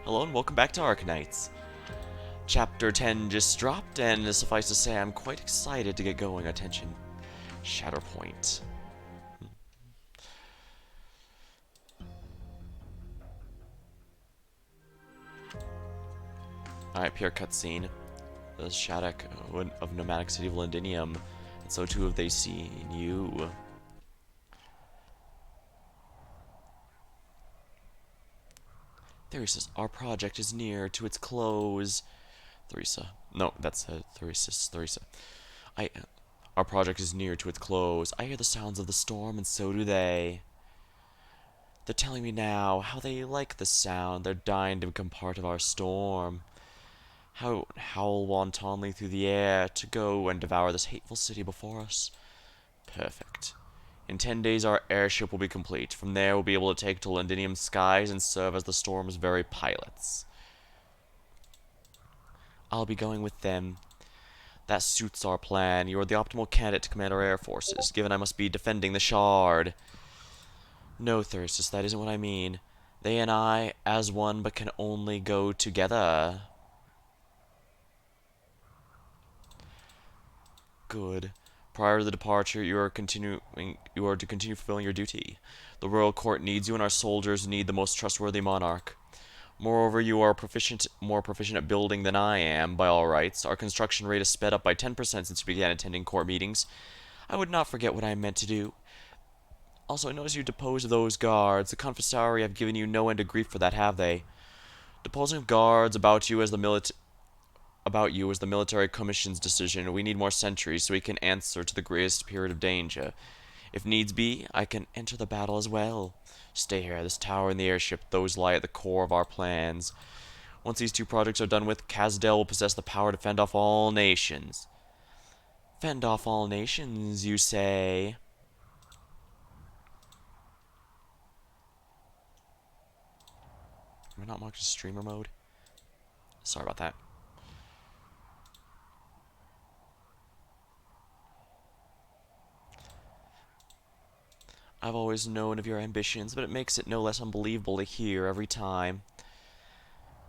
Hello and welcome back to Arknights. Chapter 10 just dropped, and suffice to say, I'm quite excited to get going. Attention, Shatterpoint. Alright, pure cutscene. The Shattuck of Nomadic City of Londinium, and so too have they seen you. Theresis, our project is near to its close. Theresa. No, that's Theresis. Theresa. I. Our project is near to its close. I hear the sounds of the storm, and so do they. They're telling me now how they like the sound. They're dying to become part of our storm. How howl wantonly through the air to go and devour this hateful city before us. Perfect. In 10 days our airship will be complete. From there we'll be able to take to Londinium skies and serve as the storm's very pilots. I'll be going with them. That suits our plan. You are the optimal candidate to command our air forces, given I must be defending the Shard. No, Thyrsis, that isn't what I mean. They and I, as one, but can only go together. Good. Prior to the departure, you are to continue fulfilling your duty. The royal court needs you, and our soldiers need the most trustworthy monarch. Moreover, you are more proficient at building than I am, by all rights. Our construction rate has sped up by 10% since you began attending court meetings. I would not forget what I meant to do. Also, I notice you deposed those guards. The confessari have given you no end of grief for that, have they? Deposing of guards about you as the military commission's decision. We need more sentries so we can answer to the greatest period of danger. If needs be, I can enter the battle as well. Stay here. This tower and the airship, those lie at the core of our plans. Once these two projects are done with, Kazdel will possess the power to fend off all nations. Fend off all nations, you say? Am I not marked as streamer mode? Sorry about that. I've always known of your ambitions, but it makes it no less unbelievable to hear every time.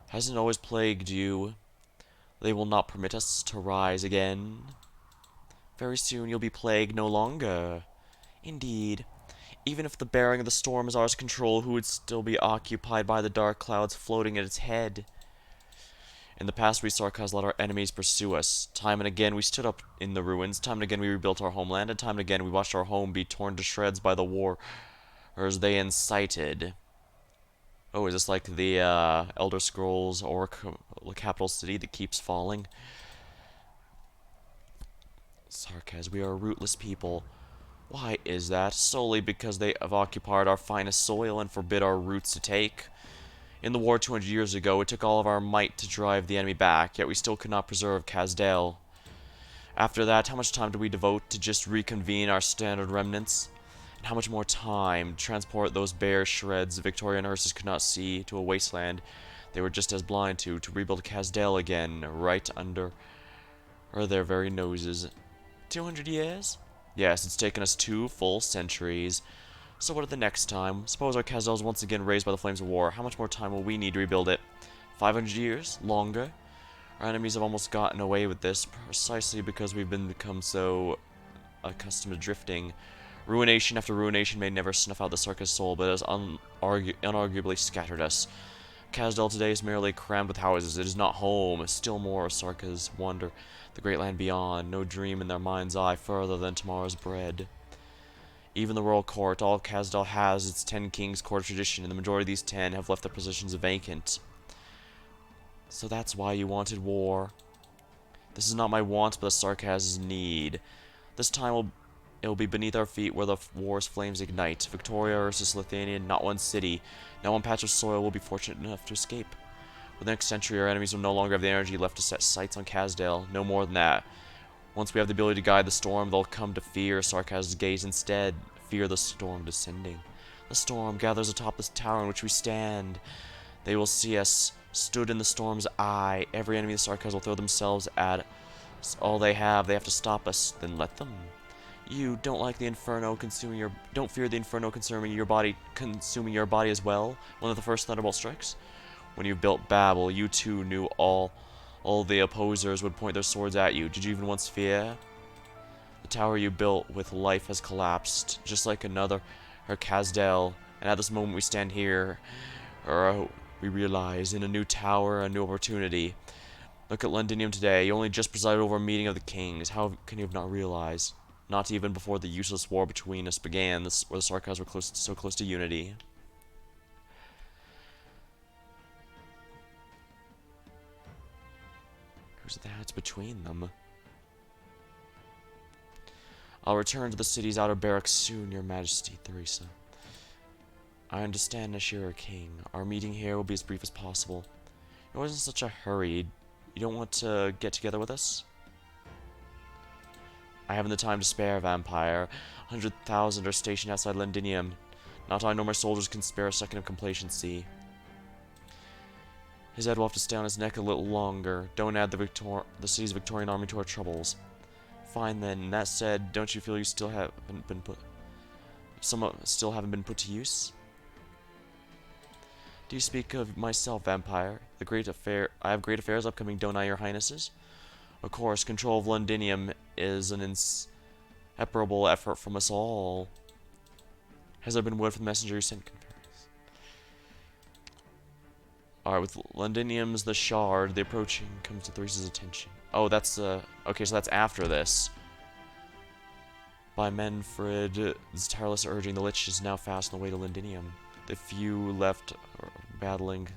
Hasn't it always plagued you? They will not permit us to rise again. Very soon you'll be plagued no longer. Indeed. Even if the bearing of the storm is ours to control, who would still be occupied by the dark clouds floating at its head? In the past, we Sarkaz let our enemies pursue us. Time and again, we stood up in the ruins. Time and again, we rebuilt our homeland. And time and again, we watched our home be torn to shreds by the warriors they incited. Oh, is this like the Elder Scrolls or capital city that keeps falling? Sarkaz, we are a rootless people. Why is that? Solely because they have occupied our finest soil and forbid our roots to take. In the war 200 years ago, it took all of our might to drive the enemy back, yet we still could not preserve Kazdel. After that, how much time do we devote to just reconvene our standard remnants? And how much more time to transport those bare shreds Victoria and Ursus could not see to a wasteland they were just as blind to rebuild Kazdel again, right under their very noses? 200 years? Yes, it's taken us 2 full centuries. So what at the next time? Suppose our Kazdel is once again raised by the flames of war. How much more time will we need to rebuild it? 500 years? Longer? Our enemies have almost gotten away with this, precisely because we've become so accustomed to drifting. Ruination after ruination may never snuff out the Sarkaz soul, but it has unarguably scattered us. Kazdel today is merely crammed with houses. It is not home. Still more Sarkaz wander the great land beyond, no dream in their mind's eye further than tomorrow's bread. Even the royal court, all Kazdel has its 10 kings court tradition, and the majority of these 10 have left their positions vacant. So that's why you wanted war. This is not my want, but the Sarkaz's need. This time it'll be beneath our feet where the war's flames ignite. Victoria versus Lithuania, not one city, not one patch of soil will be fortunate enough to escape. For the next century, our enemies will no longer have the energy left to set sights on Kazdel. No more than that. Once we have the ability to guide the storm, they'll come to fear Sarkaz's gaze instead. Fear the storm descending. The storm gathers atop this tower in which we stand. They will see us stood in the storm's eye. Every enemy of Sarkaz will throw themselves at us. All they have to stop us. Then let them. You don't like the inferno consuming your. Don't fear the inferno consuming your body as well. When the first thunderbolt strikes. When you built Babel, you too knew all the opposers would point their swords at you. Did you even once fear? The tower you built with life has collapsed, just like another Casdell. And at this moment we stand here, we realize, in a new tower, a new opportunity. Look at Londinium today. You only just presided over a meeting of the kings. How can you have not realized? Not even before the useless war between us began, where the Sarkas were so close to unity. Who's that between them? I'll return to the city's outer barracks soon, Your Majesty, Theresa. I understand, Ashira King. Our meeting here will be as brief as possible. It wasn't such a hurry. You don't want to get together with us? I haven't the time to spare, Vampire. 100,000 are stationed outside Londinium. Not I nor my soldiers can spare a second of complacency. His head will have to stay on his neck a little longer. Don't add the city's Victorian army to our troubles. Fine then. That said, don't you feel you still haven't been put to use? Do you speak of myself, Vampire? I have great affairs upcoming, don't I, Your Highnesses? Of course, control of Londinium is an inseparable effort from us all. Has there been word from the messenger you sent? Alright, with Londinium's the shard, the approaching comes to Theresa's attention. Oh, that's, okay, so that's after this. By Manfred's tireless urging, the Lich is now fast on the way to Londinium. The few left battling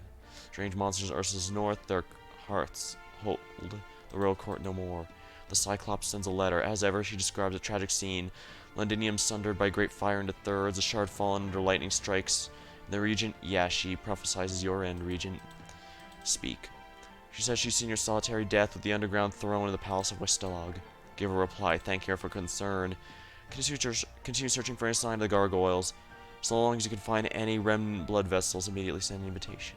strange monsters Ursa's north, their hearts hold the royal court no more. The Cyclops sends a letter. As ever, she describes a tragic scene. Londinium sundered by great fire into thirds, a shard fallen under lightning strikes. The Regent, yeah, she prophesies your end, Regent. Speak. She says she's seen your solitary death with the underground throne in the palace of Westelag. Give a reply. Thank her for concern. Continue searching for any sign of the gargoyles. So long as you can find any remnant blood vessels, immediately send an invitation.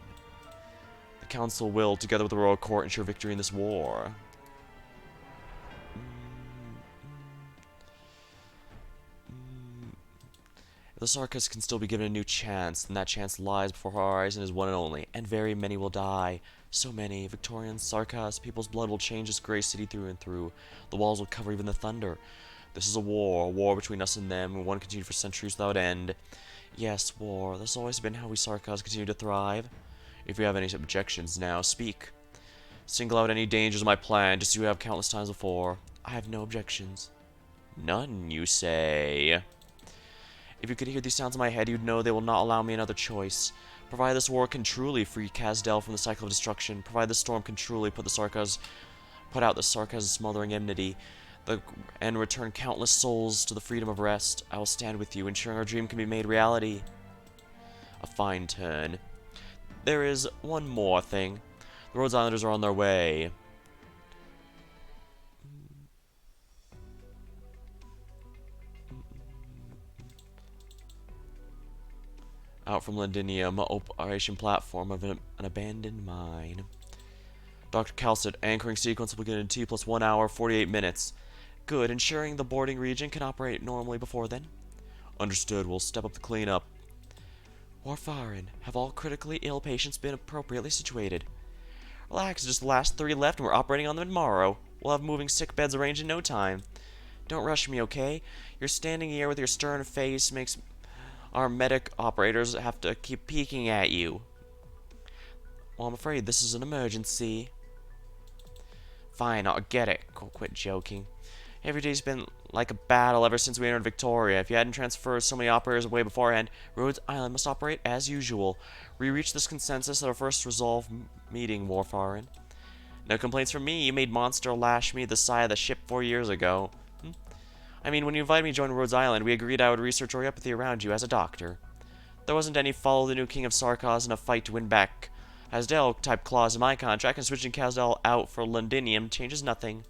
The council will, together with the royal court, ensure victory in this war. If the Sarkas can still be given a new chance, then that chance lies before our eyes and is one and only, and very many will die. So many. Victorians, Sarkas, people's blood will change this grey city through and through. The walls will cover even the thunder. This is a war between us and them, and one continued for centuries without end. Yes, war. That's always been how we Sarkas continue to thrive. If you have any objections now, speak. Single out any dangers of my plan, just as you have countless times before. I have no objections. None, you say? If you could hear these sounds in my head, you'd know they will not allow me another choice. Provided this war can truly free Casdell from the cycle of destruction, provided this storm can truly put out the Sarkas' smothering enmity, and return countless souls to the freedom of rest, I will stand with you, ensuring our dream can be made reality. A fine turn. There is one more thing. The Rhodes Islanders are on their way. Out from Londinium, operation platform of an abandoned mine. Dr. Calcid, anchoring sequence will begin in T plus 1 hour, 48 minutes. Good, ensuring the boarding region can operate normally before then. Understood, we'll step up the cleanup. Warfarin, have all critically ill patients been appropriately situated? Relax, just the last 3 left and we're operating on them tomorrow. We'll have moving sick beds arranged in no time. Don't rush me, okay? Your standing here with your stern face makes our medic operators have to keep peeking at you. Well, I'm afraid this is an emergency. Fine, I'll get it. Quit joking. Every day's been like a battle ever since we entered Victoria. If you hadn't transferred so many operators away beforehand, Rhodes Island must operate as usual. We reached this consensus at our first resolve meeting, Warfarin. No complaints from me. You made Monster lash me the side of the ship 4 years ago. I mean, when you invited me to join Rhodes Island, we agreed I would research your empathy around you as a doctor. There wasn't any follow the new king of Sarkas in a fight to win back Casdell-type clause in my contract, and switching Casdell out for Londinium changes nothing.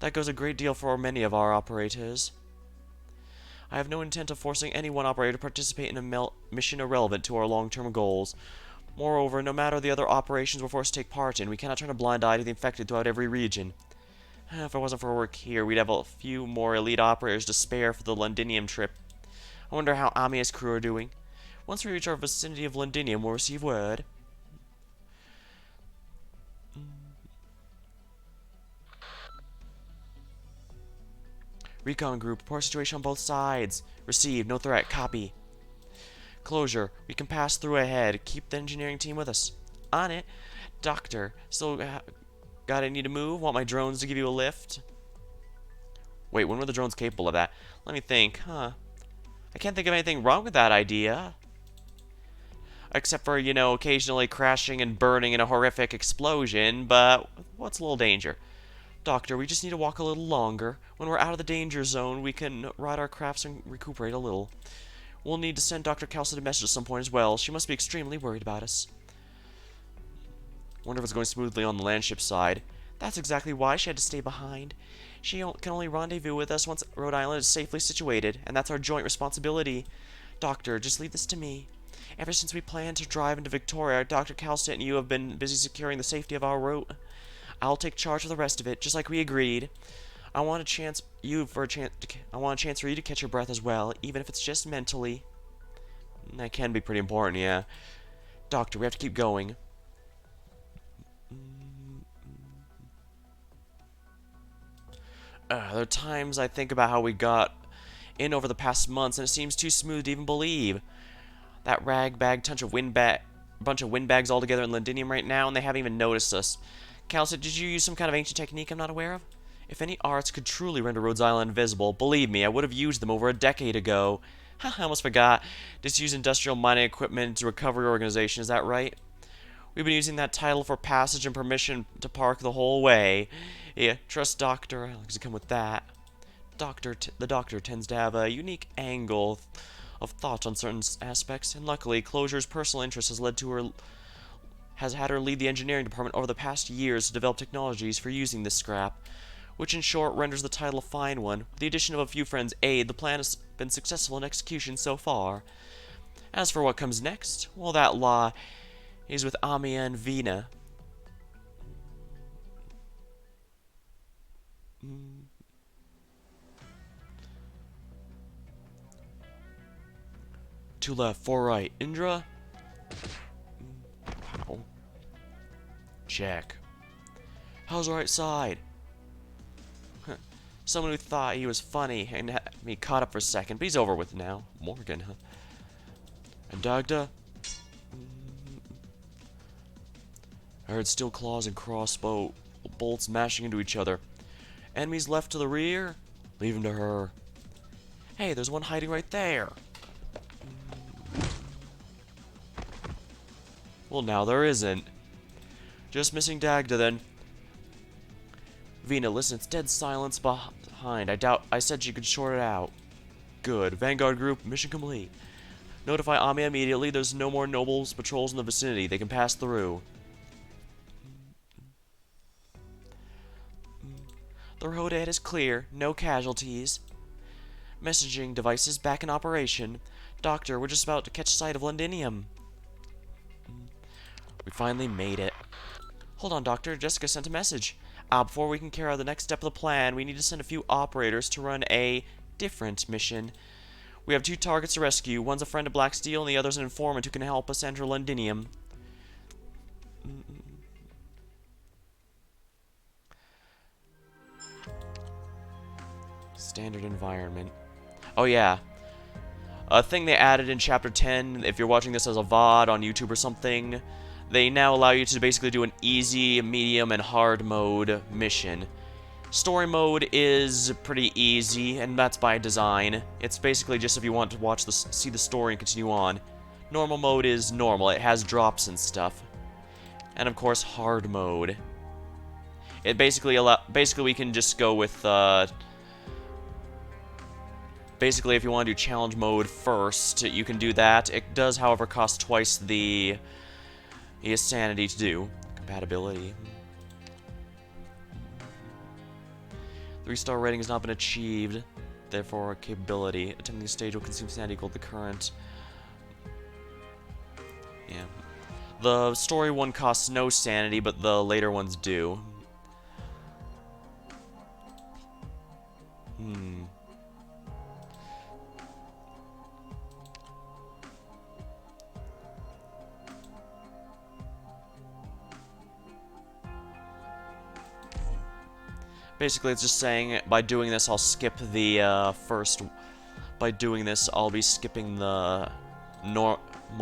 That goes a great deal for many of our operators. I have no intent of forcing any one operator to participate in a mission irrelevant to our long-term goals. Moreover, no matter the other operations we're forced to take part in, we cannot turn a blind eye to the infected throughout every region. If it wasn't for work here, we'd have a few more elite operators to spare for the Londinium trip. I wonder how Amia's crew are doing. Once we reach our vicinity of Londinium, we'll receive word. Recon group, report situation on both sides. Received, no threat, copy. Closure, we can pass through ahead. Keep the engineering team with us. On it. Doctor, still got it, need to move? Want my drones to give you a lift? Wait, when were the drones capable of that? Let me think, I can't think of anything wrong with that idea. Except for, you know, occasionally crashing and burning in a horrific explosion, but what's a little danger? Doctor, we just need to walk a little longer. When we're out of the danger zone, we can ride our crafts and recuperate a little. We'll need to send Dr. Calcid a message at some point as well. She must be extremely worried about us. Wonder if it's going smoothly on the landship side. That's exactly why she had to stay behind. She can only rendezvous with us once Rhode Island is safely situated, and that's our joint responsibility. Doctor, just leave this to me. Ever since we planned to drive into Victoria, Dr. Calcid and you have been busy securing the safety of our route. I'll take charge of the rest of it, just like we agreed. I want a chance for you to catch your breath as well, even if it's just mentally. That can be pretty important, yeah. Doctor, we have to keep going. There are times I think about how we got in over the past months, and it seems too smooth to even believe. That ragbag bunch of windbags all together in Londinium right now, and they haven't even noticed us. Calcid, did you use some kind of ancient technique I'm not aware of? If any arts could truly render Rhodes Island invisible, believe me, I would have used them over a decade ago. I almost forgot. Disuse industrial mining equipment to recovery organization, is that right? We've been using that title for passage and permission to park the whole way. Yeah, trust Doctor. I like to come with that. The Doctor tends to have a unique angle of thought on certain aspects, and luckily, Closure's personal interest has had her lead the engineering department over the past years to develop technologies for using this scrap, which in short renders the title a fine one. With the addition of a few friends' aid, the plan has been successful in execution so far. As for what comes next, well, that law is with Amia and Vina. Two left, four right. Indra? Pow. Check. How's the right side? Someone who thought he was funny and had me caught up for a second, but he's over with now. Morgan, huh? And Dagda? I heard steel claws and crossbow bolts mashing into each other. Enemies left to the rear? Leave them to her. Hey, there's one hiding right there. Well, now there isn't. Just missing Dagda, then. Vina, listen, it's dead silence behind. I said she could short it out. Good. Vanguard group, mission complete. Notify Ami immediately. There's no more nobles patrols in the vicinity. They can pass through. The road ahead is clear. No casualties. Messaging devices back in operation. Doctor, we're just about to catch sight of Londinium. We finally made it. Hold on, Doctor. Jessica sent a message. Before we can carry out the next step of the plan, we need to send a few operators to run a different mission. We have two targets to rescue. One's a friend of Black Steel, and the other's an informant who can help us enter Londinium. Standard environment. Oh, yeah. A thing they added in Chapter 10, if you're watching this as a VOD on YouTube or something, they now allow you to basically do an easy, medium, and hard mode mission. Story mode is pretty easy, and that's by design. It's basically just if you want to see the story and continue on. Normal mode is normal. It has drops and stuff. And of course, hard mode. It basically we can just go with basically, if you want to do challenge mode first, you can do that. It does, however, cost twice the sanity to do. Compatibility. 3-star rating has not been achieved. Therefore, capability. Attempting the stage will consume sanity equal to the current. Yeah. The story one costs no sanity, but the later ones do. Basically, it's just saying, by doing this, I'll skip the, first... By doing this, I'll be skipping the normal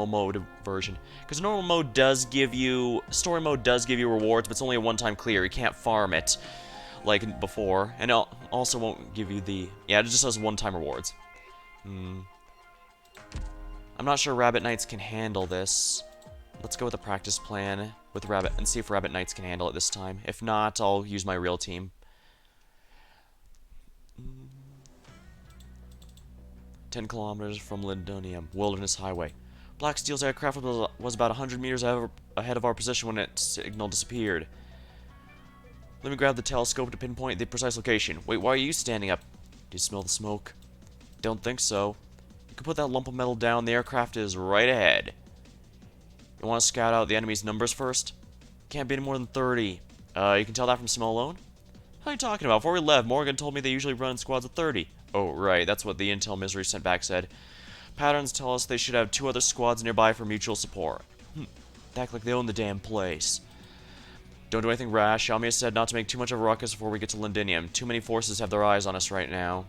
mode version. Because normal mode does give you... Story mode does give you rewards, but it's only a one-time clear. You can't farm it like before. And it also won't give you the... Yeah, it just has one-time rewards. I'm not sure Rabbit Knights can handle this. Let's go with a practice plan with Rabbit and see if Rabbit Knights can handle it this time. If not, I'll use my real team. 10 kilometers from Lindonium, Wilderness Highway. Black Steel's aircraft was about 100 meters ahead of our position when its signal disappeared. Let me grab the telescope to pinpoint the precise location. Wait, why are you standing up? Do you smell the smoke? Don't think so. You can put that lump of metal down. The aircraft is right ahead. You want to scout out the enemy's numbers first? Can't be any more than 30. You can tell that from smell alone? What are you talking about? Before we left, Morgan told me they usually run in squads of 30. Oh, right, that's what the intel Misery sent back said. Patterns tell us they should have 2 other squads nearby for mutual support. They act like they own the damn place. Don't do anything rash. Yamiya said not to make too much of a ruckus before we get to Lindinium. Too many forces have their eyes on us right now.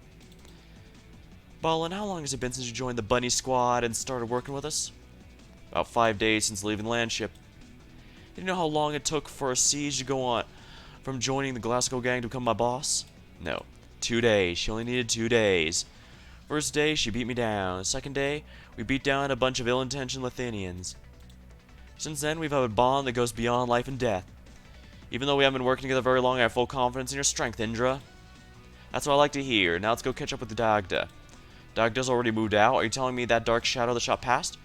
Ballin, how long has it been since you joined the Bunny Squad and started working with us? About 5 days since leaving the landship. Do you know how long it took for a siege to go on from joining the Glasgow gang to become my boss? No. 2 days. She only needed 2 days. First day, she beat me down. Second day, we beat down a bunch of ill-intentioned Lithuanians. Since then, we've had a bond that goes beyond life and death. Even though we haven't been working together very long, I have full confidence in your strength, Indra. That's what I like to hear. Now let's go catch up with the Dagda. Dagda's already moved out. Are you telling me that dark shadow that shot past?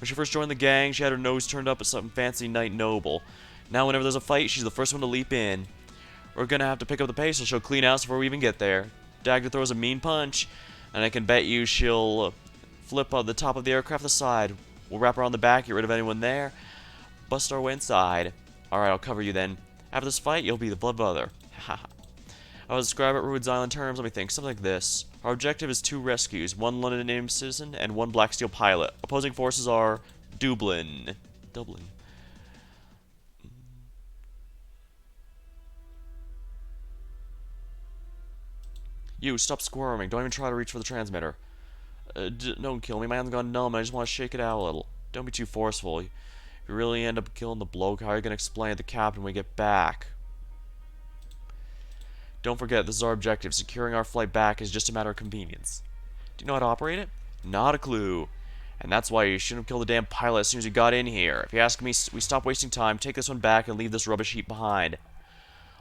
When she first joined the gang, she had her nose turned up at some fancy knight noble. Now whenever there's a fight, she's the first one to leap in. We're gonna have to pick up the pace, or she'll clean house before we even get there. Dagda throws a mean punch, and I can bet you she'll flip on the top of the aircraft aside. We'll wrap around the back, get rid of anyone there, bust our way inside. Alright, I'll cover you then. After this fight, you'll be the blood brother. Haha. I'll describe it in Rhodes Island terms. Let me think. Something like this. Our objective is 2 rescues, 1 London-named citizen and 1 Black Steel pilot. Opposing forces are Dublin. You, stop squirming. Don't even try to reach for the transmitter. Don't kill me. My hand's gone numb. I just want to shake it out a little. Don't be too forceful. If you really end up killing the bloke, how are you going to explain to the captain when we get back? Don't forget, this is our objective. Securing our flight back is just a matter of convenience. Do you know how to operate it? Not a clue. And that's why you shouldn't have killed the damn pilot as soon as you got in here. If you ask me, we stop wasting time, take this one back, and leave this rubbish heap behind.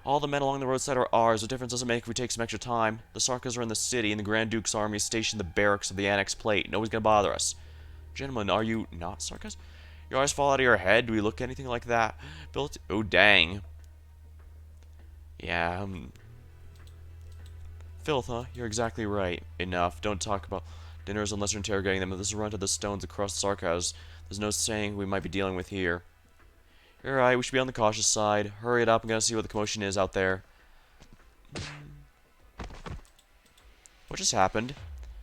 All the men along the roadside are ours. The difference doesn't make if we take some extra time. The Sarkas are in the city, and the Grand Duke's army is stationed in the barracks of the Annex Plate. Nobody's gonna bother us. Gentlemen, are you not Sarkas? Your eyes fall out of your head? Do we look anything like that? Built... Oh, dang. Yeah, Filth, huh? You're exactly right. Enough. Don't talk about dinners unless you're interrogating them. If this is a run to the stones across the Sarkas, there's no saying who we might be dealing with here. You're right, we should be on the cautious side. Hurry it up, I'm gonna see what the commotion is out there. What just happened?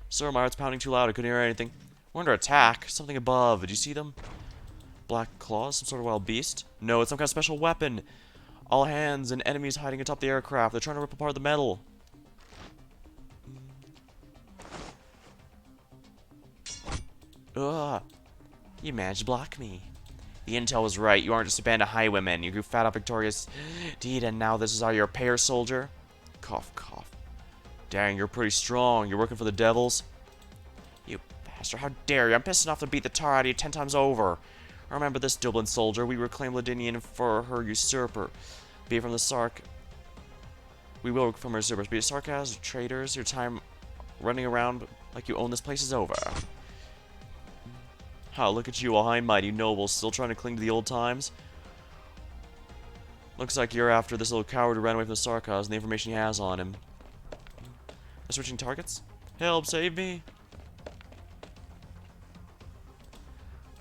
Sir, my heart's pounding too loud, I couldn't hear anything. We're under attack. Something above. Did you see them? Black claws? Some sort of wild beast? No, it's some kind of special weapon. All hands and enemies hiding atop the aircraft. They're trying to rip apart the metal. Ugh. You managed to block me. The intel was right. You aren't just a band of highwaymen. You grew fat up victorious deed, and now this is how you're a payer soldier? Cough, cough. Dang, you're pretty strong. You're working for the devils? You bastard, how dare you? I'm pissed enough to beat the tar out of you 10 times over. Remember this, Dublin soldier. We reclaim Ladinian for her usurper. Be it from the Sark. We will from her usurpers. Be it Sarkas or traitors. Your time running around like you own this place is over. How, look at you, a high mighty noble, still trying to cling to the old times? Looks like you're after this little coward who ran away from the Sarkas and the information he has on him. Switching targets? Help, save me!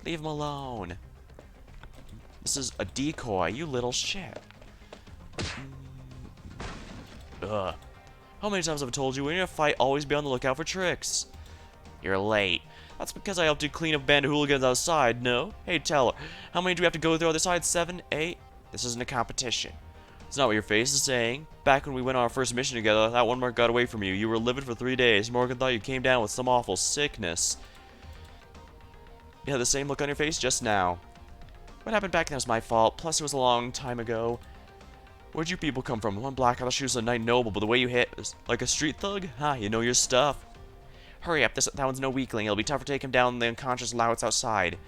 Leave him alone. This is a decoy, you little shit. Ugh. How many times have I told you, when you're in a fight, always be on the lookout for tricks? You're late. That's because I helped you clean up a band of hooligans outside, no? Hey, tell her. How many do we have to go through on the side? 7? 8? This isn't a competition. It's not what your face is saying. Back when we went on our first mission together, that one mark got away from you. You were livid for 3 days. Morgan thought you came down with some awful sickness. You had the same look on your face just now. What happened back then was my fault. Plus, it was a long time ago. Where'd you people come from? One black, I thought she was a knight noble, but the way you hit was like a street thug? Ha, you know your stuff. Hurry up, that one's no weakling. It'll be tougher to take him down than the unconscious louts outside.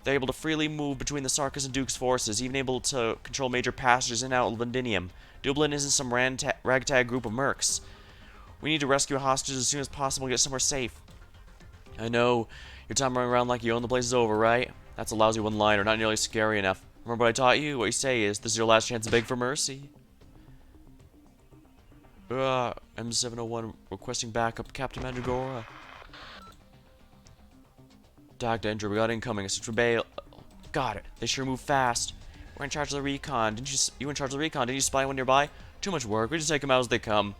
They're able to freely move between the Sarkis and Duke's forces, even able to control major passages in and out of Londinium. Dublin isn't some ragtag group of mercs. We need to rescue hostages as soon as possible and get somewhere safe. I know, your time running around like you own the place is over, right? That's a lousy one-liner, not nearly scary enough. Remember what I taught you? What you say is, this is your last chance to beg for mercy. M701 requesting backup, Captain Mandragora. Dr. Andrew, we got incoming. It's from Bay. Got it. They sure move fast. We're in charge of the recon. You in charge of the recon? Didn't you spy one nearby? Too much work. We just take them out as they come.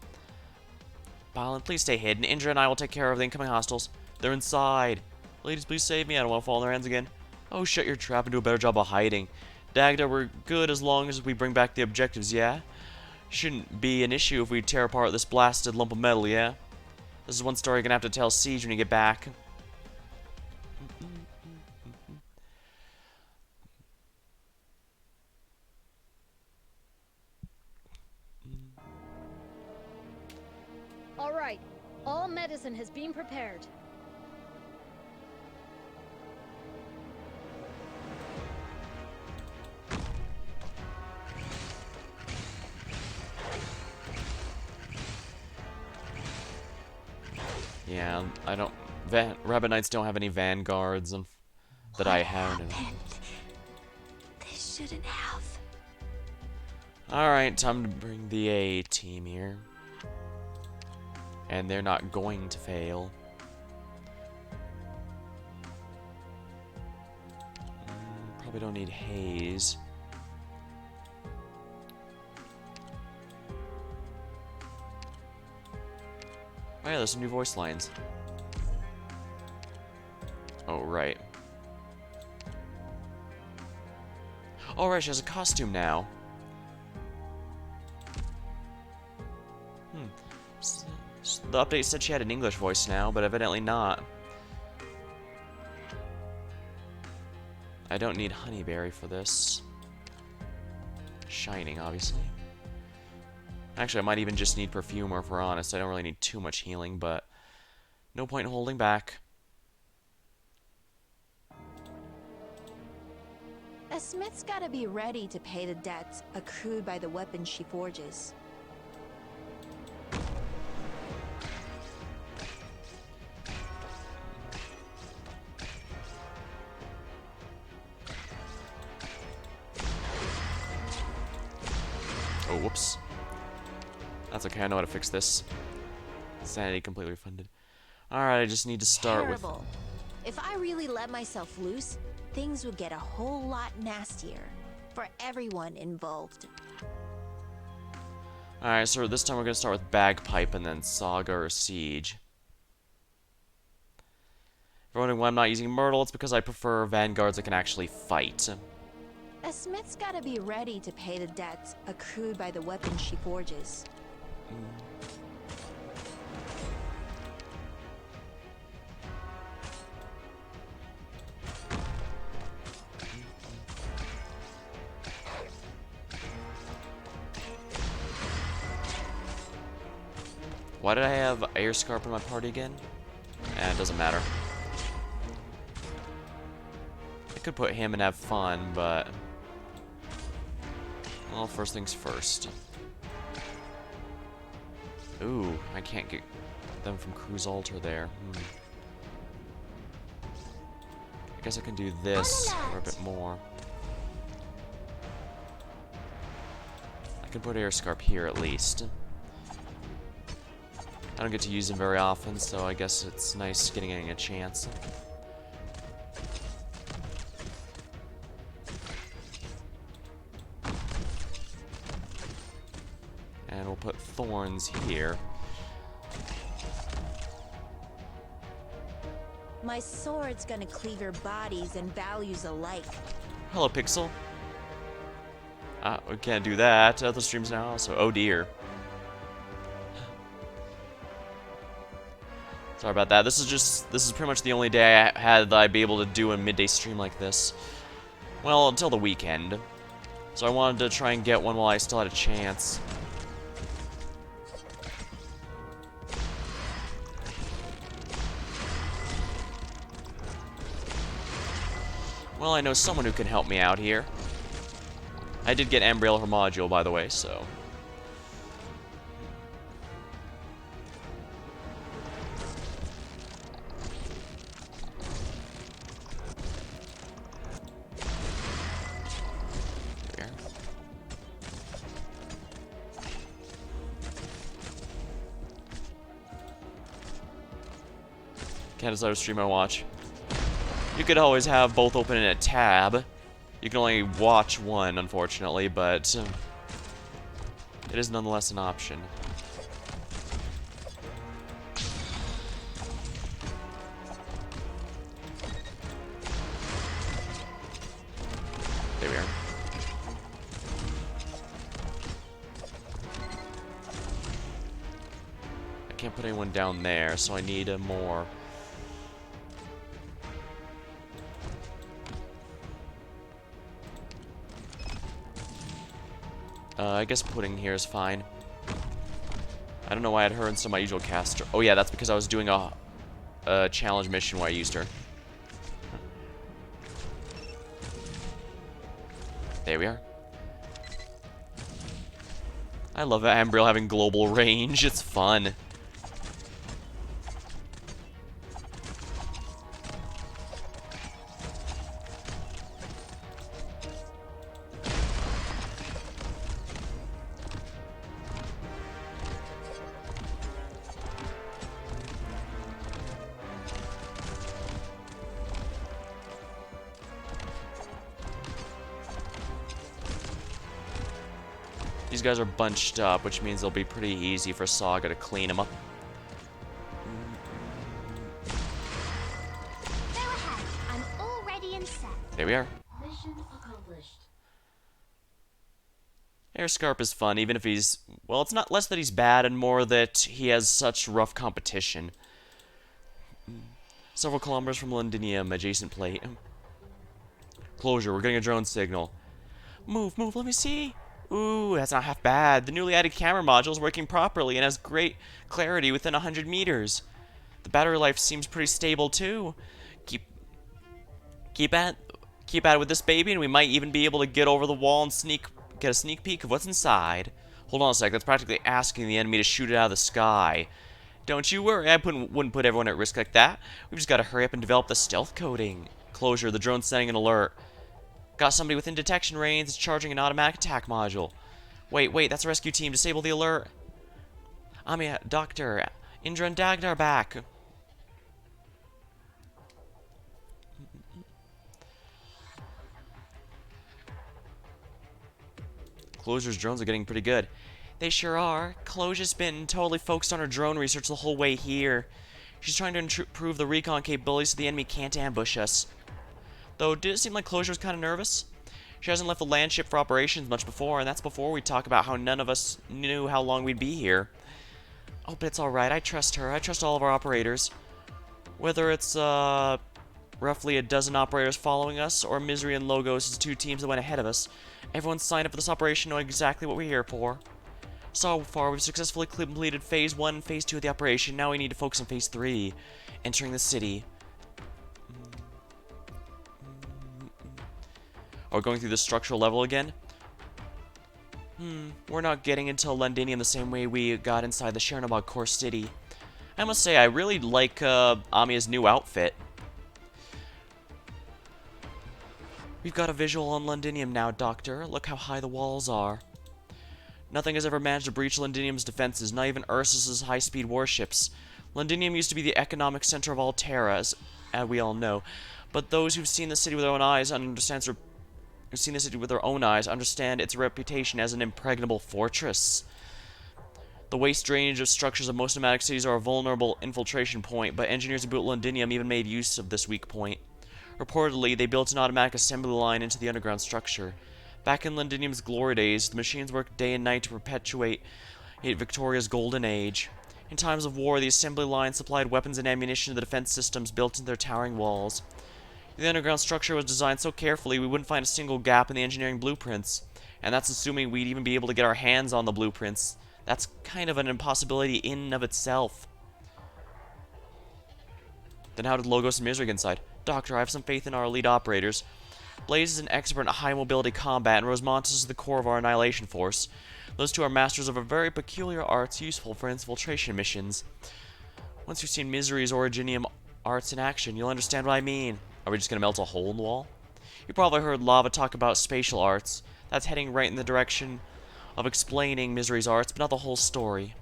Balin, please stay hidden. Indra and I will take care of the incoming hostiles. They're inside. Ladies, please save me. I don't want to fall in their hands again. Oh, shut your trap and do a better job of hiding. Dagda, we're good as long as we bring back the objectives, yeah? Shouldn't be an issue if we tear apart this blasted lump of metal, yeah? This is one story you're gonna have to tell Siege when you get back. All right. All medicine has been prepared. Yeah, I don't... Rabbit Knights don't have any vanguards and that I have. They shouldn't have. Alright, time to bring the A team here. And they're not going to fail. Probably don't need haze. Oh yeah, there's some new voice lines. Oh, right. Oh, right, she has a costume now. The update said she had an English voice now, but evidently not. I don't need Honeyberry for this. Shining, obviously. Actually, I might even just need Perfumer, if we're honest. I don't really need too much healing, but no point in holding back. A smith's gotta be ready to pay the debts accrued by the weapons she forges. Oh, whoops. That's okay, I know how to fix this. Sanity completely refunded. Alright, I just need to start Terrible. If I really let myself loose, things would get a whole lot nastier for everyone involved. Alright, so this time we're going to start with Bagpipe and then Saga or Siege. If you're wondering why I'm not using Myrtle, it's because I prefer vanguards that can actually fight. A smith's gotta be ready to pay the debts accrued by the weapons she forges. Why did I have Air Scarp in my party again? It doesn't matter. I could put him and have fun, but... well, first things first. Ooh, I can't get them from Cruise Altar there. I guess I can do this for a bit more. I can put Air Scarp here at least. I don't get to use him very often, so I guess it's nice getting a chance. And we'll put Thorns here. My sword's gonna cleave your bodies and values alike. Hello, Pixel. We can't do that. Other streams now, so oh dear. Sorry about that. This is pretty much the only day I had that I'd be able to do a midday stream like this. Well, until the weekend. So I wanted to try and get one while I still had a chance. Well, I know someone who can help me out here. I did get Ambriel her module, by the way, so... There. Can't decide what stream I watch. You could always have both open in a tab. You can only watch one, unfortunately, but it is nonetheless an option. There we are. I can't put anyone down there, so I need more. I guess putting here is fine. I don't know why I'd heard some of my usual caster. Oh yeah, that's because I was doing a challenge mission where I used her. There we are. I love Ambriel having global range. It's fun. These guys are bunched up, which means it'll be pretty easy for Saga to clean them up. Go ahead. I'm all ready and set. There we are. Mission accomplished. Airscarp is fun, even if he's... Well, it's not less that he's bad and more that he has such rough competition. Several kilometers from Londinium, adjacent plate. Closure, we're getting a drone signal. Move, move, let me see. Ooh, that's not half bad. The newly added camera module is working properly and has great clarity within 100 meters. The battery life seems pretty stable too. Keep at it with this baby, and we might even be able to get over the wall and get a sneak peek of what's inside. Hold on a sec. That's practically asking the enemy to shoot it out of the sky. Don't you worry. I wouldn't put everyone at risk like that. We've just got to hurry up and develop the stealth coding. Closure. The drone's sending an alert. Got somebody within detection range. It's charging an automatic attack module. Wait, that's a rescue team. Disable the alert. Doctor, Indra and Dagna are back. Closure's drones are getting pretty good. They sure are. Closure's been totally focused on her drone research the whole way here. She's trying to improve the recon capabilities so the enemy can't ambush us. Though, did it seem like Closure was kind of nervous? She hasn't left the land ship for operations much before, and that's before we talk about how none of us knew how long we'd be here. Oh, but it's alright. I trust her. I trust all of our operators. Whether it's, roughly a dozen operators following us, or Misery and Logos' two teams that went ahead of us, everyone signed up for this operation knowing exactly what we're here for. So far, we've successfully completed Phase 1 and Phase 2 of the operation. Now we need to focus on Phase 3, entering the city. Are we going through the structural level again? We're not getting into Londinium the same way we got inside the Chernobog core city. I must say, I really like Amiya's new outfit. We've got a visual on Londinium now, Doctor. Look how high the walls are. Nothing has ever managed to breach Londinium's defenses, not even Ursus's high-speed warships. Londinium used to be the economic center of Altera, as we all know. But those who've seen the city with their own eyes understand its reputation as an impregnable fortress. The waste drainage of structures of most nomadic cities are a vulnerable infiltration point, but engineers who built Londinium even made use of this weak point. Reportedly, they built an automatic assembly line into the underground structure. Back in Londinium's glory days, the machines worked day and night to perpetuate Victoria's golden age. In times of war, the assembly lines supplied weapons and ammunition to the defense systems built into their towering walls. The underground structure was designed so carefully we wouldn't find a single gap in the engineering blueprints. And that's assuming we'd even be able to get our hands on the blueprints. That's kind of an impossibility in and of itself. Then how did Logos and Misery get inside? Doctor, I have some faith in our elite operators. Blaze is an expert in high mobility combat, and Rosemontis is the core of our annihilation force. Those two are masters of a very peculiar arts useful for infiltration missions. Once you've seen Misery's Originium arts in action, you'll understand what I mean. Are we just gonna melt a hole in the wall? You probably heard Lava talk about spatial arts. That's heading right in the direction of explaining Misery's arts, but not the whole story.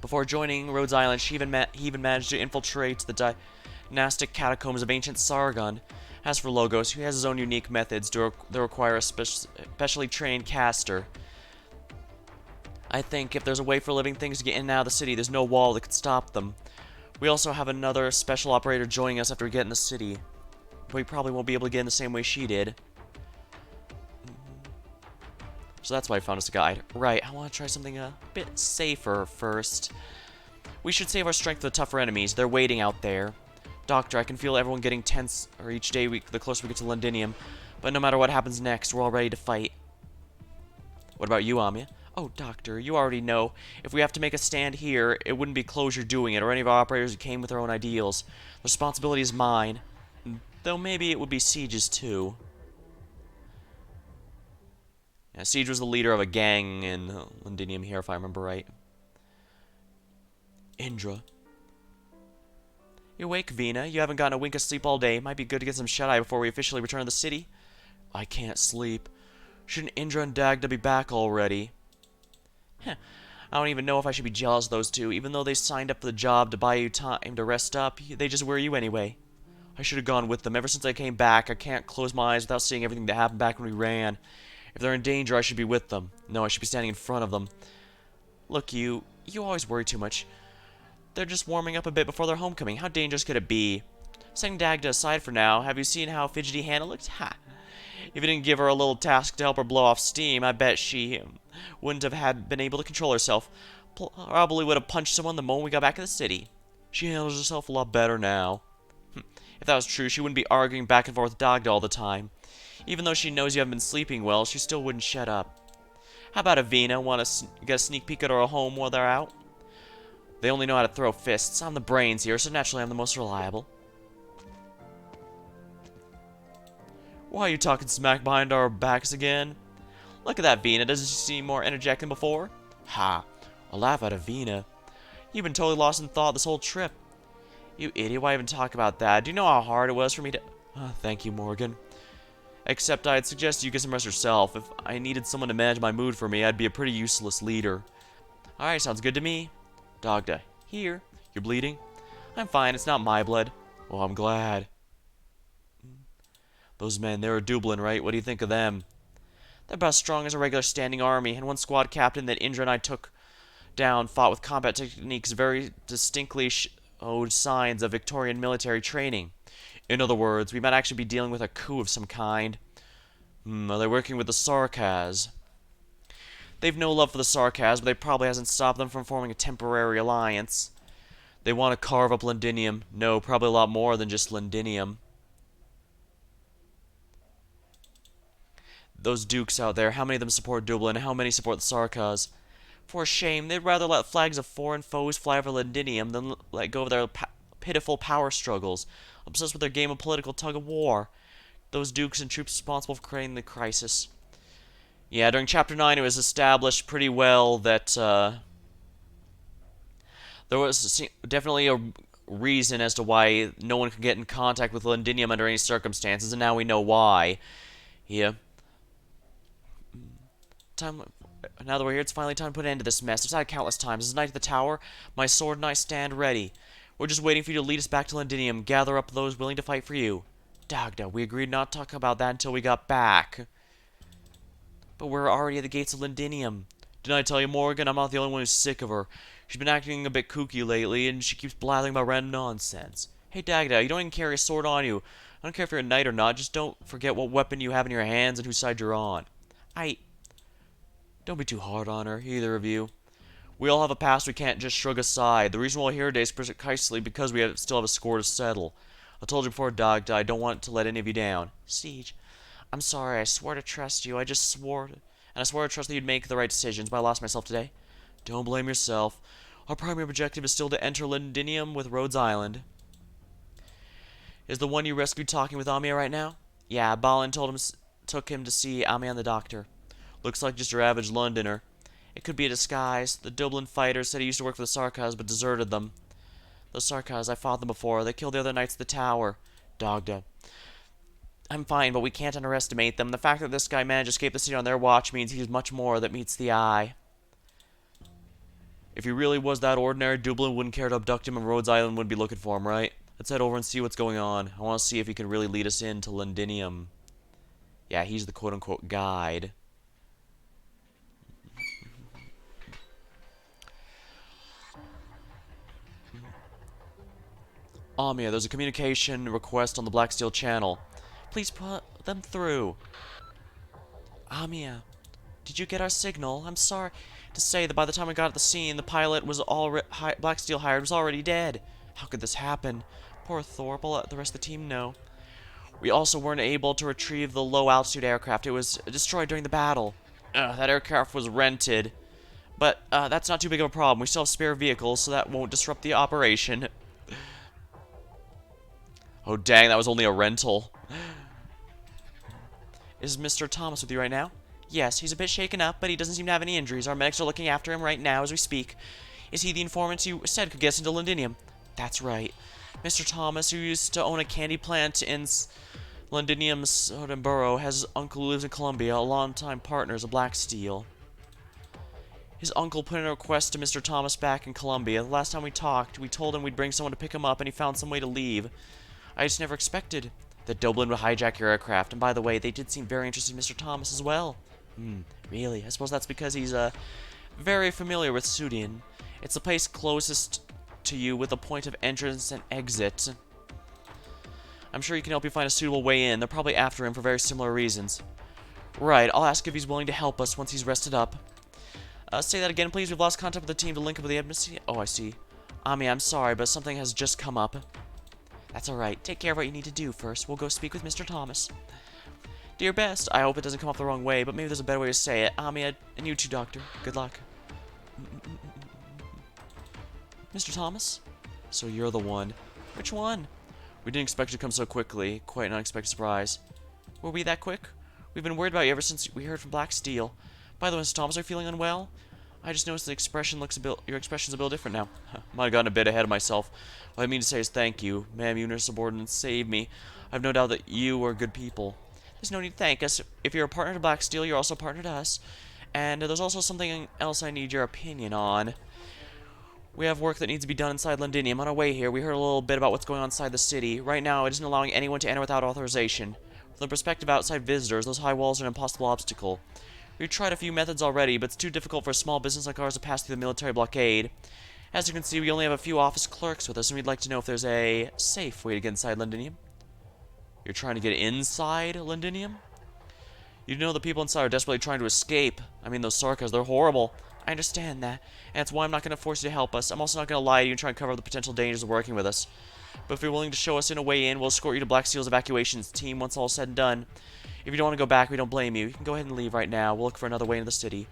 Before joining Rhodes Island, he even managed to infiltrate the dynastic catacombs of ancient Sargon. As for Logos, he has his own unique methods that require a specially trained caster. I think if there's a way for living things to get in and out of the city, there's no wall that could stop them. We also have another special operator joining us after we get in the city. But we probably won't be able to get in the same way she did. So that's why I found us a guide. Right, I want to try something a bit safer first. We should save our strength for the tougher enemies. They're waiting out there. Doctor, I can feel everyone getting tense each day the closer we get to Londinium. But no matter what happens next, we're all ready to fight. What about you, Amia? Oh, Doctor, you already know. If we have to make a stand here, it wouldn't be Closure doing it, or any of our operators who came with their own ideals. The responsibility is mine. Though maybe it would be Siege's too. Yeah, Siege was the leader of a gang in Londinium here, if I remember right. Indra. You awake, Vina? You haven't gotten a wink of sleep all day. Might be good to get some shut-eye before we officially return to the city. I can't sleep. Shouldn't Indra and Dagda be back already? Heh. I don't even know if I should be jealous of those two. Even though they signed up for the job to buy you time to rest up, they just wear you anyway. I should have gone with them. Ever since I came back, I can't close my eyes without seeing everything that happened back when we ran. If they're in danger, I should be with them. No, I should be standing in front of them. Look, you always worry too much. They're just warming up a bit before their homecoming. How dangerous could it be? Setting Dagda aside for now, have you seen how fidgety Hannah looked? Ha! If you didn't give her a little task to help her blow off steam, I bet she wouldn't have been able to control herself. Probably would have punched someone the moment we got back to the city. She handles herself a lot better now. If that was true, she wouldn't be arguing back and forth with Dagda all the time. Even though she knows you haven't been sleeping well, she still wouldn't shut up. How about Avina? Want to get a sneak peek at our home while they're out? They only know how to throw fists. I'm the brains here, so naturally I'm the most reliable. Why are you talking smack behind our backs again? Look at that, Vina. Doesn't she seem more energetic than before? Ha! A laugh out of Vina. You've been totally lost in thought this whole trip. You idiot, why even talk about that? Do you know how hard it was for me to... thank you, Morgan. Except I'd suggest you get some rest yourself. If I needed someone to manage my mood for me, I'd be a pretty useless leader. Alright, sounds good to me. Dagda, here. You're bleeding? I'm fine, it's not my blood. Well, I'm glad. Those men, they're a Dublin, right? What do you think of them? They're about as strong as a regular standing army, and one squad captain that Indra and I took down fought with combat techniques very distinctly showed signs of Victorian military training. In other words, we might actually be dealing with a coup of some kind. Are they working with the Sarkaz? They've no love for the Sarkaz, but they probably hasn't stopped them from forming a temporary alliance. They want to carve up Londinium. No, probably a lot more than just Londinium. Those dukes out there, how many of them support Dublin, and how many support the Sarkaz? For shame, they'd rather let flags of foreign foes fly over Londinium than let go of their pitiful power struggles, obsessed with their game of political tug-of-war. Those dukes and troops responsible for creating the crisis. Yeah, during Chapter 9 it was established pretty well that there was definitely a reason as to why no one could get in contact with Londinium under any circumstances, and now we know why. Yeah. Now that we're here, it's finally time to put an end to this mess. I've said countless times. As Knight of the Tower, my sword and I stand ready. We're just waiting for you to lead us back to Londinium. Gather up those willing to fight for you. Dagda, we agreed not to talk about that until we got back. But we're already at the gates of Londinium. Didn't I tell you, Morgan? I'm not the only one who's sick of her. She's been acting a bit kooky lately, and she keeps blathering about random nonsense. Hey, Dagda, you don't even carry a sword on you. I don't care if you're a knight or not, just don't forget what weapon you have in your hands and whose side you're on. Don't be too hard on her, either of you. We all have a past we can't just shrug aside. The reason we're here today is precisely because still have a score to settle. I told you before, Dog, I don't want to let any of you down. Siege, I'm sorry, I swore to trust you. I swore to trust that you'd make the right decisions, but I lost myself today. Don't blame yourself. Our primary objective is still to enter Londinium with Rhodes Island. Is the one you rescued talking with Amia right now? Yeah, Balin took him to see Amia and the doctor. Looks like just your average Londoner. It could be a disguise. The Dublin fighter said he used to work for the Sarkaz, but deserted them. The Sarkaz, I fought them before. They killed the other knights at the tower. Dogda. I'm fine, but we can't underestimate them. The fact that this guy managed to escape the city on their watch means he's much more that meets the eye. If he really was that ordinary, Dublin wouldn't care to abduct him and Rhodes Island wouldn't be looking for him, right? Let's head over and see what's going on. I want to see if he can really lead us into Londinium. Yeah, he's the quote-unquote guide. Amia, there's a communication request on the Black Steel channel. Please put them through. Amia, did you get our signal? I'm sorry to say that by the time we got at the scene, the pilot was Black Steel hired was already dead. How could this happen? Poor Thorpe, I'll let the rest of the team know. We also weren't able to retrieve the low-altitude aircraft. It was destroyed during the battle. That aircraft was rented. But that's not too big of a problem. We still have spare vehicles, so that won't disrupt the operation. Oh, dang, that was only a rental. Is Mr. Thomas with you right now? Yes, he's a bit shaken up, but he doesn't seem to have any injuries. Our medics are looking after him right now as we speak. Is he the informant you said could get us into Londinium? That's right. Mr. Thomas, who used to own a candy plant in Londinium's borough, has his uncle who lives in Colombia, a long-time partner as a Black Steel. His uncle put in a request to Mr. Thomas back in Colombia. The last time we talked, we told him we'd bring someone to pick him up, and he found some way to leave. I just never expected that Dublin would hijack your aircraft. And by the way, they did seem very interested in Mr. Thomas as well. Really? I suppose that's because he's very familiar with Sudian. It's the place closest to you with a point of entrance and exit. I'm sure he can help you find a suitable way in. They're probably after him for very similar reasons. Right, I'll ask if he's willing to help us once he's rested up. Say that again, please. We've lost contact with the team to link up with the embassy. Oh, I see. Ami, I'm sorry, but something has just come up. That's alright. Take care of what you need to do first. We'll go speak with Mr. Thomas. Do your best. I hope it doesn't come off the wrong way, but maybe there's a better way to say it. Ami, and you too, Doctor. Good luck. Mr. Thomas? So you're the one. Which one? We didn't expect you to come so quickly. Quite an unexpected surprise. Were we that quick? We've been worried about you ever since we heard from Black Steel. By the way, Mr. Thomas, are you feeling unwell? I just noticed your expression's a bit different now. Might have gotten a bit ahead of myself. What I mean to say is thank you. Ma'am, you and your subordinates saved me. I've no doubt that you are good people. There's no need to thank us. If you're a partner to Black Steel, you're also a partner to us. And there's also something else I need your opinion on. We have work that needs to be done inside Londinium. On our way here, we heard a little bit about what's going on inside the city. Right now, it isn't allowing anyone to enter without authorization. From the perspective of outside visitors, those high walls are an impossible obstacle. We've tried a few methods already, but it's too difficult for a small business like ours to pass through the military blockade. As you can see, we only have a few office clerks with us, and we'd like to know if there's a safe way to get inside Londinium. You're trying to get inside Londinium? You know the people inside are desperately trying to escape. I mean, those Sarkas, they're horrible. I understand that, and that's why I'm not going to force you to help us. I'm also not going to lie to you and try and cover up the potential dangers of working with us. But if you're willing to show us in a way in, we'll escort you to Black Steel's evacuations team once all is said and done. If you don't want to go back, we don't blame you. You can go ahead and leave right now. We'll look for another way into the city.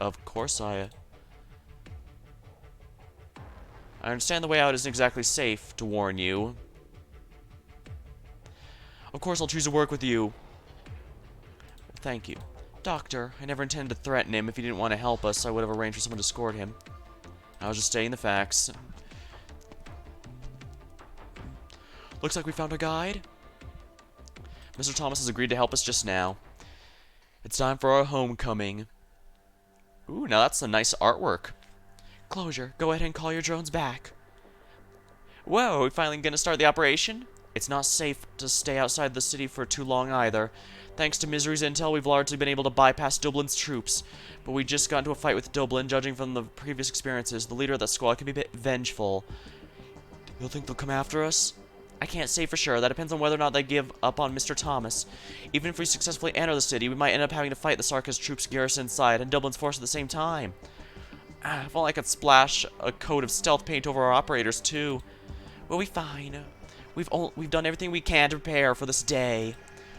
Of course, I understand the way out isn't exactly safe, to warn you. Of course, I'll choose to work with you. Thank you. Doctor, I never intended to threaten him. If he didn't want to help us, I would have arranged for someone to escort him. I was just stating the facts. Looks like we found a guide. Mr. Thomas has agreed to help us just now. It's time for our homecoming. Ooh, now that's some nice artwork. Closure, go ahead and call your drones back. Whoa, we finally gonna start the operation? It's not safe to stay outside the city for too long either. Thanks to Misery's intel, we've largely been able to bypass Dublin's troops. But we just got into a fight with Dublin. Judging from the previous experiences, the leader of that squad can be a bit vengeful. You'll think they'll come after us? I can't say for sure. That depends on whether or not they give up on Mr. Thomas. Even if we successfully enter the city, we might end up having to fight the Sarkas troops garrisoned inside and Dublin's force at the same time. If only I could splash a coat of stealth paint over our operators, too. We'll be fine. We've done everything we can to prepare for this day.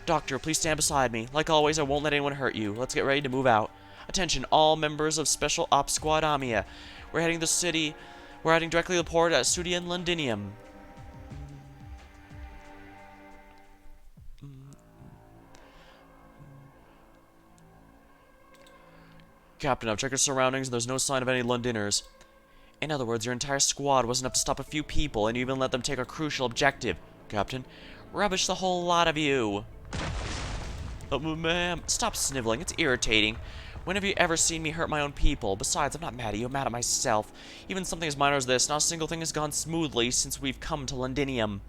Doctor, please stand beside me. Like always, I won't let anyone hurt you. Let's get ready to move out. Attention, all members of Special Ops Squad Amia. We're heading directly to the port at Studium Londinium. Captain, I've checked your surroundings and there's no sign of any Londoners. In other words, your entire squad was enough to stop a few people, and you even let them take our crucial objective. Captain, rubbish the whole lot of you. Ma'am, stop sniveling. It's irritating. When have you ever seen me hurt my own people? Besides, I'm not mad at you. I'm mad at myself. Even something as minor as this, not a single thing has gone smoothly since we've come to Londinium.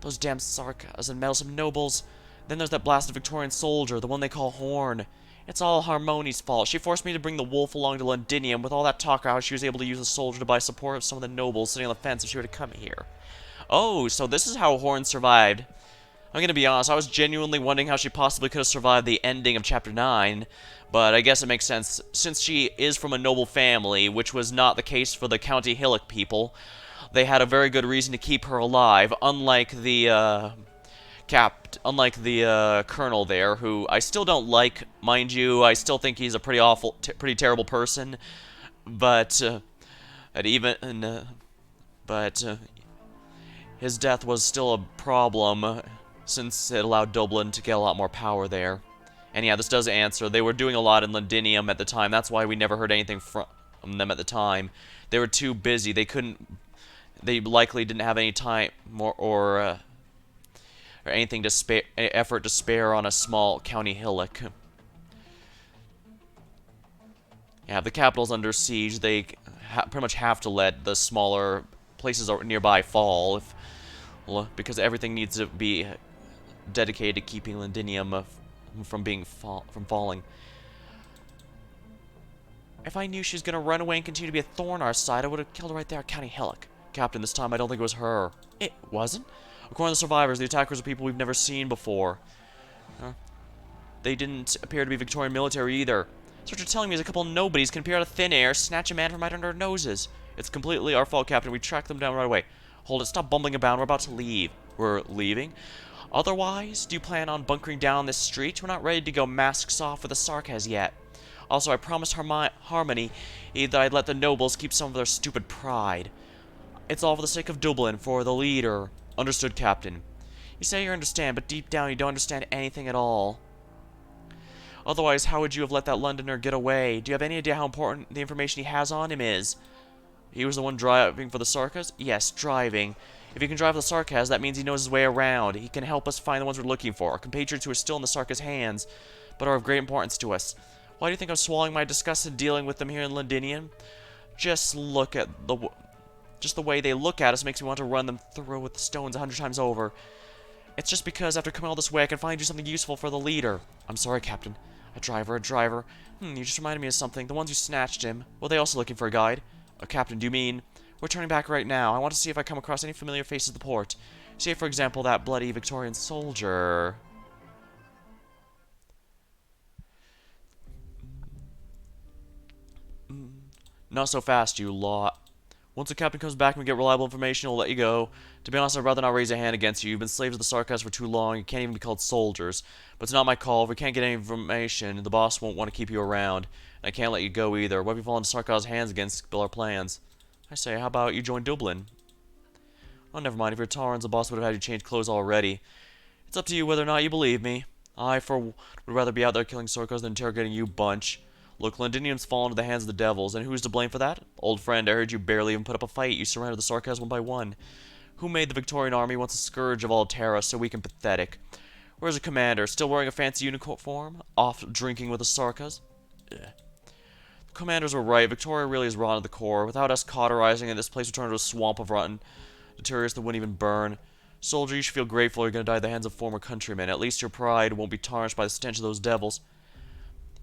Those damn Sarkas and meddlesome nobles. Then there's that blasted Victorian soldier, the one they call Horn. It's all Harmony's fault. She forced me to bring the wolf along to Londinium with all that talk about how she was able to use the soldier to buy support of some of the nobles sitting on the fence if she were to come here. Oh, so this is how Horn survived. I'm gonna be honest, I was genuinely wondering how she possibly could have survived the ending of Chapter 9, but I guess it makes sense since she is from a noble family, which was not the case for the County Hillock people. They had a very good reason to keep her alive, unlike the colonel there, who I still don't like, mind you. I still think he's a pretty awful, pretty terrible person. But his death was still a problem, since it allowed Dublin to get a lot more power there. And yeah, this does answer. They were doing a lot in Londinium at the time. That's why we never heard anything from them at the time. They were too busy. They likely didn't have any time or anything to spare, effort to spare on a small county hillock. Yeah, if the capital's under siege, they pretty much have to let the smaller places nearby fall, because everything needs to be dedicated to keeping Londinium from falling. If I knew she was going to run away and continue to be a thorn on our side, I would have killed her right there at County Hillock. Captain, this time I don't think it was her. It wasn't? According to the survivors, the attackers are people we've never seen before. They didn't appear to be Victorian military either. So what you're telling me is a couple of nobodies can appear out of thin air, snatch a man from right under our noses. It's completely our fault, Captain. We tracked them down right away. Hold it, stop bumbling about. We're about to leave. We're leaving? Otherwise, do you plan on bunkering down this street? We're not ready to go masks off with the Sarkas yet. Also, I promised Harmony that I'd let the nobles keep some of their stupid pride. It's all for the sake of Dublin, for the leader. Understood, Captain. You say you understand, but deep down you don't understand anything at all. Otherwise, how would you have let that Londoner get away? Do you have any idea how important the information he has on him is? He was the one driving for the Sarkas? Yes, driving. If he can drive the Sarkas, that means he knows his way around. He can help us find the ones we're looking for, our compatriots who are still in the Sarkas' hands, but are of great importance to us. Why do you think I'm swallowing my disgust in dealing with them here in Londinium? Just the way they look at us makes me want to run them through with the stones 100 times over. It's just because after coming all this way, I can finally do something useful for the leader. I'm sorry, Captain. A driver. You just reminded me of something. The ones who snatched him, were they also looking for a guide? Captain, do you mean? We're turning back right now. I want to see if I come across any familiar faces at the port. Say, for example, that bloody Victorian soldier. Not so fast, you lot. Once the captain comes back and we get reliable information, we'll let you go. To be honest, I'd rather not raise a hand against you. You've been slaves of the Sarkas for too long. You can't even be called soldiers. But it's not my call. If we can't get any information, the boss won't want to keep you around. And I can't let you go either. What if you fall into Sarkas' hands again to spill our plans? I say, how about you join Dublin? Oh, never mind. If you're Taurans, the boss would have had you change clothes already. It's up to you whether or not you believe me. I, for one, would rather be out there killing Sarkas than interrogating you bunch. Look, Londinium's fallen into the hands of the devils, and who's to blame for that? Old friend, I heard you barely even put up a fight. You surrounded the Sarkas one by one. Who made the Victorian army once a scourge of all Terra, so weak and pathetic? Where's the commander? Still wearing a fancy uniform? Off drinking with the Sarkas? The commanders were right. Victoria really is rotten at the core. Without us cauterizing it, this place would turn into a swamp of rotten deterrents that wouldn't even burn. Soldier, you should feel grateful you're going to die at the hands of former countrymen. At least your pride won't be tarnished by the stench of those devils.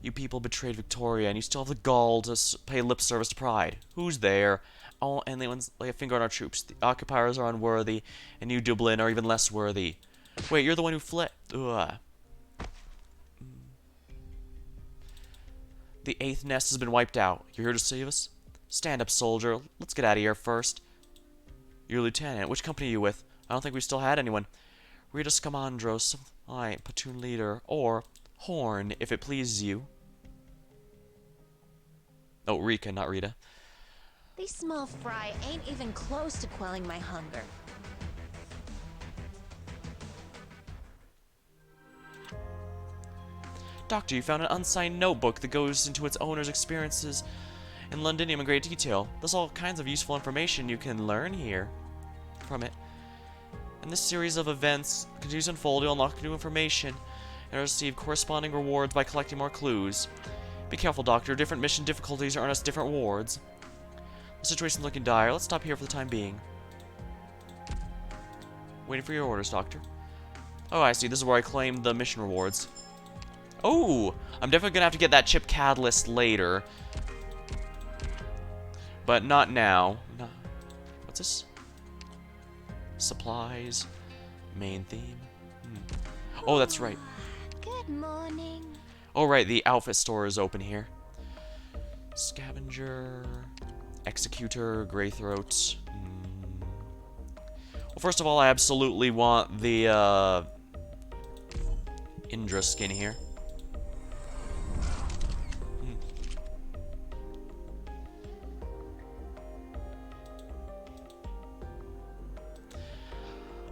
You people betrayed Victoria, and you still have the gall to pay lip service to pride. Who's there? all anyone's lay a finger on our troops. The occupiers are unworthy, and you, Dublin, are even less worthy. Wait, you're the one who fled. Ugh. The 8th nest has been wiped out. You're here to save us? Stand up, soldier. Let's get out of here first. You're a lieutenant. Which company are you with? I don't think we still had anyone. Rita Scamandros. Aye, platoon leader. Or Horn, if it pleases you. Oh, Rika, not Rita. These small fry ain't even close to quelling my hunger. Doctor, you found an unsigned notebook that goes into its owner's experiences in Londinium in great detail. There's all kinds of useful information you can learn here from it. And this series of events continues to unfold. You'll unlock new information and receive corresponding rewards by collecting more clues. Be careful, Doctor. Different mission difficulties earn us different rewards. The situation's looking dire. Let's stop here for the time being. Waiting for your orders, Doctor. Oh, I see. This is where I claim the mission rewards. Oh! I'm definitely gonna have to get that chip catalyst later. But not now. No. What's this? Supplies. Main theme. Oh, that's right. Good morning. Oh, right. The outfit store is open here. Scavenger. Executor. Greythroat. Well, first of all, I absolutely want the, Indra skin here.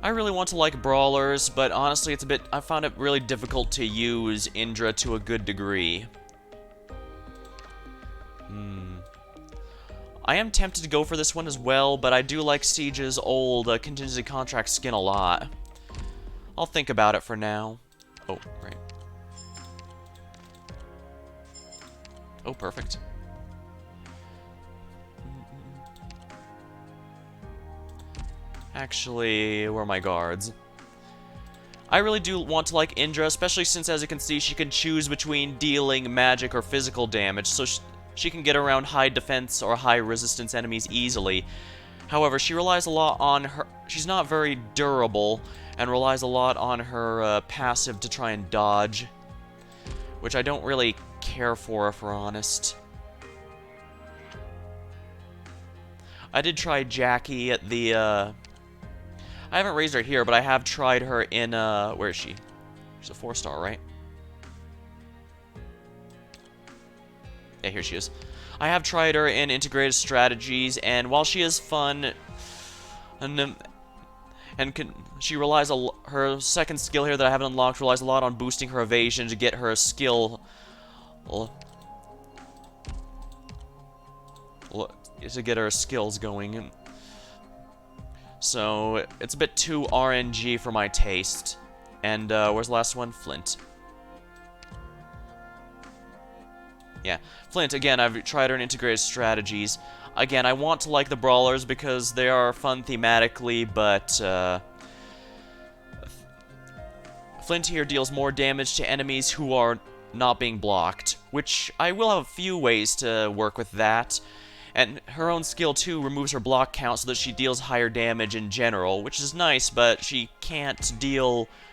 I really want to like brawlers, but honestly I found it really difficult to use Indra to a good degree. I am tempted to go for this one as well, but I do like Siege's old contingency contract skin a lot. I'll think about it for now. Oh, right. Oh, perfect. Actually, where are my guards? I really do want to like Indra, especially since, as you can see, she can choose between dealing magic or physical damage, so she can get around high defense or high resistance enemies easily. However, she relies a lot on her... She's not very durable, and relies a lot on her passive to try and dodge, which I don't really care for, if we're honest. I did try Jackie at the, I haven't raised her here, but I have tried her in, where is she? She's a 4-star, right? Yeah, here she is. I have tried her in Integrated Strategies, and while she is fun, she relies her second skill here that I haven't unlocked relies a lot on boosting her evasion to get her skill, to get her skills going. So, it's a bit too RNG for my taste. And, where's the last one? Flint. Yeah, Flint, again, I've tried her in Integrated Strategies. Again, I want to like the brawlers because they are fun thematically, but, Flint here deals more damage to enemies who are not being blocked, which I will have a few ways to work with that. And her own skill, too, removes her block count so that she deals higher damage in general, which is nice, but she can't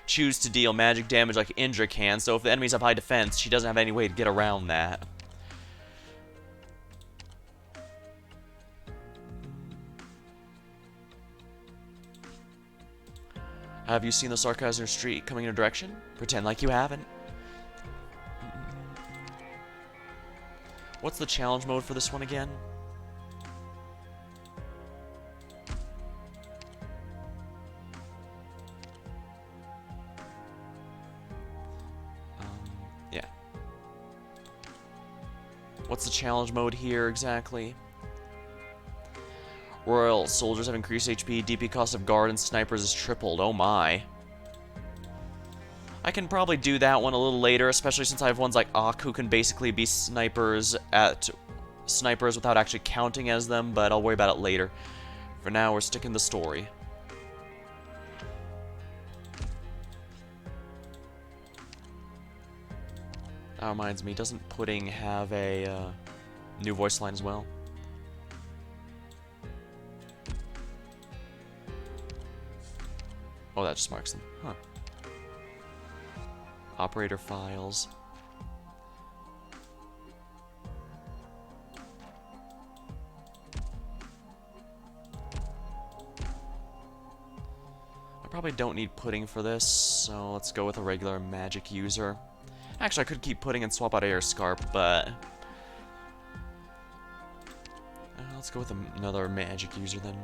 choose to deal magic damage like Indra can, so if the enemies have high defense, she doesn't have any way to get around that. Have you seen the Sarkazner Street coming in a direction? Pretend like you haven't. What's the challenge mode for this one again? Yeah. What's the challenge mode here exactly? Royal soldiers have increased HP, DP cost of guard and snipers is tripled. Oh my. I can probably do that one a little later, especially since I have ones like Ak who can basically be snipers without actually counting as them, but I'll worry about it later. For now, we're sticking to the story. That reminds me, doesn't Pudding have a new voice line as well? Oh, that just marks them. Huh. Operator files. I probably don't need pudding for this, so let's go with a regular magic user. Actually, I could keep pudding and swap out air scarp, but let's go with another magic user then.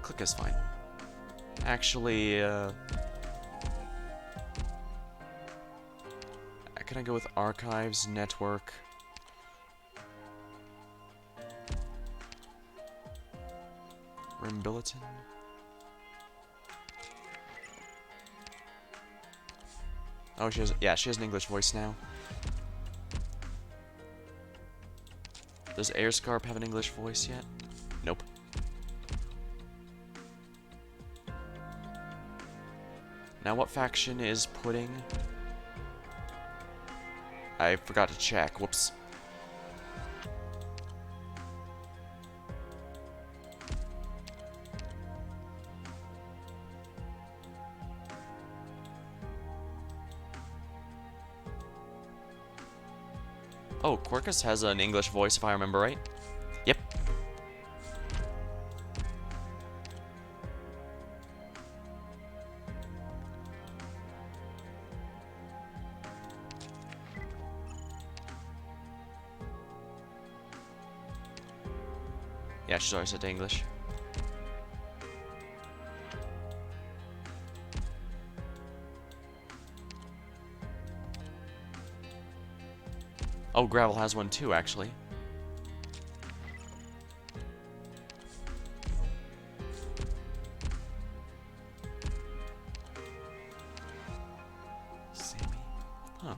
Click is fine. Actually, can I go with archives, network? Rim bulletin? Oh, she has an English voice now. Does Airscarp have an English voice yet? Nope. Now what faction is pudding? I forgot to check. Whoops. Oh, Quirkus has an English voice if I remember right. Yep. Yeah, she's always said English. Oh, Gravel has one too, actually. Sammy. Huh.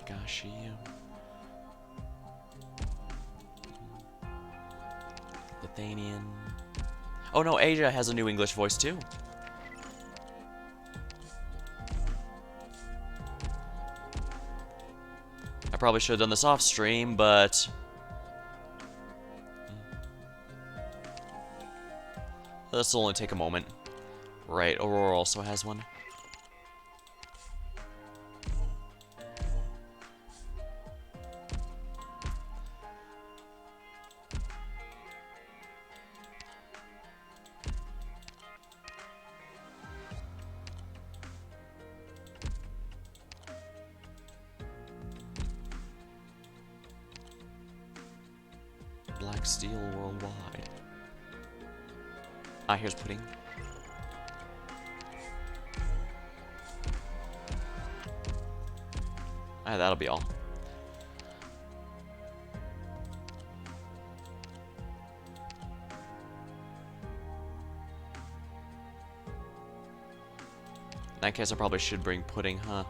Gashi. Lithuanian. Oh no, Asia has a new English voice too. I probably should have done this off stream, but this will only take a moment. Right, Aurora also has one. Black Steel worldwide. Ah, here's pudding. Ah, that'll be all. In that case, I probably should bring pudding, huh?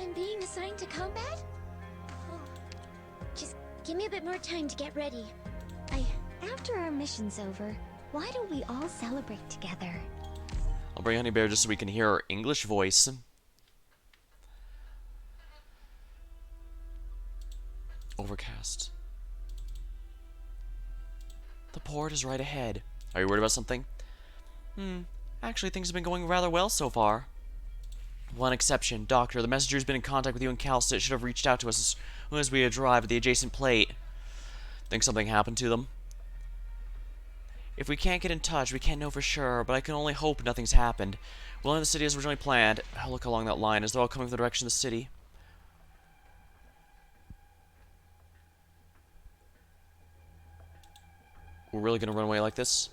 I'm being assigned to combat? Oh. Just give me a bit more time to get ready. After our mission's over, why don't we all celebrate together? I'll bring Honey Bear just so we can hear her English voice. Overcast. The port is right ahead. Are you worried about something? Actually, things have been going rather well so far. One exception. Doctor, the messenger's been in contact with you and Calstit. Should have reached out to us as soon as we arrived at the adjacent plate. Think something happened to them? If we can't get in touch, we can't know for sure, but I can only hope nothing's happened. We'll end the city as originally planned. I'll look along that line as they're all coming from the direction of the city. We're really gonna run away like this?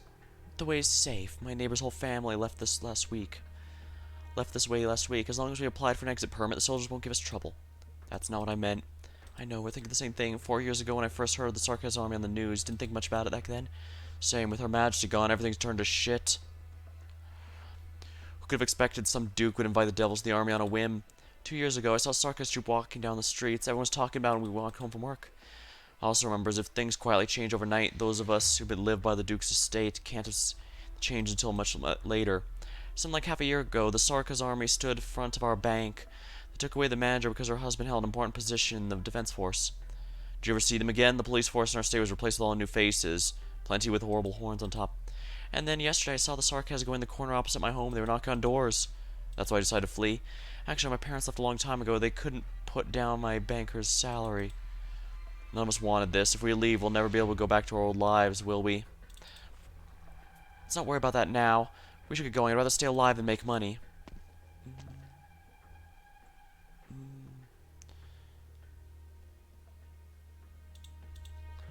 The way's safe. My neighbor's whole family left this way last week. As long as we applied for an exit permit, the soldiers won't give us trouble. That's not what I meant. I know, we're thinking the same thing. 4 years ago when I first heard the Sarkaz army on the news, didn't think much about it back then. Same, with Her Majesty gone, everything's turned to shit. Who could have expected some duke would invite the devils to the army on a whim? 2 years ago, I saw Sarkaz troop walking down the streets. Everyone was talking about it when we walked home from work. I also remember as if things quietly change overnight, those of us who live by the Duke's estate can't have changed until much later. Something like half a year ago, the Sarka's army stood in front of our bank. They took away the manager because her husband held an important position in the defense force. Did you ever see them again? The police force in our state was replaced with all new faces, plenty with horrible horns on top. And then yesterday I saw the Sarkas go in the corner opposite my home. They were knocking on doors. That's why I decided to flee. Actually, my parents left a long time ago. They couldn't put down my banker's salary. None of us wanted this. If we leave, we'll never be able to go back to our old lives, will we? Let's not worry about that now. We should get going. I'd rather stay alive than make money.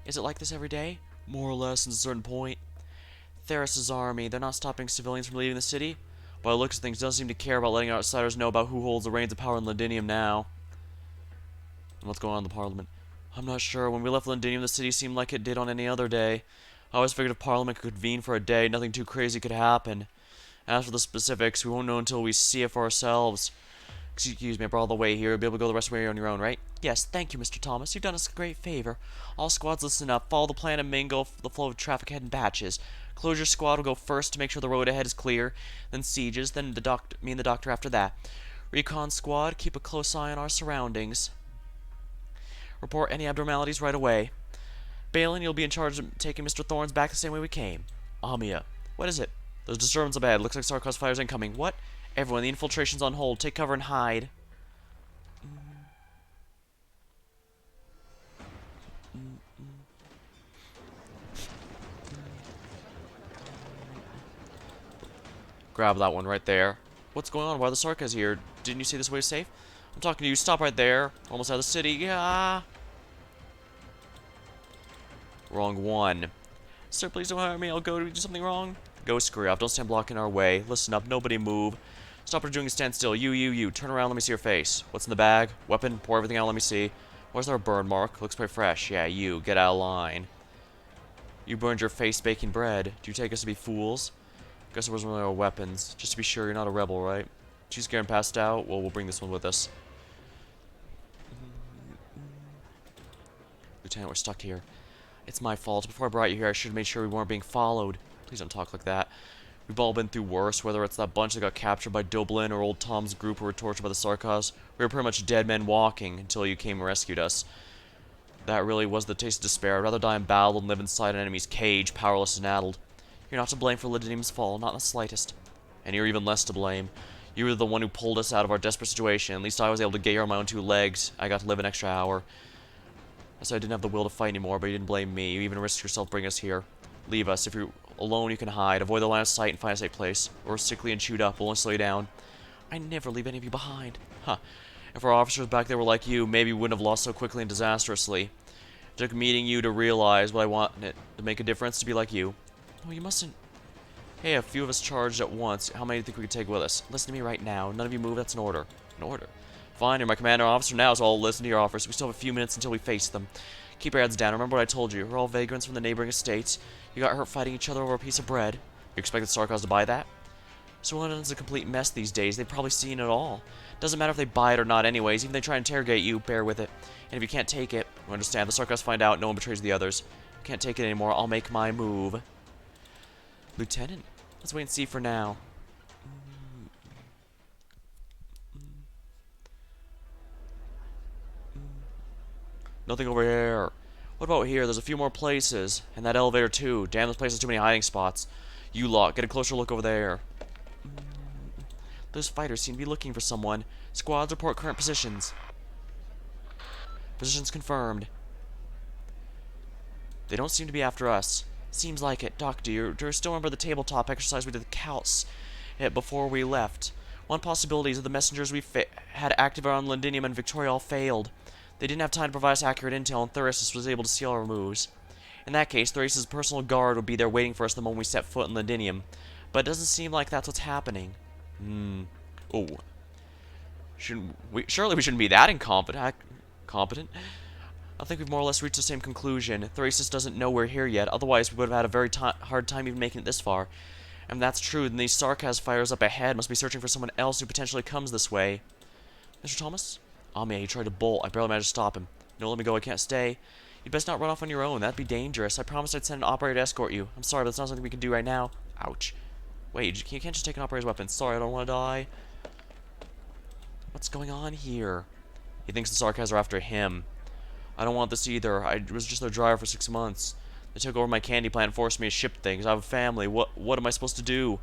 Is it like this every day? More or less, at a certain point. Theris' army, they're not stopping civilians from leaving the city? By the looks of things, doesn't seem to care about letting outsiders know about who holds the reins of power in Londinium now. And what's going on in the Parliament? I'm not sure. When we left Londinium, the city seemed like it did on any other day. I always figured if Parliament could convene for a day, nothing too crazy could happen. As for the specifics, we won't know until we see it for ourselves. Excuse me, I brought all the way here. You'll be able to go the rest of the way on your own, right? Yes, thank you, Mr. Thomas. You've done us a great favor. All squads listen up. Follow the plan and mingle the flow of traffic ahead in batches. Closure squad will go first to make sure the road ahead is clear. Then sieges, then me and the doctor after that. Recon squad, keep a close eye on our surroundings. Report any abnormalities right away. Balin, you'll be in charge of taking Mr. Thorns back the same way we came. Amia, what is it? There's disturbance ahead. Looks like Sarkos fighters incoming. What? Everyone, the infiltration's on hold. Take cover and hide. Grab that one right there. What's going on? Why are the Sarkas here? Didn't you say this way is safe? I'm talking to you. Stop right there. Almost out of the city. Yeah. Wrong one. Sir, please don't hurt me. I'll go to do something wrong. Go screw off. Don't stand blocking our way. Listen up. Nobody move. Stop her doing a standstill. You. Turn around. Let me see your face. What's in the bag? Weapon. Pour everything out. Let me see. Where's there a burn mark? Looks pretty fresh. Yeah, you. Get out of line. You burned your face baking bread. Do you take us to be fools? Guess it wasn't really our weapons. Just to be sure, you're not a rebel, right? She's scared and passed out. Well, we'll bring this one with us. Lieutenant, we're stuck here. It's my fault. Before I brought you here, I should have made sure we weren't being followed. Please don't talk like that. We've all been through worse, whether it's that bunch that got captured by Dublin or old Tom's group who were tortured by the Sarkas. We were pretty much dead men walking until you came and rescued us. That really was the taste of despair. I'd rather die in battle than live inside an enemy's cage, powerless and addled. You're not to blame for Lydinium's fall, not in the slightest. And you're even less to blame. You were the one who pulled us out of our desperate situation. At least I was able to get here on my own two legs. I got to live an extra hour. I said I didn't have the will to fight anymore, but you didn't blame me. You even risked yourself bringing us here. Leave us. If you're alone, you can hide. Avoid the line of sight and find a safe place. Or sickly and chewed up. We'll only slow you down. I never leave any of you behind. Huh. If our officers back there were like you, maybe we wouldn't have lost so quickly and disastrously. It took meeting you to realize what I wanted to make a difference, to be like you. Oh, you mustn't. Hey, a few of us charged at once. How many do you think we could take with us? Listen to me right now. None of you move. That's an order. An order? Fine, you're my commander officer now, so I'll listen to your offers. We still have a few minutes until we face them. Keep your heads down. Remember what I told you. We're all vagrants from the neighboring estates. You got hurt fighting each other over a piece of bread. You expect the Sarkos to buy that? So London's a complete mess these days. They've probably seen it all. Doesn't matter if they buy it or not anyways. Even if they try and interrogate you, bear with it. And if you can't take it, you understand. The Sarkos find out, no one betrays the others. If you can't take it anymore, I'll make my move. Lieutenant, let's wait and see for now. Nothing over here. What about here? There's a few more places. And that elevator too. Damn, this place has too many hiding spots. You lot, get a closer look over there. Those fighters seem to be looking for someone. Squads report current positions. Positions confirmed. They don't seem to be after us. Seems like it. Doc, do you still remember the tabletop exercise we did the Celts before we left? One possibility is that the messengers we had active around Londinium and Victoria all failed. They didn't have time to provide us accurate intel, and Thuristus was able to see all our moves. In that case, Thuristus' personal guard would be there waiting for us the moment we set foot in Londinium. But it doesn't seem like that's what's happening. Oh. Surely we shouldn't be that incompetent. I think we've more or less reached the same conclusion. Thuristus doesn't know we're here yet, otherwise we would have had a very hard time even making it this far. And if that's true, then these Sarkas fighters up ahead must be searching for someone else who potentially comes this way. Mr. Thomas? Oh man, he tried to bolt. I barely managed to stop him. No, let me go. I can't stay. You'd best not run off on your own. That'd be dangerous. I promised I'd send an operator to escort you. I'm sorry, but it's not something we can do right now. Ouch. Wait, you can't just take an operator's weapon. Sorry, I don't want to die. What's going on here? He thinks the Sarkaz are after him. I don't want this either. I was just their driver for 6 months. They took over my candy plant and forced me to ship things. I have a family. What am I supposed to do?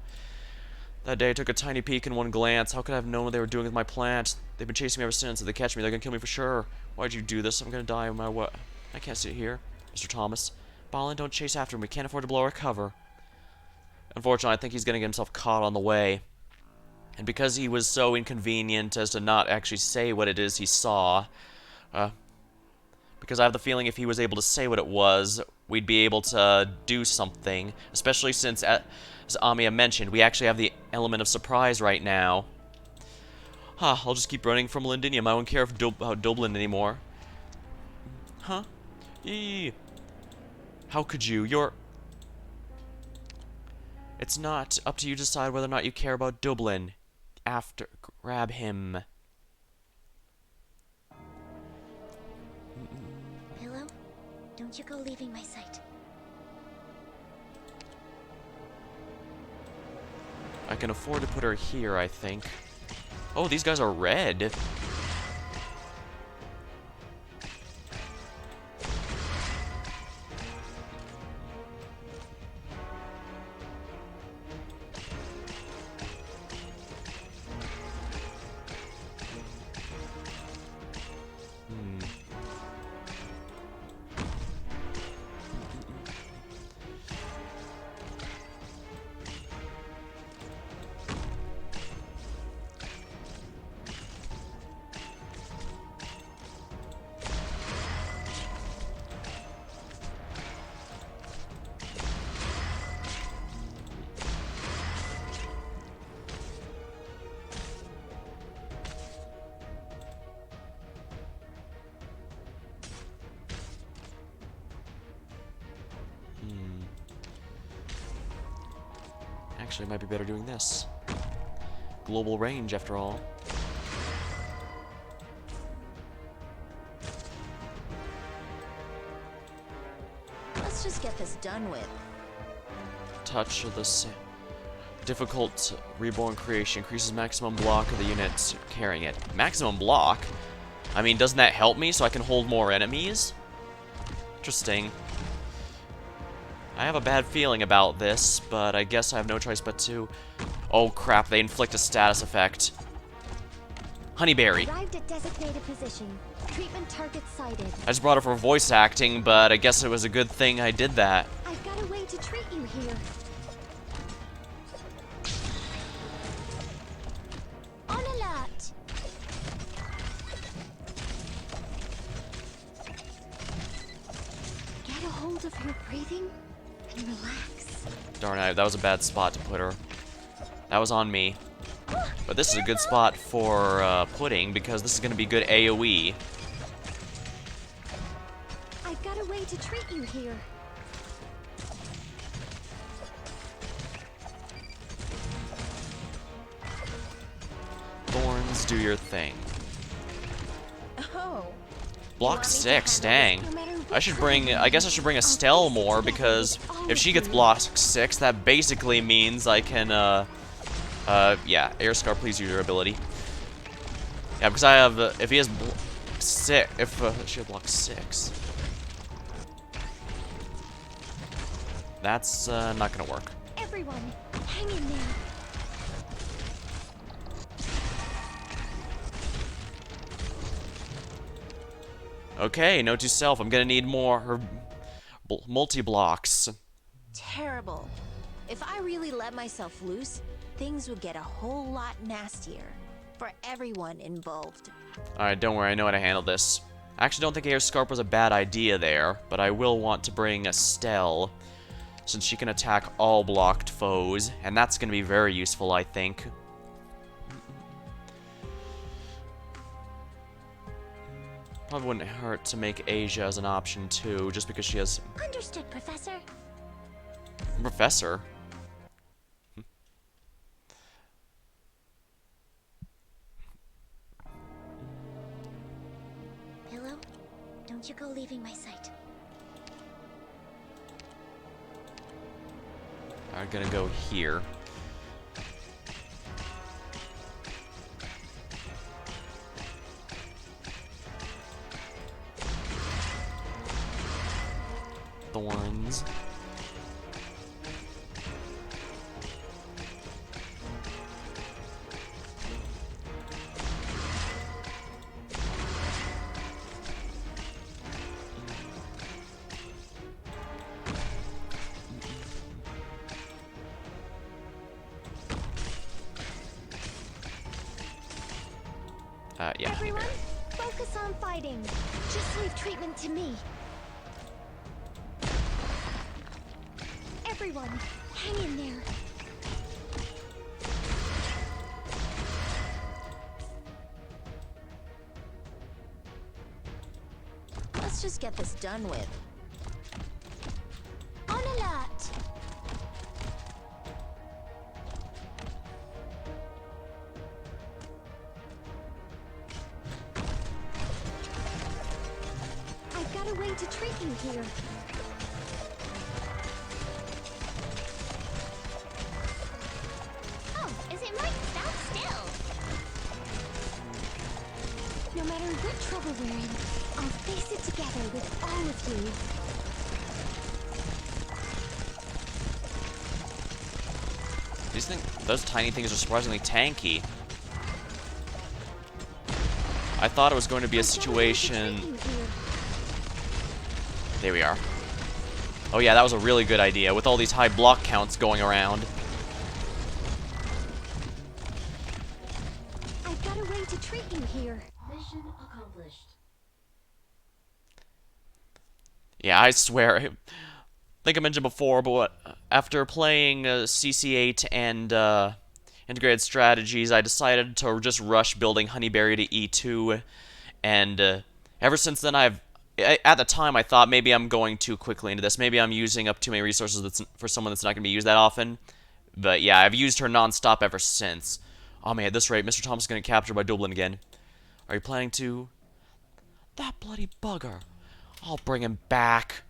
That day I took a tiny peek in one glance. How could I have known what they were doing with my plant? They've been chasing me ever since. If they catch me, they're gonna kill me for sure. Why'd you do this? I'm gonna die no matter what. I can't sit here. Mr. Thomas. Ballin, don't chase after him. We can't afford to blow our cover. Unfortunately, I think he's gonna get himself caught on the way. And because he was so inconvenient as to not actually say what it is he saw, because I have the feeling if he was able to say what it was, we'd be able to do something. Especially since, as Amiya mentioned, we actually have the element of surprise right now. I'll just keep running from Lindinium. I don't care about Dublin anymore. Huh? Eee. How could you? It's not up to you to decide whether or not you care about Dublin. Grab him. Pillow, don't you go leaving my sight. I can afford to put her here, I think. Oh, these guys are red. Actually, it might be better doing this. Global range, after all. Let's just get this done with. Touch of the difficult reborn creation increases maximum block of the units carrying it. Maximum block? I mean, doesn't that help me so I can hold more enemies? Interesting. I have a bad feeling about this, but I guess I have no choice but to... Oh crap, they inflict a status effect. Honeyberry. Arrived at designated position. Treatment target sighted. I just brought her for voice acting, but I guess it was a good thing I did that. I've got a way to treat you here. On alert. Get a hold of your breathing and relax. Darn it, that was a bad spot to put her. That was on me. But this is a good spot for putting, because this is going to be good AoE. I've got a way to treat you here. Thorns, do your thing. Oh. Block 6, dang. I guess I should bring Estelle more, because if she gets block 6, that basically means I can, yeah, Air Scar, please use your ability. Yeah, because I have, if he has she has block 6. That's, not gonna work. Everyone, hang in there. Okay, note to self, I'm gonna need more multi-blocks. Terrible. If I really let myself loose, things would get a whole lot nastier for everyone involved. Alright, don't worry, I know how to handle this. I actually don't think Air Scarp was a bad idea there, but I will want to bring Estelle, since she can attack all blocked foes, and that's going to be very useful, I think. Probably wouldn't hurt to make Asia as an option, too, just because she has... Understood, Professor. Professor? Pillow, don't you go leaving my sight. are gonna go here. Thorns. Yeah. Everyone, focus on fighting. Just leave treatment to me. Everyone, hang in there. Let's just get this done with. On alert. I've got a way to treat you here. Oh, is it Mike? Stand still. No matter what trouble we're in, I'll face it together with all of you. Those tiny things are surprisingly tanky. I thought it was going to be a situation. There we are. Oh yeah, that was a really good idea with all these high block counts going around. I've got a way to treat you here. Mission accomplished. Yeah, I swear. I think I mentioned before, but after playing CC8 and Integrated Strategies, I decided to just rush building Honeyberry to E2, and ever since then at the time I thought maybe I'm going too quickly into this, maybe I'm using up too many resources for someone that's not going to be used that often, but yeah, I've used her non-stop ever since. Oh man, at this rate, Mr. Thomas is going to get captured by Dublin again. Are you planning to? That bloody bugger. I'll bring him back.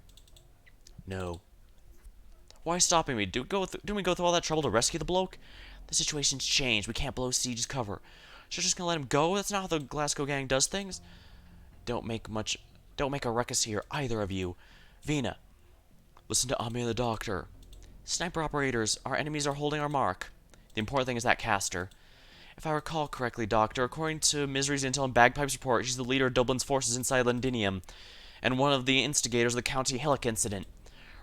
No. Why stopping me? Didn't we go through all that trouble to rescue the bloke? The situation's changed. We can't blow Siege's cover. So you're just gonna let him go? That's not how the Glasgow gang does things. Don't make a ruckus here, either of you. Vina, listen to Ami and the doctor. Sniper operators, our enemies are holding our mark. The important thing is that caster. If I recall correctly, Doctor, according to Misery's intel and Bagpipe's report, she's the leader of Dublin's forces inside Londinium, and one of the instigators of the County Hillock incident.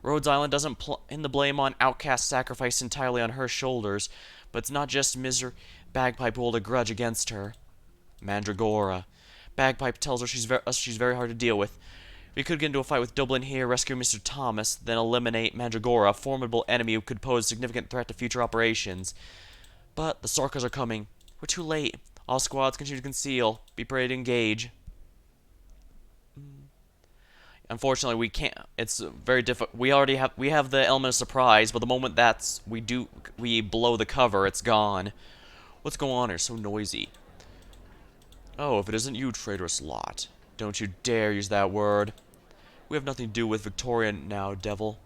Rhodes Island doesn't pin the blame on Outcast's sacrifice entirely on her shoulders, but it's not just Bagpipe who hold a grudge against her. Mandragora. Bagpipe tells her she's very hard to deal with. We could get into a fight with Dublin here, rescue Mr. Thomas, then eliminate Mandragora, a formidable enemy who could pose a significant threat to future operations. But the Sarkas are coming. We're too late. All squads continue to conceal. Be prepared to engage. Unfortunately, we can't. It's very difficult. We have the element of surprise, but the moment we blow the cover, it's gone. What's going on here? So noisy. Oh, if it isn't you, traitorous lot. Don't you dare use that word. We have nothing to do with Victoria now, devil.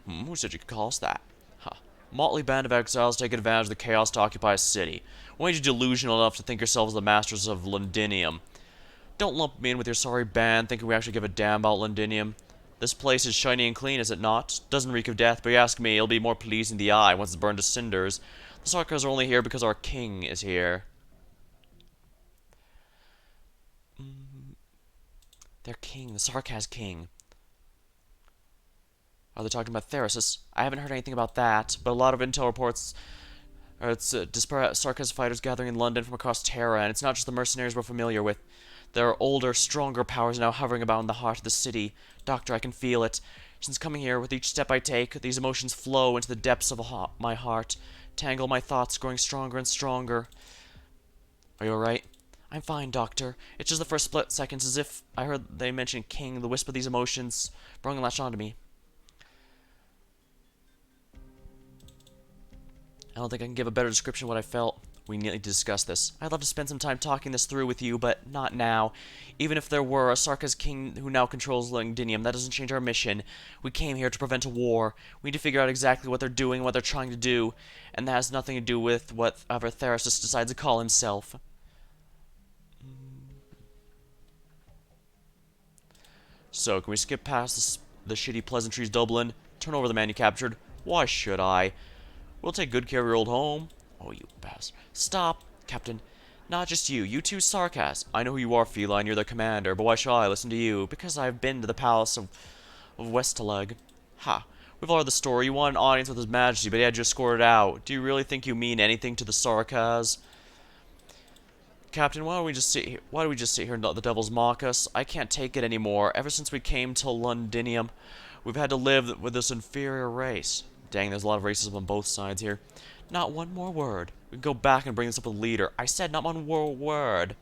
Who said you could call us that? Huh. Motley band of exiles taking advantage of the chaos to occupy a city. What made you delusional enough to think yourselves the masters of Londinium? Don't lump me in with your sorry band, thinking we actually give a damn about Londinium. This place is shiny and clean, is it not? Doesn't reek of death, but you ask me, it'll be more pleasing to the eye once it's burned to cinders. The Sarkas are only here because our king is here. Their king, the Sarkas king. Are they talking about Therasis? I haven't heard anything about that, but a lot of intel reports it's disparate Sarkas fighters gathering in London from across Terra, and it's not just the mercenaries we're familiar with. There are older, stronger powers now hovering about in the heart of the city. Doctor, I can feel it. Since coming here, with each step I take, these emotions flow into the depths of my heart, tangle my thoughts, growing stronger and stronger. Are you alright? I'm fine, Doctor. It's just the first split seconds, as if I heard they mention King. The wisp of these emotions brought and latched onto me. I don't think I can give a better description of what I felt. We need to discuss this. I'd love to spend some time talking this through with you, but not now. Even if there were a Sarka's king who now controls Londinium, that doesn't change our mission. We came here to prevent a war. We need to figure out exactly what they're doing, what they're trying to do, and that has nothing to do with whatever Therasis decides to call himself. So, can we skip past the shitty pleasantries, Dublin? Turn over the man you captured. Why should I? We'll take good care of your old home. Oh, you bastard. Stop, Captain. Not just you. You too, Sarkas. I know who you are, Feline. You're the commander. But why shall I listen to you? Because I've been to the palace of Westaleg. Ha. We've all heard the story. You want an audience with His Majesty, but he had you escorted out. Do you really think you mean anything to the Sarkas? Captain, why do we just sit here and let the devils mock us? I can't take it anymore. Ever since we came to Londinium, we've had to live with this inferior race. Dang, there's a lot of racism on both sides here. Not one more word. We can go back and bring this up with the leader. I said not one more word.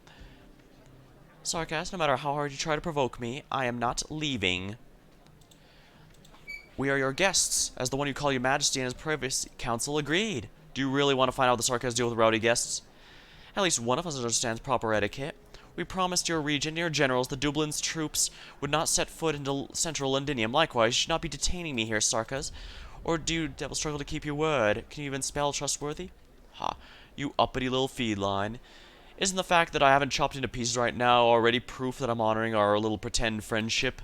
Sarkas, no matter how hard you try to provoke me, I am not leaving. We are your guests, as the one you call your majesty and his privy council agreed. Do you really want to find out how the Sarkas deal with rowdy guests? At least one of us understands proper etiquette. We promised your region and your generals that Dublin's troops would not set foot into central Londinium. Likewise, you should not be detaining me here, Sarkas. Or do you devil struggle to keep your word? Can you even spell trustworthy? Ha, you uppity little feline. Isn't the fact that I haven't chopped into pieces right now already proof that I'm honoring our little pretend friendship?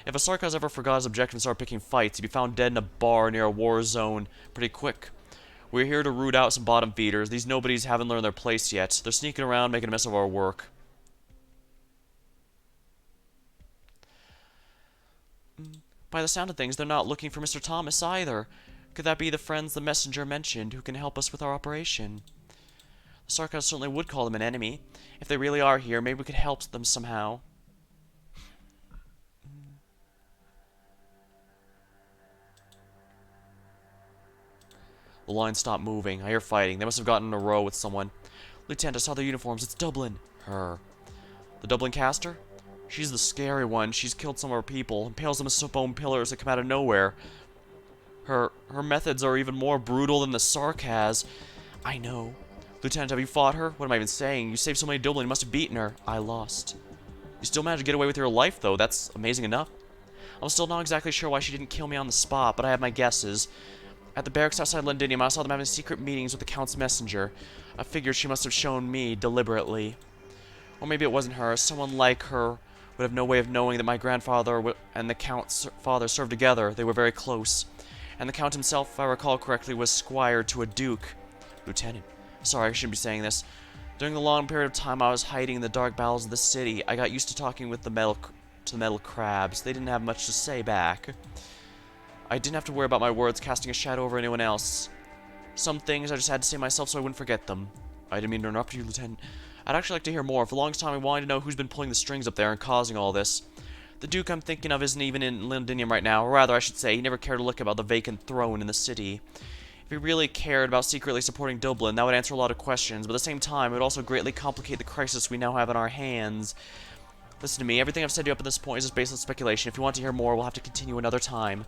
If a Sarkas ever forgot his objective and started picking fights, he'd be found dead in a bar near a war zone pretty quick. We're here to root out some bottom feeders. These nobodies haven't learned their place yet. They're sneaking around, making a mess of our work. By the sound of things, they're not looking for Mr. Thomas either. Could that be the friends the messenger mentioned who can help us with our operation? The Sarkas certainly would call them an enemy. If they really are here, maybe we could help them somehow. The line stopped moving. I hear fighting. They must have gotten in a row with someone. Lieutenant, I saw their uniforms. It's Dublin. Her. The Dublin caster? She's the scary one. She's killed some of our people, impales them as stone pillars that come out of nowhere. Her methods are even more brutal than the Sarkas. I know. Lieutenant, have you fought her? What am I even saying? You saved so many Dublin, you must have beaten her. I lost. You still managed to get away with your life, though. That's amazing enough. I'm still not exactly sure why she didn't kill me on the spot, but I have my guesses. At the barracks outside Londinium, I saw them having secret meetings with the Count's messenger. I figured she must have shown me deliberately. Or maybe it wasn't her. Someone like her would have no way of knowing that my grandfather and the Count's father served together. They were very close. And the Count himself, if I recall correctly, was squire to a duke. Lieutenant. Sorry, I shouldn't be saying this. During the long period of time I was hiding in the dark bowels of the city, I got used to talking with the metal crabs. They didn't have much to say back. I didn't have to worry about my words casting a shadow over anyone else. Some things I just had to say myself so I wouldn't forget them. I didn't mean to interrupt you, Lieutenant. I'd actually like to hear more. For the longest time I wanted to know who's been pulling the strings up there and causing all this. The Duke I'm thinking of isn't even in Londinium right now, or rather, I should say, he never cared to look about the vacant throne in the city. If he really cared about secretly supporting Dublin, that would answer a lot of questions, but at the same time, it would also greatly complicate the crisis we now have in our hands. Listen to me, everything I've said to you up to this point is just baseless speculation. If you want to hear more, we'll have to continue another time.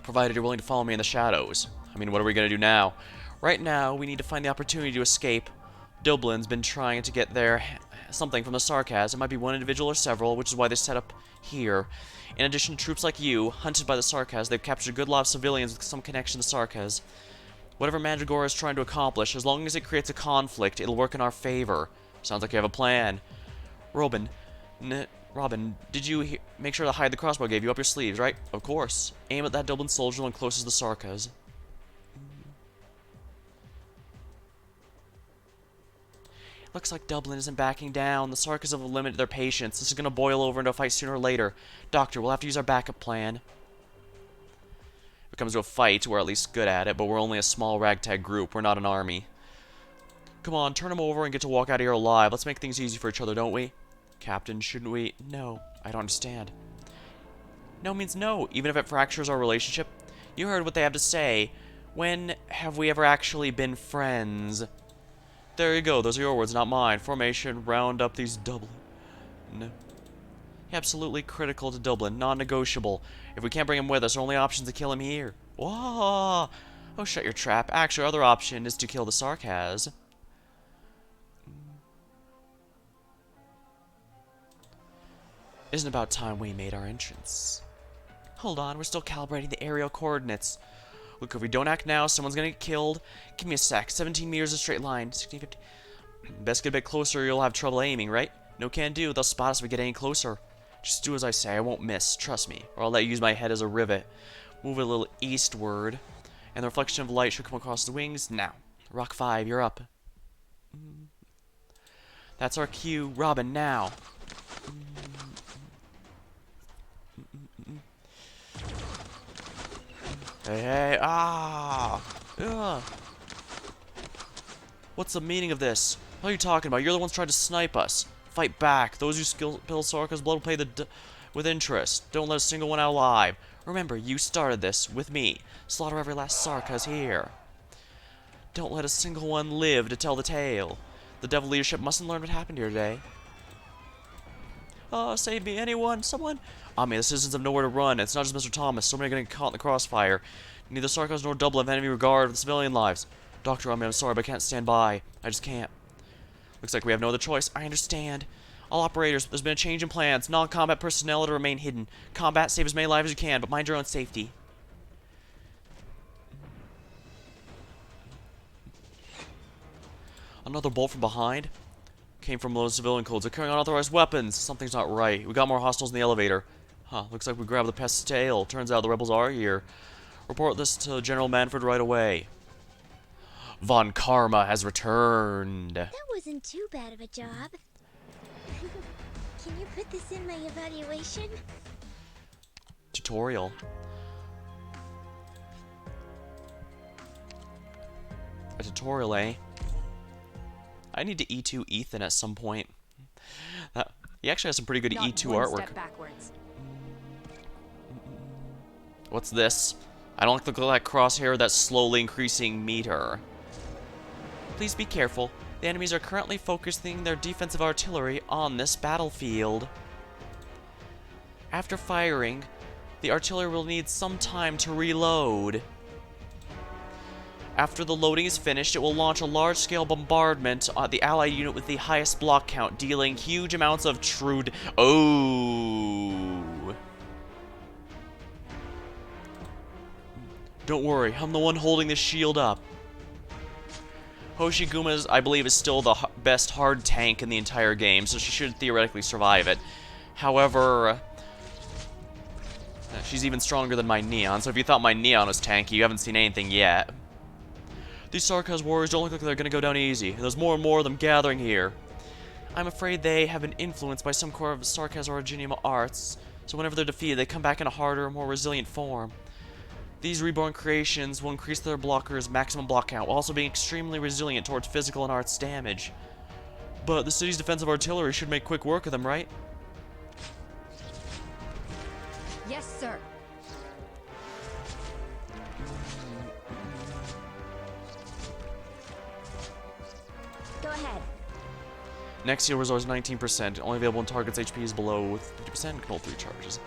Provided you're willing to follow me in the shadows. I mean, what are we going to do now? Right now, we need to find the opportunity to escape. Dublin's been trying to get something from the Sarkas. It might be one individual or several, which is why they set up here. In addition, troops like you, hunted by the Sarkas, they've captured a good lot of civilians with some connection to Sarkas. Whatever Mandragora is trying to accomplish, as long as it creates a conflict, it'll work in our favor. Sounds like you have a plan. Robin, did you make sure to hide the crossbow I gave you up your sleeves, right? Of course. Aim at that Dublin soldier one closest to the Sarkas. Looks like Dublin isn't backing down. The Sarkas have limited their patience. This is going to boil over into a fight sooner or later. Doctor, we'll have to use our backup plan. If it comes to a fight, we're at least good at it, but we're only a small ragtag group. We're not an army. Come on, turn him over and get to walk out of here alive. Let's make things easy for each other, don't we? Captain, shouldn't we? No, I don't understand. No means no, even if it fractures our relationship. You heard what they have to say. When have we ever actually been friends? There you go, those are your words, not mine. Formation, round up these Dublin. No. Absolutely critical to Dublin, non-negotiable. If we can't bring him with us, our only option is to kill him here. Whoa! Oh, shut your trap. Actually, our other option is to kill the Sarkaz. Isn't it about time we made our entrance? Hold on, we're still calibrating the aerial coordinates. Look, if we don't act now, someone's gonna get killed. Give me a sec. 17 meters a straight line. 16, 50. Best get a bit closer, you'll have trouble aiming, right? No can do. They'll spot us if we get any closer. Just do as I say. I won't miss. Trust me. Or I'll let you use my head as a rivet. Move it a little eastward. And the reflection of light should come across the wings. Now. Rock 5, you're up. That's our cue. Robin, now. Hey, hey, ah! Ugh. What's the meaning of this? What are you talking about? You're the ones trying to snipe us. Fight back. Those who spill Sarka's blood will pay with interest. Don't let a single one out alive. Remember, you started this with me. Slaughter every last Sarkaz here. Don't let a single one live to tell the tale. The devil leadership mustn't learn what happened here today. Oh, save me, anyone, someone. I mean, the citizens have nowhere to run. It's not just Mr. Thomas. So many are getting caught in the crossfire. Neither Sarkaz nor Dublin have any regard for the civilian lives. Dr. I'm sorry, but I can't stand by. I just can't. Looks like we have no other choice. I understand. All operators, there's been a change in plans. Non-combat personnel are to remain hidden. Combat, save as many lives as you can, but mind your own safety. Another bolt from behind. Came from low civilian codes. They're carrying unauthorized weapons. Something's not right. We got more hostiles in the elevator. Huh, looks like we grabbed the pest's tail. Turns out the rebels are here. Report this to General Manfred right away. Von Karma has returned. That wasn't too bad of a job. Can you put this in my evaluation? Tutorial. A tutorial, eh? I need to E2 Ethan at some point. He actually has some pretty good Not E2 one artwork. Step backwards. What's this? I don't like the look of that crosshair, that slowly increasing meter. Please be careful. The enemies are currently focusing their defensive artillery on this battlefield. After firing, the artillery will need some time to reload. After the loading is finished, it will launch a large-scale bombardment at the Allied unit with the highest block count, dealing huge amounts of true... Oh! Don't worry, I'm the one holding this shield up. Hoshiguma's, I believe, is still the best hard tank in the entire game, so she should theoretically survive it. However, she's even stronger than my Neon, so if you thought my Neon was tanky, you haven't seen anything yet. These Sarkaz warriors don't look like they're gonna go down easy, and there's more and more of them gathering here. I'm afraid they have been influenced by some core of Sarkaz Originium arts, so whenever they're defeated, they come back in a harder, more resilient form. These reborn creations will increase their blockers' maximum block count, while also being extremely resilient towards physical and arts damage. But the city's defensive artillery should make quick work of them, right? Yes, sir. Go ahead. Next heal resource 19%, only available when target's HP is below 50%, can hold 3 charges.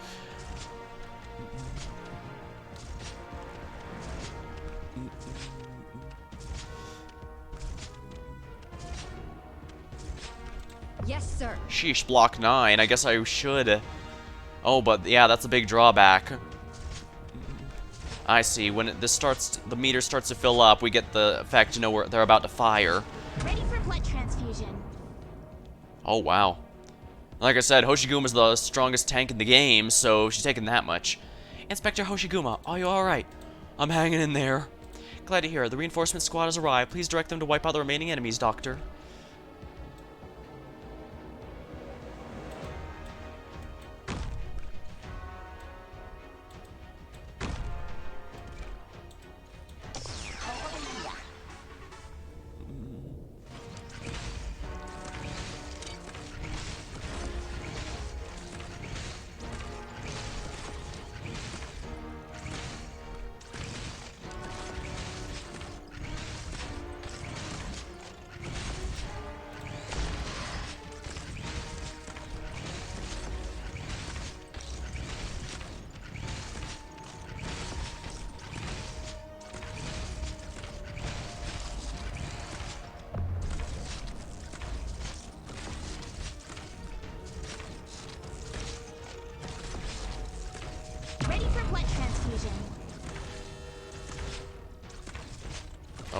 Yes, sir. Sheesh, block 9. I guess I should. Oh, but yeah, that's a big drawback. I see. When this starts, the meter starts to fill up, we get the effect to know where they're about to fire. Ready for blood transfusion. Oh, wow. Like I said, Hoshiguma's the strongest tank in the game, so she's taking that much. Inspector Hoshiguma, are you alright? I'm hanging in there. Glad to hear. The reinforcement squad has arrived. Please direct them to wipe out the remaining enemies, Doctor.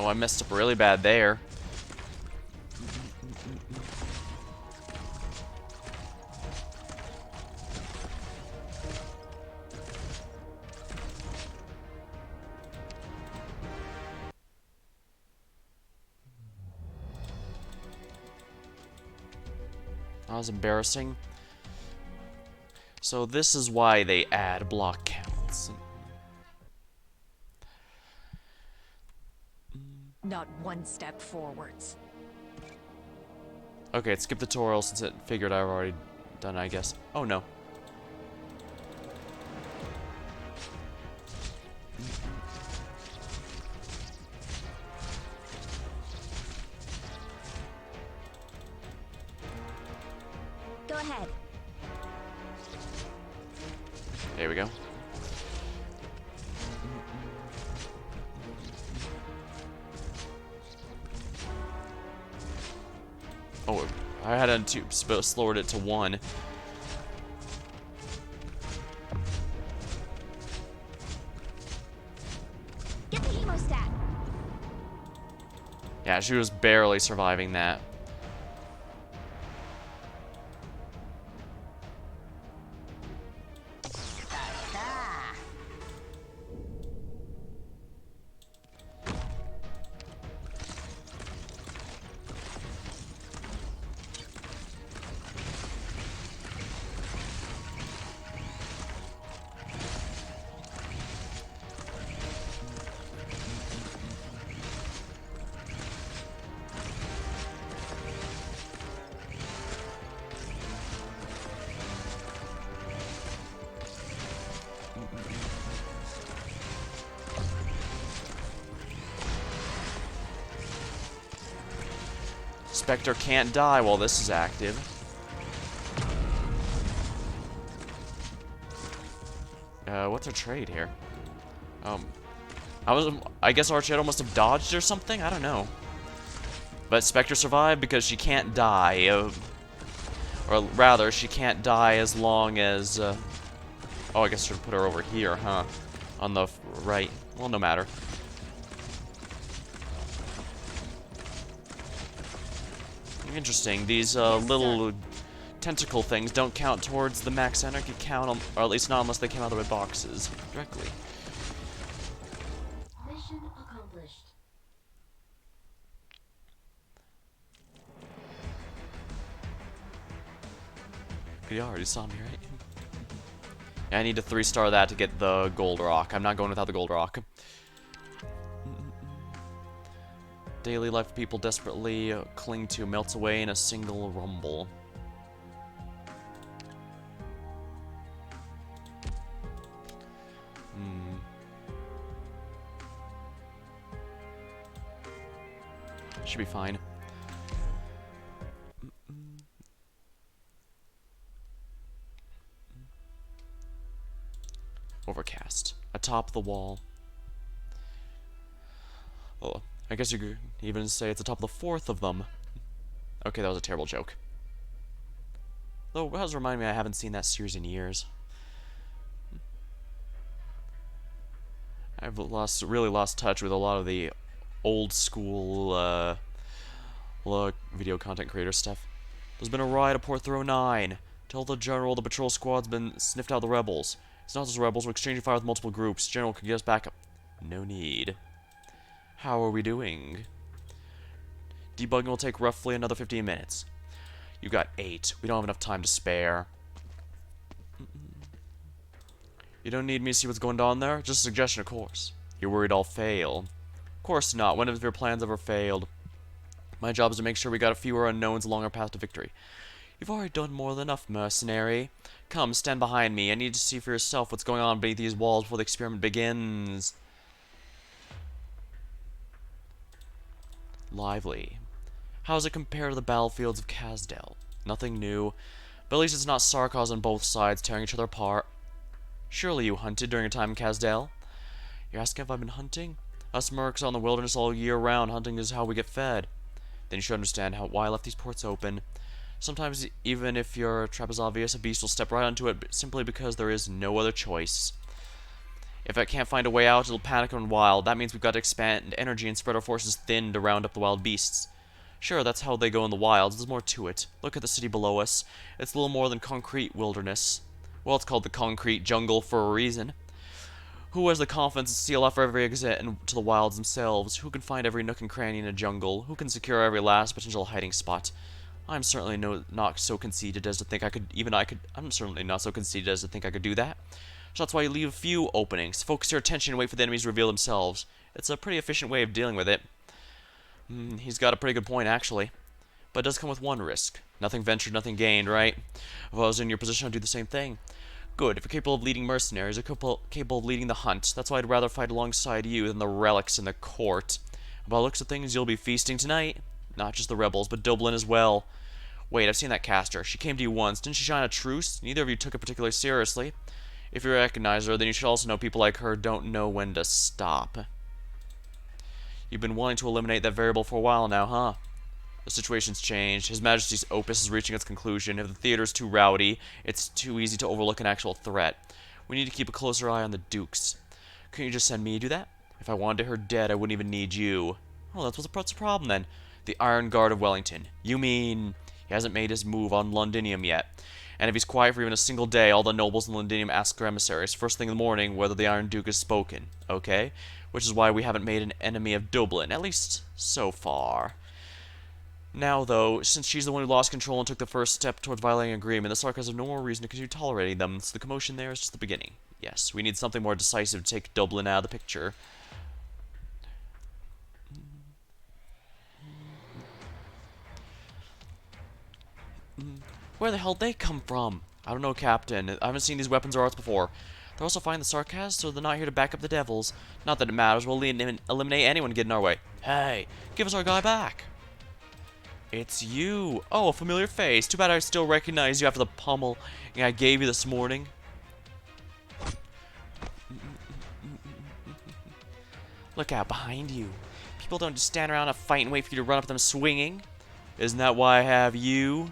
Oh, I messed up really bad there. That was embarrassing. So this is why they add block counts. Not one step forwards. Okay, it skipped the tutorial since it figured I've already done it, I guess. Oh no. Go ahead. There we go. Oh, I had to slowed it to 1. Get the hemostat. Yeah, she was barely surviving that. Spectre can't die while this is active. What's her trade here? I guess Archetto must have dodged or something? I don't know. But Spectre survived because she can't die. Or rather, she can't die as long as... oh, I guess I should put her over here, huh? On the right. Well, no matter. Interesting. These little tentacle things don't count towards the max anarchy count, or at least not unless they came out of the red boxes directly. Mission accomplished. You already saw me, right? Yeah, I need to 3-star that to get the gold rock. I'm not going without the gold rock. Daily life people desperately cling to melts away in a single rumble. Should be fine. Overcast. Atop the wall. Oh, I guess you could even say it's atop the 4th of them. Okay, that was a terrible joke. Though, it does remind me I haven't seen that series in years. I've really lost touch with a lot of the old school video content creator stuff. There's been a riot at Port 309. Tell the General the patrol squad's been sniffed out the rebels. It's not just rebels, we're exchanging fire with multiple groups. General can get us back up. No need. How are we doing? Debugging will take roughly another 15 minutes. You got 8. We don't have enough time to spare. You don't need me to see what's going on there? Just a suggestion, of course. You're worried I'll fail. Of course not. When have your plans ever failed? My job is to make sure we got fewer unknowns along our path to victory. You've already done more than enough, mercenary. Come, stand behind me. I need to see for yourself what's going on beneath these walls before the experiment begins. Lively. How does it compare to the battlefields of Kasdel? Nothing new, but at least it's not sarcasm on both sides tearing each other apart. Surely you hunted during your time in Kasdel? You're asking if I've been hunting? Us mercs are in the wilderness all year round. Hunting is how we get fed. Then you should understand why I left these ports open. Sometimes, even if your trap is obvious, a beast will step right onto it simply because there is no other choice. If I can't find a way out, it'll panic and run wild. That means we've got to expand energy and spread our forces thin to round up the wild beasts. Sure, that's how they go in the wilds. There's more to it. Look at the city below us. It's a little more than concrete wilderness. Well, it's called the concrete jungle for a reason. Who has the confidence to seal off every exit to the wilds themselves? Who can find every nook and cranny in a jungle? Who can secure every last potential hiding spot? I'm certainly not so conceited as to think I could. I'm certainly not so conceited as to think I could do that. So that's why you leave a few openings. Focus your attention and wait for the enemies to reveal themselves. It's a pretty efficient way of dealing with it. He's got a pretty good point, actually. But it does come with one risk. Nothing ventured, nothing gained, right? If I was in your position, I'd do the same thing. Good. If you're capable of leading mercenaries, you're capable of leading the hunt. That's why I'd rather fight alongside you than the relics in the court. By the looks of things, you'll be feasting tonight. Not just the rebels, but Dublin as well. Wait, I've seen that caster. She came to you once. Didn't she shine a truce? Neither of you took it particularly seriously. If you recognize her, then you should also know people like her don't know when to stop. You've been wanting to eliminate that variable for a while now, huh? The situation's changed. His Majesty's opus is reaching its conclusion. If the theater's too rowdy, it's too easy to overlook an actual threat. We need to keep a closer eye on the Dukes. Couldn't you just send me to do that? If I wanted her dead, I wouldn't even need you. Oh, what's the problem then? The Iron Guard of Wellington. You mean he hasn't made his move on Londinium yet? And if he's quiet for even a single day, all the nobles in Londinium ask their emissaries first thing in the morning whether the Iron Duke has spoken. Okay? Which is why we haven't made an enemy of Dublin, at least so far. Now, though, since she's the one who lost control and took the first step towards violating agreement, the Sarkas have no more reason to continue tolerating them, so the commotion there is just the beginning. Yes, we need something more decisive to take Dublin out of the picture. Where the hell did they come from? I don't know, Captain. I haven't seen these weapons or arts before. They're also finding the Sarkas, so they're not here to back up the devils. Not that it matters, we'll eliminate anyone getting in our way. Hey, give us our guy back. It's you. Oh, a familiar face. Too bad I still recognize you after the pummel I gave you this morning. Look out behind you. People don't just stand around and fight and wait for you to run up them swinging. Isn't that why I have you?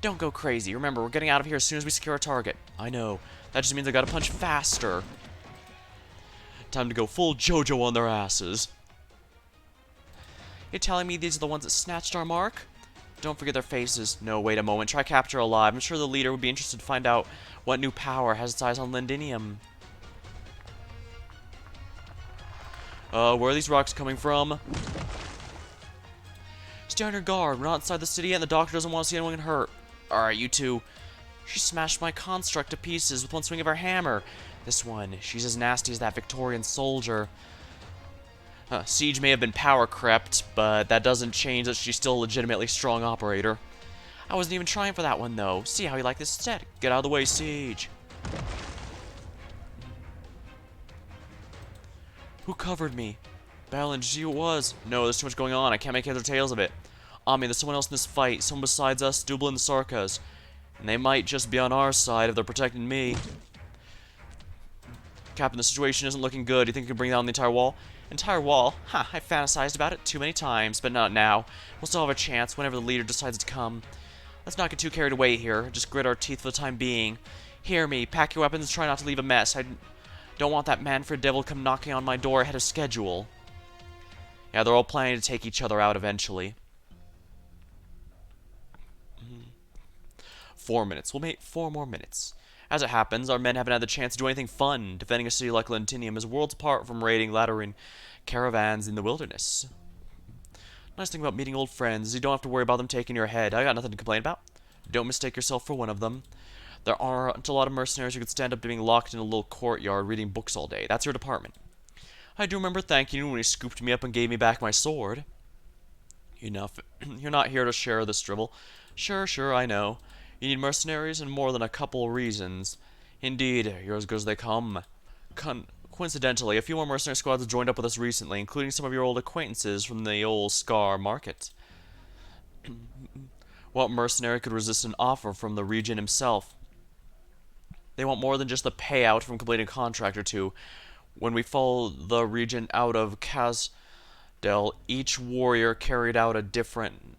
Don't go crazy. Remember, we're getting out of here as soon as we secure our target. I know. That just means I gotta punch faster. Time to go full JoJo on their asses. You're telling me these are the ones that snatched our mark? Don't forget their faces. No, wait a moment. Try capture alive. I'm sure the leader would be interested to find out what new power has its eyes on Londinium. Where are these rocks coming from? Stay on your guard. We're not inside the city yet, and the doctor doesn't want to see anyone get hurt. Alright, you two. She smashed my construct to pieces with one swing of her hammer. This one, she's as nasty as that Victorian soldier. Siege may have been power crept, but that doesn't change that she's still a legitimately strong operator. I wasn't even trying for that one, though. See how you like this instead. Get out of the way, Siege. Who covered me? Balin, did you see who it was? No, there's too much going on. I can't make heads or tails of it. Ami, there's someone else in this fight. Someone besides us, Dublin and the Sarkas. And they might just be on our side if they're protecting me. Captain, the situation isn't looking good. Do you think you can bring down the entire wall? Entire wall? Ha, I fantasized about it too many times, but not now. We'll still have a chance whenever the leader decides to come. Let's not get too carried away here. Just grit our teeth for the time being. Hear me. Pack your weapons and try not to leave a mess. I don't want that Manfred devil to come knocking on my door ahead of schedule. Yeah, they're all planning to take each other out eventually. 4 minutes. We'll make 4 more minutes. As it happens, our men haven't had the chance to do anything fun. Defending a city like Lentinium is worlds apart from raiding lateran caravans in the wilderness. Nice thing about meeting old friends is you don't have to worry about them taking your head. I got nothing to complain about. Don't mistake yourself for one of them. There aren't a lot of mercenaries who could stand up to being locked in a little courtyard reading books all day. That's your department. I do remember thanking you when you scooped me up and gave me back my sword. Enough. You're not here to share this dribble. Sure, I know. You need mercenaries and more than a couple reasons. Indeed, you're as good as they come. Coincidentally, a few more mercenary squads have joined up with us recently, including some of your old acquaintances from the old Scar market. What mercenary could resist an offer from the Regent himself? They want more than just the payout from completing a contract or two. When we followed the Regent out of Casdell, each warrior carried a different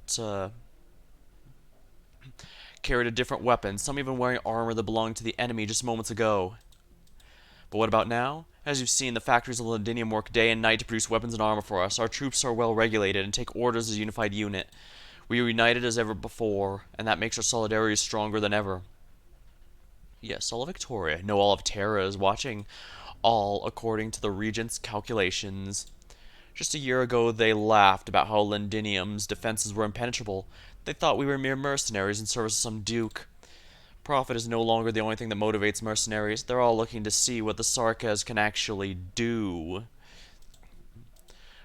weapon, some even wearing armor that belonged to the enemy just moments ago. But what about now? As you've seen, the factories of Londinium work day and night to produce weapons and armor for us. Our troops are well regulated and take orders as a unified unit. We are united as ever before, and that makes our solidarity stronger than ever. Yes, all of Victoria. No, all of Terra is watching, all according to the Regent's calculations. Just a year ago, they laughed about how Londinium's defenses were impenetrable. They thought we were mere mercenaries in service of some duke. Profit is no longer the only thing that motivates mercenaries. They're all looking to see what the Sarkas can actually do.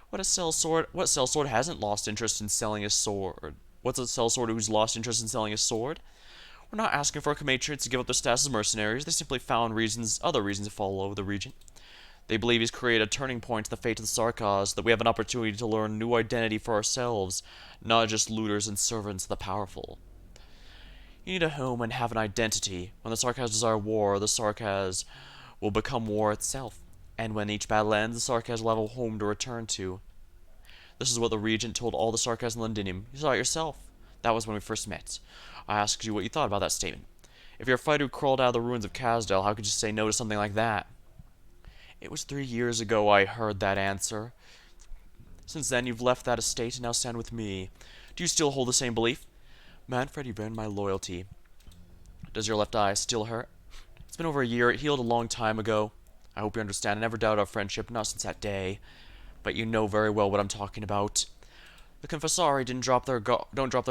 What sellsword hasn't lost interest in selling his sword? What's a sellsword who's lost interest in selling his sword? We're not asking for our compatriots to give up their status as mercenaries. They simply found other reasons to follow the Regent. They believe he's created a turning point in the fate of the Sarkas, that we have an opportunity to learn a new identity for ourselves, not just looters and servants of the powerful. You need a home and have an identity. When the Sarkas desire war, the Sarkas will become war itself. And when each battle ends, the Sarkas will have a home to return to. This is what the Regent told all the Sarkas in Londinium. You saw it yourself. That was when we first met. I asked you what you thought about that statement. If you're a fighter who crawled out of the ruins of Kasdal, how could you say no to something like that? It was 3 years ago I heard that answer. Since then, you've left that estate and now stand with me. Do you still hold the same belief? Manfred, you've earned my loyalty. Does your left eye still hurt? It's been over a year. It healed a long time ago. I hope you understand. I never doubted our friendship, not since that day. But you know very well what I'm talking about. The Confessari don't drop their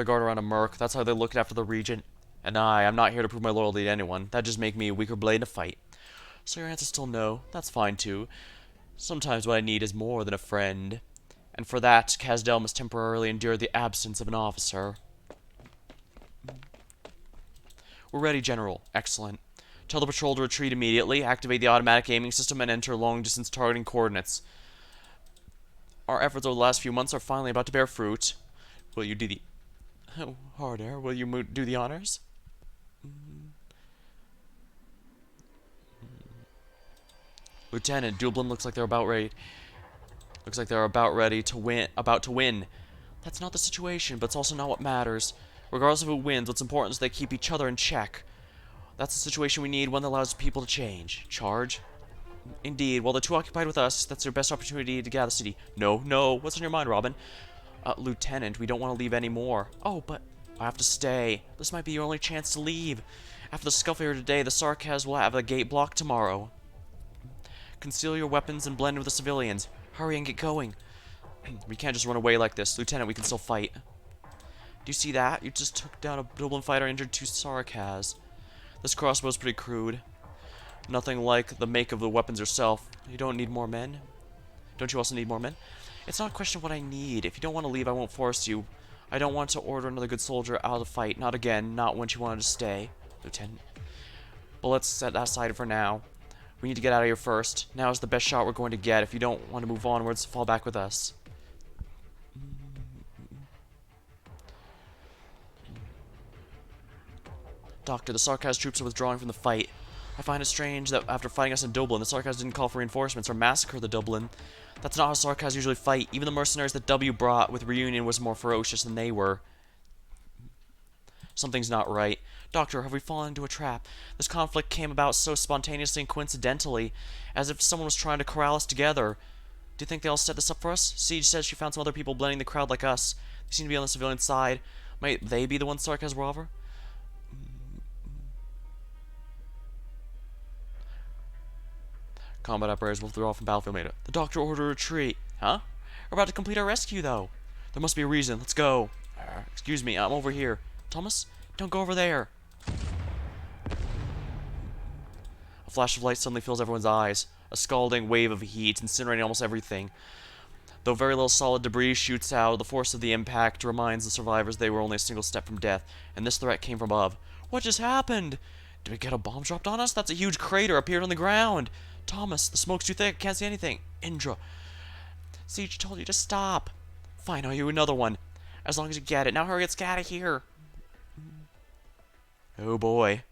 guard around a merc. That's how they looked after the Regent. And I'm not here to prove my loyalty to anyone. That'd just make me a weaker blade in a fight. So your answer's still no. That's fine, too. Sometimes what I need is more than a friend. And for that, Kasdal must temporarily endure the absence of an officer. We're ready, General. Excellent. Tell the patrol to retreat immediately, activate the automatic aiming system, and enter long-distance targeting coordinates. Our efforts over the last few months are finally about to bear fruit. Will you do the... Oh, harder. Will you do the honors? Lieutenant, Dublin looks like they're about ready to win. That's not the situation, but it's also not what matters. Regardless of who wins, what's important is they keep each other in check. That's the situation we need, one that allows people to change. Charge? Indeed, while they're too occupied with us, that's their best opportunity to get out of the city. No, what's on your mind, Robin? Lieutenant, we don't want to leave anymore. Oh, but I have to stay. This might be your only chance to leave. After the scuffle here today, the Sarkas will have the gate blocked tomorrow. Conceal your weapons and blend with the civilians. Hurry and get going. We can't just run away like this. Lieutenant, we can still fight. Do you see that? You just took down a Dublin fighter and injured 2 Sarkas. This crossbow's pretty crude. Nothing like the make of the weapons yourself. You don't need more men? Don't you also need more men? It's not a question of what I need. If you don't want to leave, I won't force you. I don't want to order another good soldier out of the fight. Not again. Not when she wanted to stay, Lieutenant. But let's set that aside for now. We need to get out of here first. Now is the best shot we're going to get. If you don't want to move onwards, fall back with us. Doctor, the Sarkas troops are withdrawing from the fight. I find it strange that after fighting us in Dublin, the Sarkas didn't call for reinforcements or massacre the Dublin. That's not how Sarkas usually fight. Even the mercenaries that W brought with Reunion was more ferocious than they were. Something's not right. Doctor, have we fallen into a trap? This conflict came about so spontaneously and coincidentally, as if someone was trying to corral us together. Do you think they all set this up for us? Siege says she found some other people blending the crowd like us. They seem to be on the civilian side. Might they be the ones Sarkas were over? Combat operators will withdraw from battlefield made. The doctor ordered a retreat. Huh? We're about to complete our rescue, though. There must be a reason. Let's go. Excuse me, I'm over here. Thomas, don't go over there. A flash of light suddenly fills everyone's eyes. A scalding wave of heat, incinerating almost everything. Though very little solid debris shoots out, the force of the impact reminds the survivors they were only a single step from death, and this threat came from above. What just happened? Did we get a bomb dropped on us? That's a huge crater appeared on the ground. Thomas, the smoke's too thick. Can't see anything. Indra. Siege told you to stop. Fine, I'll you another one. As long as you get it. Now hurry, let's get out of here. Oh boy.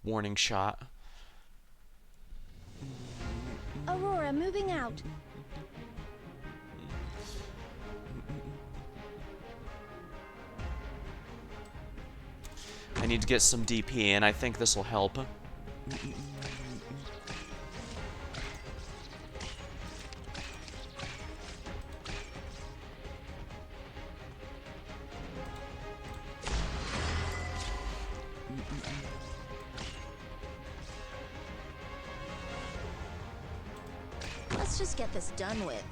Warning shot. Aurora, moving out. need to get some DP in. I think this will help. Let's just get this done with.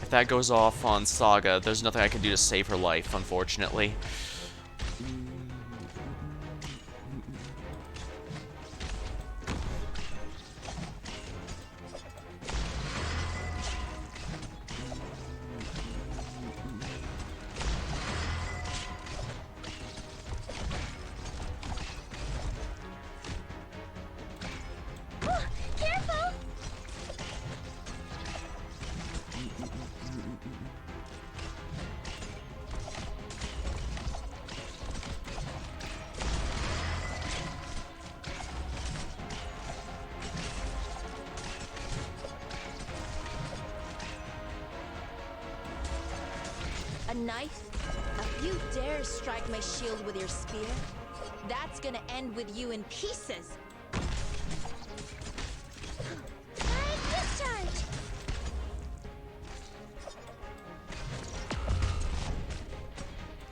If that goes off on Saga, there's nothing I can do to save her life, unfortunately. Careful! A knife? If you dare strike my shield with your spear, that's gonna end with you in pieces. Discharge!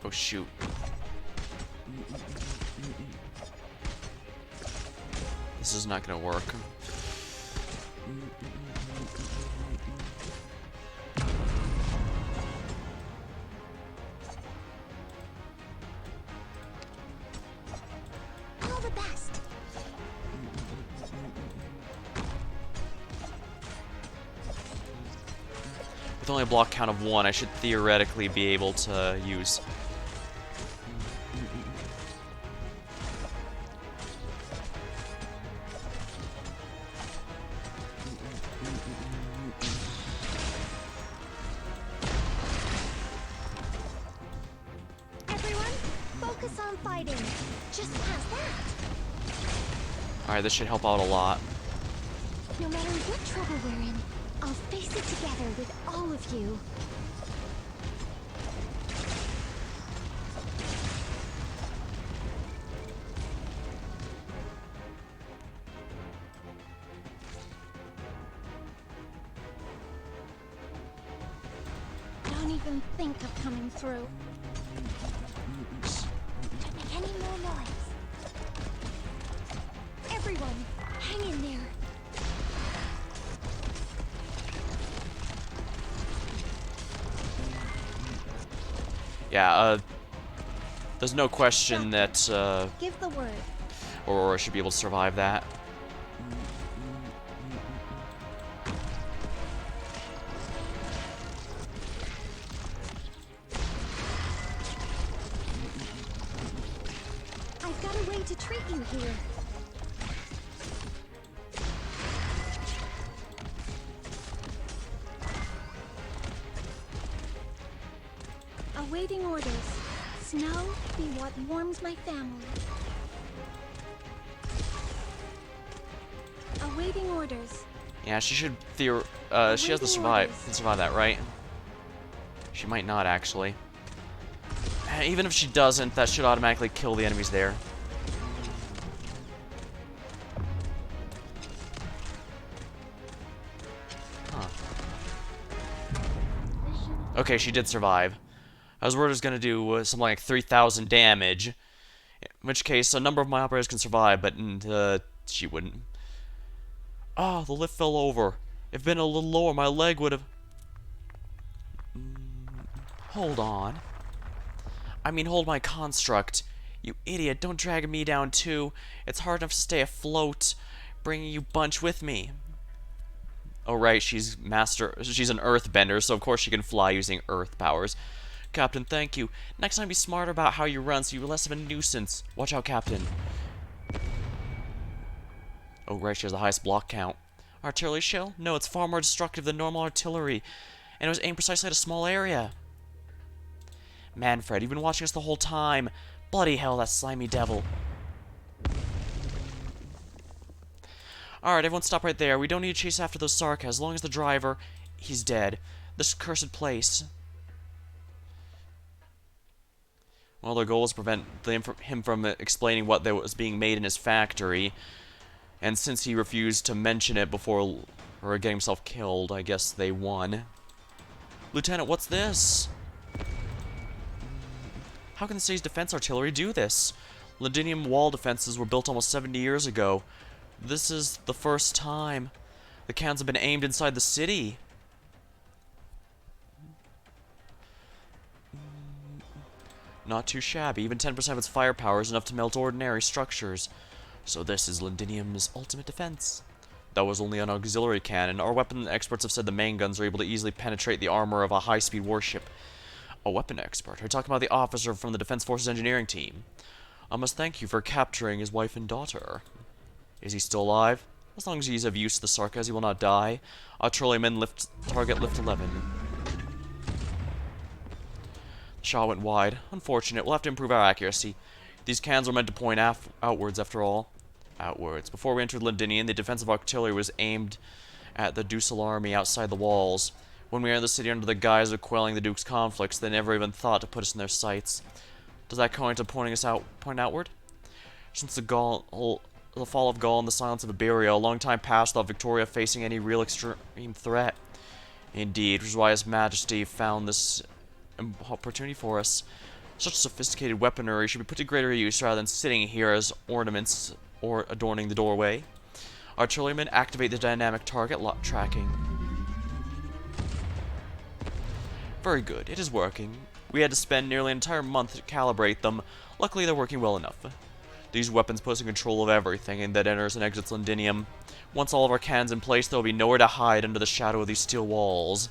Oh, shoot. This is not gonna work. All the best. With only a block count of 1, I should theoretically be able to use. Everyone, focus on fighting. Just past that. Alright, this should help out a lot. No matter what trouble we're in, I'll face it together with all of you. Don't even think of coming through. Shh! Don't make any more noise. Everyone, hang in there. Yeah, there's no question that, Give the word. Aurora should be able to survive that. I've got a way to treat you here. Awaiting orders. Snow be what warms my family. Awaiting orders. Yeah, she should she has to survive. Can survive that, right? She might not, actually. Even if she doesn't, that should automatically kill the enemies there. Huh. Okay, she did survive. I was worried it was going to do something like 3,000 damage. In which case, a number of my operators can survive, but she wouldn't. Ah, the lift fell over. If been a little lower, my leg would have... Hold on. I mean, hold my construct. You idiot, don't drag me down too. It's hard enough to stay afloat, bringing you bunch with me. Oh right, she's an earthbender, so of course she can fly using earth powers. Captain, thank you. Next time be smarter about how you run so you're less of a nuisance. Watch out, Captain. Oh right, she has the highest block count. Artillery shell? No, it's far more destructive than normal artillery. And it was aimed precisely at a small area. Manfred, you've been watching us the whole time. Bloody hell, that slimy devil. Alright, everyone stop right there. We don't need to chase after those Sarkas. As long as the driver, he's dead. This cursed place. Well, their goal was to prevent him from explaining what was being made in his factory. And since he refused to mention it before or getting himself killed, I guess they won. Lieutenant, what's this? How can the city's defense artillery do this? Londinium wall defenses were built almost 70 years ago. This is the first time the cannons have been aimed inside the city. Not too shabby. Even 10% of its firepower is enough to melt ordinary structures. So this is Londinium's ultimate defense. That was only an auxiliary cannon. Our weapon experts have said the main guns are able to easily penetrate the armor of a high-speed warship. A weapon expert? Are you talking about the officer from the Defense Forces engineering team? I must thank you for capturing his wife and daughter. Is he still alive? As long as he's of use to the Sarkas, he will not die. Artilleryman target lift 11. The shot went wide. Unfortunate. We'll have to improve our accuracy. These cannons were meant to point outwards, after all. Outwards. Before we entered Londinium, the defensive artillery was aimed at the Ducal army outside the walls. When we entered the city under the guise of quelling the Duke's conflicts, they never even thought to put us in their sights. Does that go into point outward? Since the fall of Gaul and the silence of Iberia, a long time past without Victoria facing any real extreme threat. Indeed, which is why His Majesty found this opportunity for us. Such sophisticated weaponry should be put to greater use rather than sitting here as ornaments or adorning the doorway. Artillerymen, activate the dynamic target lock tracking. Very good, it is working. We had to spend nearly an entire month to calibrate them. Luckily, they're working well enough. These weapons put us in control of everything that enters and exits Londinium. Once all of our cannons in place, there will be nowhere to hide under the shadow of these steel walls.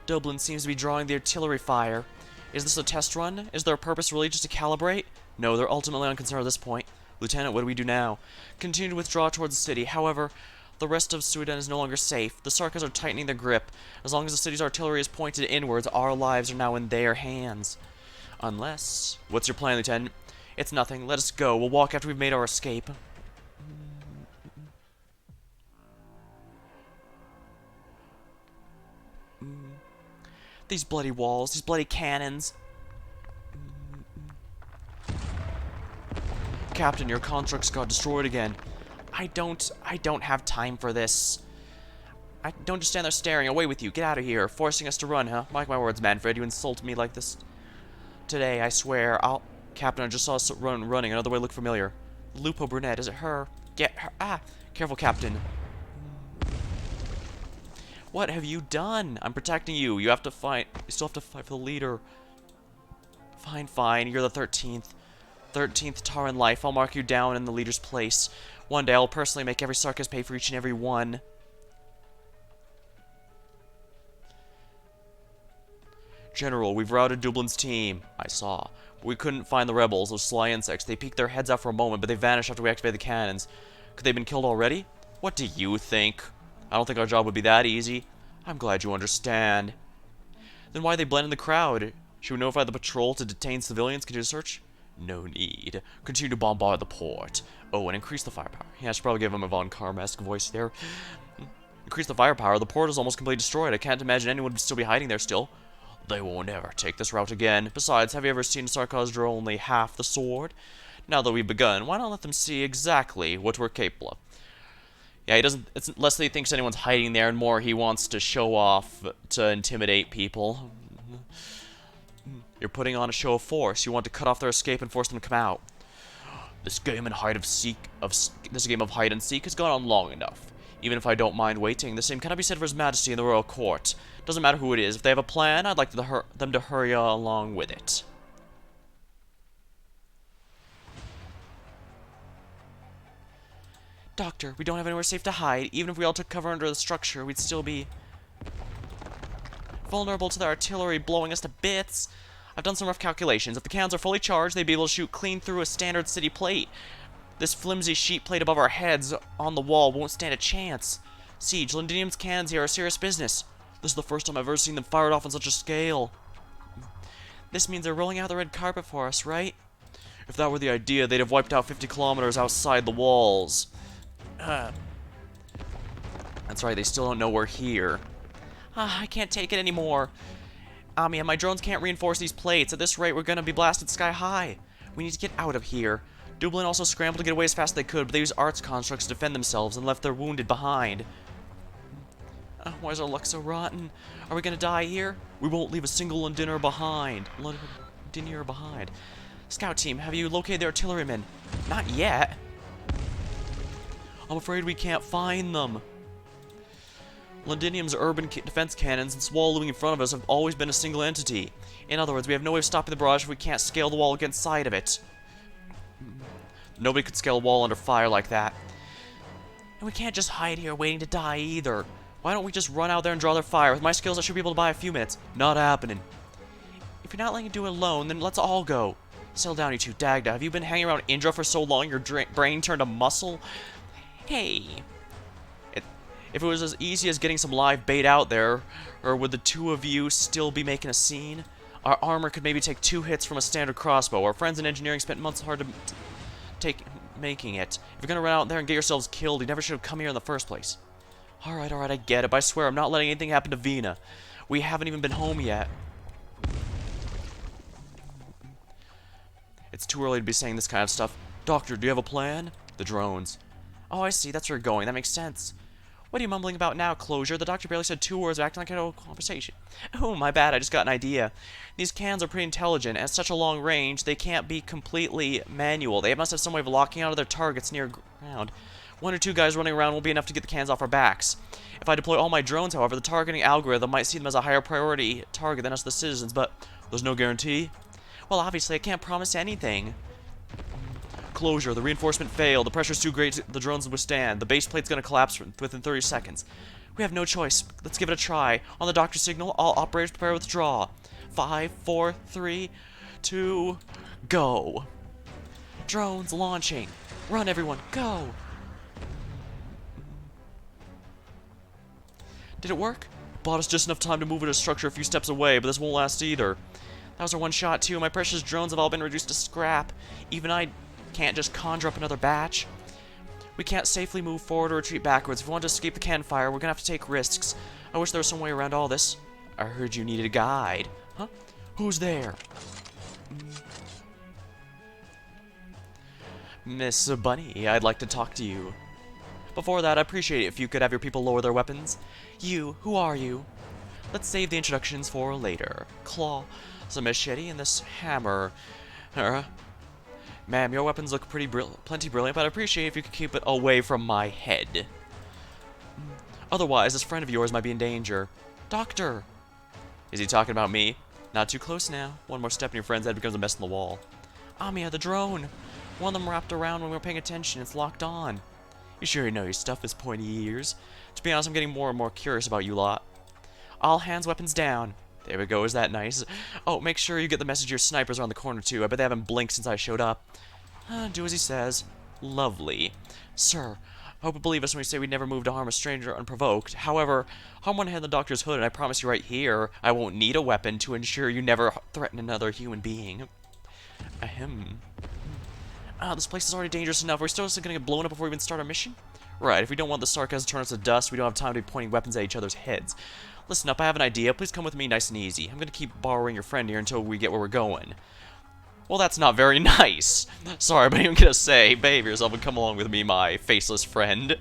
Dublin seems to be drawing the artillery fire. Is this a test run? Is there a purpose really just to calibrate? No, they're ultimately unconcerned at this point. Lieutenant, what do we do now? Continue to withdraw towards the city. However, the rest of Sweden is no longer safe. The Sarkas are tightening their grip. As long as the city's artillery is pointed inwards, our lives are now in their hands. Unless... What's your plan, Lieutenant? It's nothing. Let us go. We'll walk after we've made our escape. These bloody walls, these bloody cannons. Captain, your constructs got destroyed again. I don't have time for this. I don't just stand there staring. Away with you. Get out of here. Forcing us to run, huh? Mark my words, Manfred. You insult me like this today, I swear. Captain, I just saw us running. Another way look familiar. Lupo Brunette, is it her? Get her. Ah! Careful, Captain. What have you done? I'm protecting you. You have to fight. You still have to fight for the leader. Fine, fine. You're the 13th. 13th tar in life. I'll mark you down in the leader's place. One day I'll personally make every Sarkas pay for each and every one. General, we've routed Dublin's team. I saw. But we couldn't find the rebels, those sly insects. They peeked their heads out for a moment, but they vanished after we activated the cannons. Could they have been killed already? What do you think? I don't think our job would be that easy. I'm glad you understand. Then why they blend in the crowd? Should we notify the patrol to detain civilians? Continue to search? No need. Continue to bombard the port. Oh, and increase the firepower. Yeah, I should probably give him a Von Karm-esque voice there. Increase the firepower. The port is almost completely destroyed. I can't imagine anyone would still be hiding there still. They will never take this route again. Besides, have you ever seen Sarkas draw only half the sword? Now that we've begun, why not let them see exactly what we're capable of? Yeah, he doesn't. It's less that he thinks anyone's hiding there, and more he wants to show off to intimidate people. You're putting on a show of force. You want to cut off their escape and force them to come out. This game of hide and seek has gone on long enough. Even if I don't mind waiting, the same cannot be said for His Majesty in the royal court. Doesn't matter who it is. If they have a plan, I'd like them to hurry along with it. Doctor, we don't have anywhere safe to hide. Even if we all took cover under the structure, we'd still be vulnerable to the artillery blowing us to bits. I've done some rough calculations. If the cannons are fully charged, they'd be able to shoot clean through a standard city plate. This flimsy sheet plate above our heads on the wall won't stand a chance. Siege, Londinium's cannons here are serious business. This is the first time I've ever seen them fired off on such a scale. This means they're rolling out the red carpet for us, right? If that were the idea, they'd have wiped out 50 kilometers outside the walls. That's right, they still don't know we're here. I can't take it anymore. Amiya, my drones can't reinforce these plates. At this rate, we're gonna be blasted sky high. We need to get out of here. Dublin also scrambled to get away as fast as they could, but they used arts constructs to defend themselves and left their wounded behind. Why is our luck so rotten? Are we gonna die here? We won't leave a single Londiner behind. Scout team, have you located the artillerymen? Not yet. I'm afraid we can't find them. Londinium's urban defense cannons and this wall looming in front of us have always been a single entity. In other words, we have no way of stopping the barrage if we can't scale the wall against side of it. Nobody could scale a wall under fire like that. And we can't just hide here waiting to die either. Why don't we just run out there and draw their fire? With my skills, I should be able to buy a few minutes. Not happening. If you're not letting it do it alone, then let's all go. Settle down, you two. Dagda, have you been hanging around Indra for so long your brain turned to muscle? Hey. If it was as easy as getting some live bait out there, or would the two of you still be making a scene? Our armor could maybe take 2 hits from a standard crossbow. Our friends in engineering spent months hard to making it. If you're gonna run out there and get yourselves killed, you never should have come here in the first place. Alright, I get it, but I swear I'm not letting anything happen to Vina. We haven't even been home yet. It's too early to be saying this kind of stuff. Doctor, do you have a plan? The drones. Oh, I see, that's where you're going. That makes sense. What are you mumbling about now, Closure? The doctor barely said 2 words, acting like a conversation. Oh, my bad, I just got an idea. These cannons are pretty intelligent. At such a long range, they can't be completely manual. They must have some way of locking onto their targets near ground. 1 or 2 guys running around won't be enough to get the cannons off our backs. If I deploy all my drones, however, the targeting algorithm might see them as a higher priority target than us, the citizens, but there's no guarantee. Well, obviously, I can't promise anything. Closure, the reinforcement failed. The pressure's too great the drones withstand. The base plate's gonna collapse within 30 seconds. We have no choice. Let's give it a try. On the doctor's signal, all operators prepare to withdraw. 5, 4, 3, 2, go. Drones launching. Run, everyone, go. Did it work? Bought us just enough time to move at a structure a few steps away, but this won't last either. That was our one shot, too. My precious drones have all been reduced to scrap. Even I can't just conjure up another batch. We can't safely move forward or retreat backwards. If we want to escape the cannon fire, we're gonna have to take risks. I wish there was some way around all this. I heard you needed a guide. Huh? Who's there? Miss Bunny, I'd like to talk to you. Before that, I'd appreciate it if you could have your people lower their weapons. You, who are you? Let's save the introductions for later. Claw, some machete, and this hammer. Ma'am, your weapons look plenty brilliant, but I'd appreciate if you could keep it away from my head. Otherwise, this friend of yours might be in danger. Doctor! Is he talking about me? Not too close now. One more step and your friend's head becomes a mess on the wall. Amiya, the drone! One of them wrapped around when we were paying attention. It's locked on. You sure you know your stuff is pointy ears? To be honest, I'm getting more and more curious about you lot. All hands weapons down. There we go, is that nice? Oh, make sure you get the message your snipers are on the corner too. I bet they haven't blinked since I showed up. Do as he says. Lovely. Sir, I hope you believe us when we say we'd never move to harm a stranger unprovoked. However, harm one hand the doctor's hood, and I promise you right here, I won't need a weapon to ensure you never threaten another human being. Ahem. This place is already dangerous enough. We're still gonna get blown up before we even start our mission? Right, if we don't want the sarcasm to turn us to dust, we don't have time to be pointing weapons at each other's heads. Listen up, I have an idea. Please come with me nice and easy. I'm gonna keep borrowing your friend here until we get where we're going. Well, that's not very nice. Sorry, but I'm gonna say, behave yourself and come along with me, my faceless friend.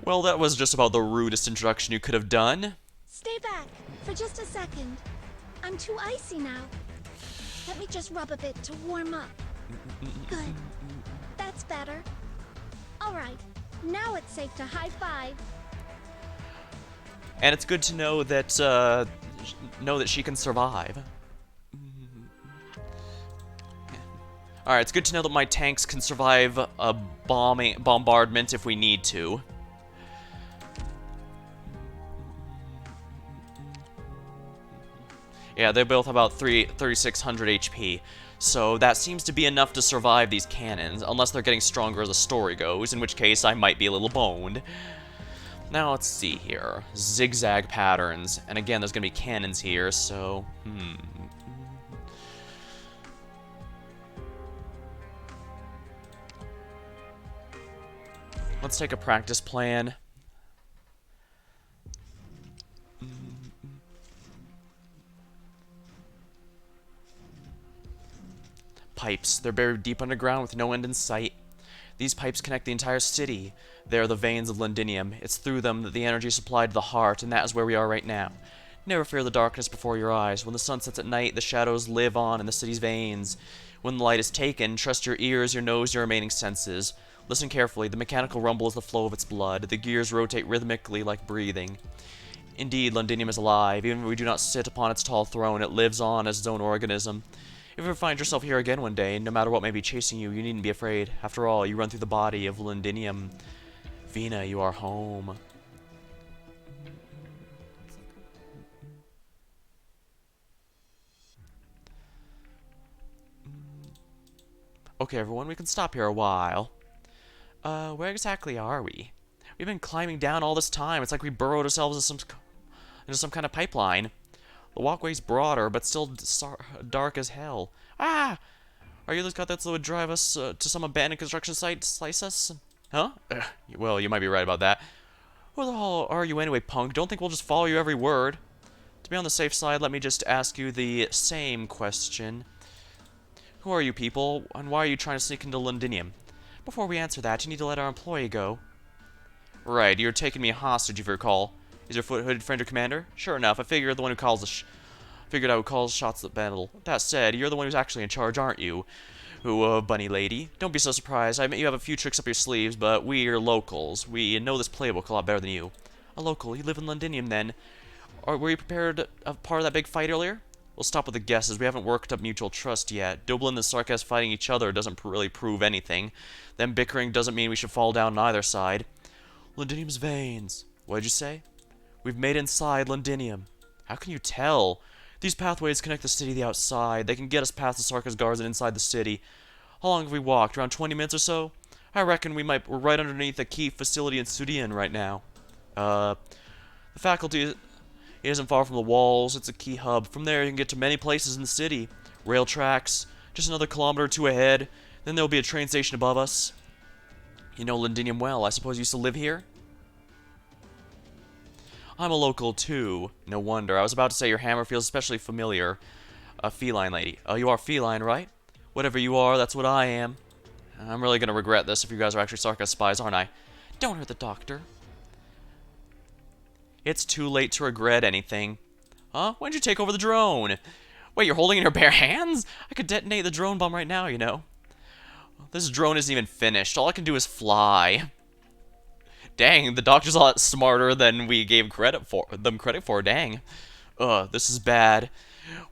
Well, that was just about the rudest introduction you could have done. Stay back for just a second. I'm too icy now. Let me just rub a bit to warm up. Good. That's better. All right. Now it's safe to high five. And it's good to know that she can survive. Alright, it's good to know that my tanks can survive a bombardment if we need to. Yeah, they both have about 3,600 HP. So that seems to be enough to survive these cannons, unless they're getting stronger as the story goes, in which case I might be a little boned. Now let's see here. Zigzag patterns. And again, there's going to be cannons here, so... Let's take a practice plan. Pipes. They're buried deep underground with no end in sight. These pipes connect the entire city. They are the veins of Londinium. It's through them that the energy is supplied to the heart, and that is where we are right now. Never fear the darkness before your eyes. When the sun sets at night, the shadows live on in the city's veins. When the light is taken, trust your ears, your nose, your remaining senses. Listen carefully. The mechanical rumble is the flow of its blood. The gears rotate rhythmically like breathing. Indeed, Londinium is alive. Even if we do not sit upon its tall throne, it lives on as its own organism. If you ever find yourself here again one day, no matter what may be chasing you, you needn't be afraid. After all, you run through the body of Londinium. Vina, you are home. Okay, everyone, we can stop here a while. Where exactly are we? We've been climbing down all this time. It's like we burrowed ourselves into some kind of pipeline. The walkway's broader, but still dark as hell. Ah! Are you the guy that would drive us to some abandoned construction site to slice us? Huh? Well, you might be right about that. Who the hell are you anyway, punk? Don't think we'll just follow you every word. To be on the safe side, let me just ask you the same question. Who are you people, and why are you trying to sneak into Londinium? Before we answer that, you need to let our employee go. Right, you're taking me hostage, if you recall. Is your hooded friend your commander? Sure enough, I figured the one who figured out who calls shots at battle. That said, you're the one who's actually in charge, aren't you? Who, bunny lady? Don't be so surprised. I admit you have a few tricks up your sleeves, but we are locals. We know this playbook a lot better than you. A local? You live in Londinium, then? Or were you prepared a part of that big fight earlier? We'll stop with the guesses. We haven't worked up mutual trust yet. Dublin and Sarkas fighting each other doesn't really prove anything. Them bickering doesn't mean we should fall down on either side. Londinium's veins. What did you say? We've made inside Londinium. How can you tell? These pathways connect the city to the outside. They can get us past the Sarkas guards and inside the city. How long have we walked? Around 20 minutes or so? I reckon we're right underneath a key facility in Sudian right now. The faculty isn't far from the walls. It's a key hub. From there, you can get to many places in the city. Rail tracks, just another kilometer or two ahead. Then there'll be a train station above us. You know Londinium well. I suppose you used to live here? I'm a local, too. No wonder. I was about to say your hammer feels especially familiar. A feline lady. Oh, you are feline, right? Whatever you are, that's what I am. I'm really gonna regret this if you guys are actually Sarkas spies, aren't I? Don't hurt the doctor. It's too late to regret anything. Huh? When'd you take over the drone? Wait, you're holding it in your bare hands? I could detonate the drone bomb right now, you know. This drone isn't even finished. All I can do is fly. Dang, the doctor's a lot smarter than we gave them credit for. Dang. This is bad.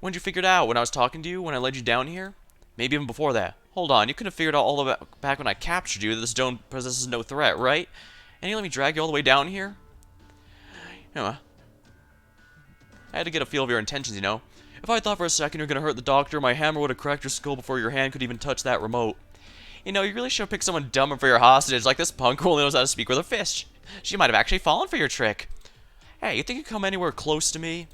When'd you figure it out? When I was talking to you? When I led you down here? Maybe even before that. Hold on, you could have figured out all the way back when I captured you that this drone possesses no threat, right? And you let me drag you all the way down here? You know, I had to get a feel of your intentions, you know. If I thought for a second you were going to hurt the doctor, my hammer would have cracked your skull before your hand could even touch that remote. You know, you really should have picked someone dumber for your hostage, like this punk who only knows how to speak with her fist. She might have actually fallen for your trick. Hey, you think you come anywhere close to me?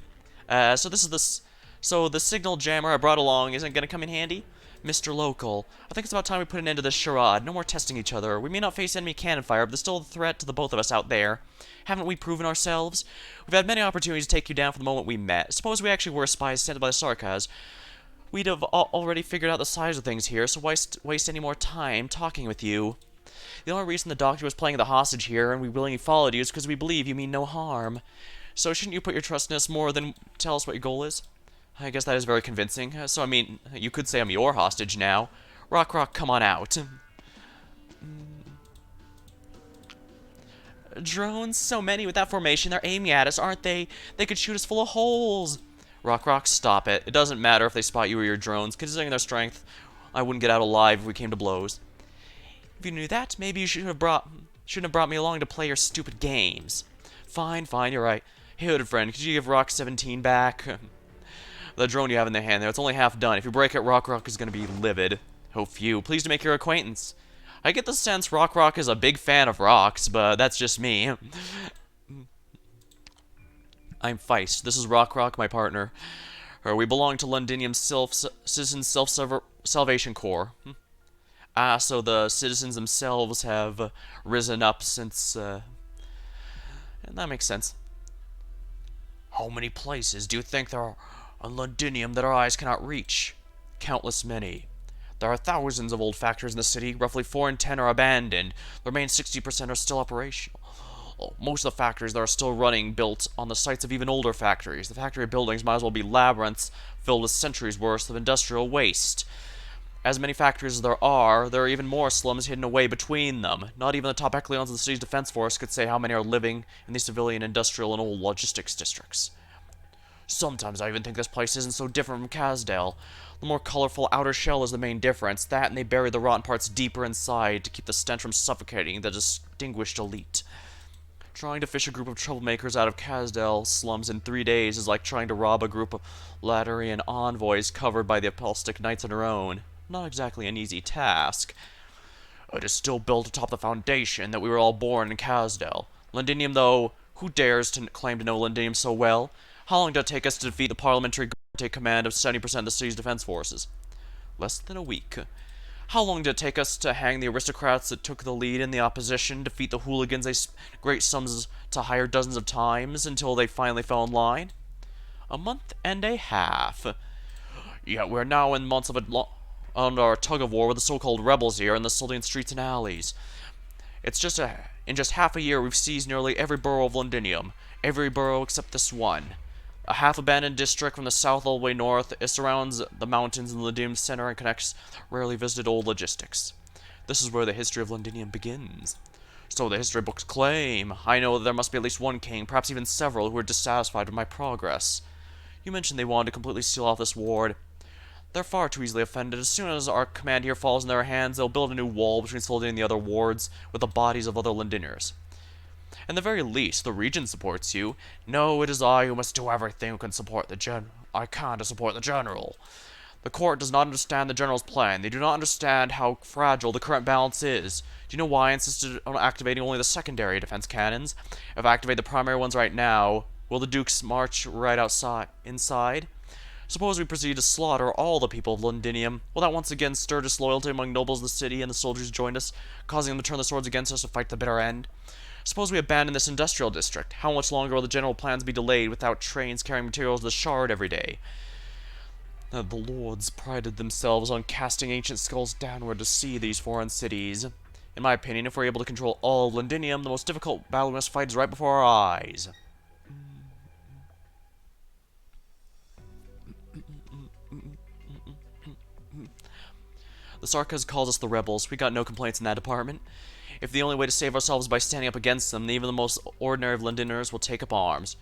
So the signal jammer I brought along isn't going to come in handy? Mr. Local, I think it's about time we put an end to this charade. No more testing each other. We may not face enemy cannon fire, but there's still a threat to the both of us out there. Haven't we proven ourselves? We've had many opportunities to take you down from the moment we met. Suppose we actually were spies sent by the Sarkas. We'd have already figured out the size of things here, so why waste any more time talking with you? The only reason the doctor was playing the hostage here and we willingly followed you is because we believe you mean no harm. So shouldn't you put your trust in us more than tell us what your goal is? I guess that is very convincing. So, I mean, you could say I'm your hostage now. Rock, come on out. Drones? So many with that formation. They're aiming at us, aren't they? They could shoot us full of holes. Rock, stop it. It doesn't matter if they spot you or your drones. Considering their strength, I wouldn't get out alive if we came to blows. If you knew that, maybe you shouldn't have brought me along to play your stupid games. Fine, you're right. Hey, hooded friend, could you give Rock 17 back? The drone you have in the hand there, it's only half done. If you break it, Rock is gonna be livid. Oh, phew. Pleased to make your acquaintance. I get the sense Rock is a big fan of rocks, but that's just me. I'm Feist. This is Rock, my partner. We belong to Londinium's Citizen Self-Salvation Corps. So the citizens themselves have risen up since, and that makes sense. How many places do you think there are on Londinium that our eyes cannot reach? Countless many. There are thousands of old factories in the city. Roughly 4 in 10 are abandoned. The remaining 60% are still operational. Most of the factories that are still running built on the sites of even older factories. The factory buildings might as well be labyrinths filled with centuries worth of industrial waste. As many factories as there are even more slums hidden away between them. Not even the top echelons of the city's defense force could say how many are living in the civilian, industrial, and old logistics districts. Sometimes I even think this place isn't so different from Casdale. The more colorful outer shell is the main difference. That and they bury the rotten parts deeper inside to keep the stench from suffocating the distinguished elite. Trying to fish a group of troublemakers out of Casdale slums in 3 days is like trying to rob a group of Laterian envoys covered by the Apostolic Knights on their own. Not exactly an easy task. It is still built atop the foundation that we were all born in Casdale. Londinium, though, who dares to claim to know Londinium so well? How long did it take us to defeat the parliamentary guard and take command of 70% of the city's defense forces? Less than a week. How long did it take us to hang the aristocrats that took the lead in the opposition, defeat the hooligans they spent great sums to hire dozens of times until they finally fell in line? A month and a half. Yet we're now in months of on our tug-of-war with the so-called rebels here in the Soldian streets and alleys. In just half a year we've seized nearly every borough of Londinium. Every borough except this one. A half-abandoned district from the south all the way north. It surrounds the mountains in the Londinium center and connects rarely visited old logistics. This is where the history of Londinium begins. So the history books claim. I know that there must be at least one king, perhaps even several, who are dissatisfied with my progress. You mentioned they wanted to completely seal off this ward. They're far too easily offended. As soon as our command here falls in their hands, they'll build a new wall between Soldian and the other wards with the bodies of other Londiniers. At the very least, the region supports you. No, it is I who must do everything who can support the I can't support the general. The court does not understand the general's plan. They do not understand how fragile the current balance is. Do you know why I insisted on activating only the secondary defense cannons? If I activate the primary ones right now, will the dukes march right inside? Suppose we proceed to slaughter all the people of Londinium. Will that once again stir disloyalty among nobles of the city and the soldiers joined us, causing them to turn their swords against us to fight the bitter end? Suppose we abandon this industrial district. How much longer will the general plans be delayed without trains carrying materials to the Shard every day? The lords prided themselves on casting ancient skulls downward to see these foreign cities. In my opinion, if we're able to control all of Londinium, the most difficult battle we must fight is right before our eyes. The Sarkas calls us the rebels. We got no complaints in that department. If the only way to save ourselves is by standing up against them, then even the most ordinary of Londoners will take up arms.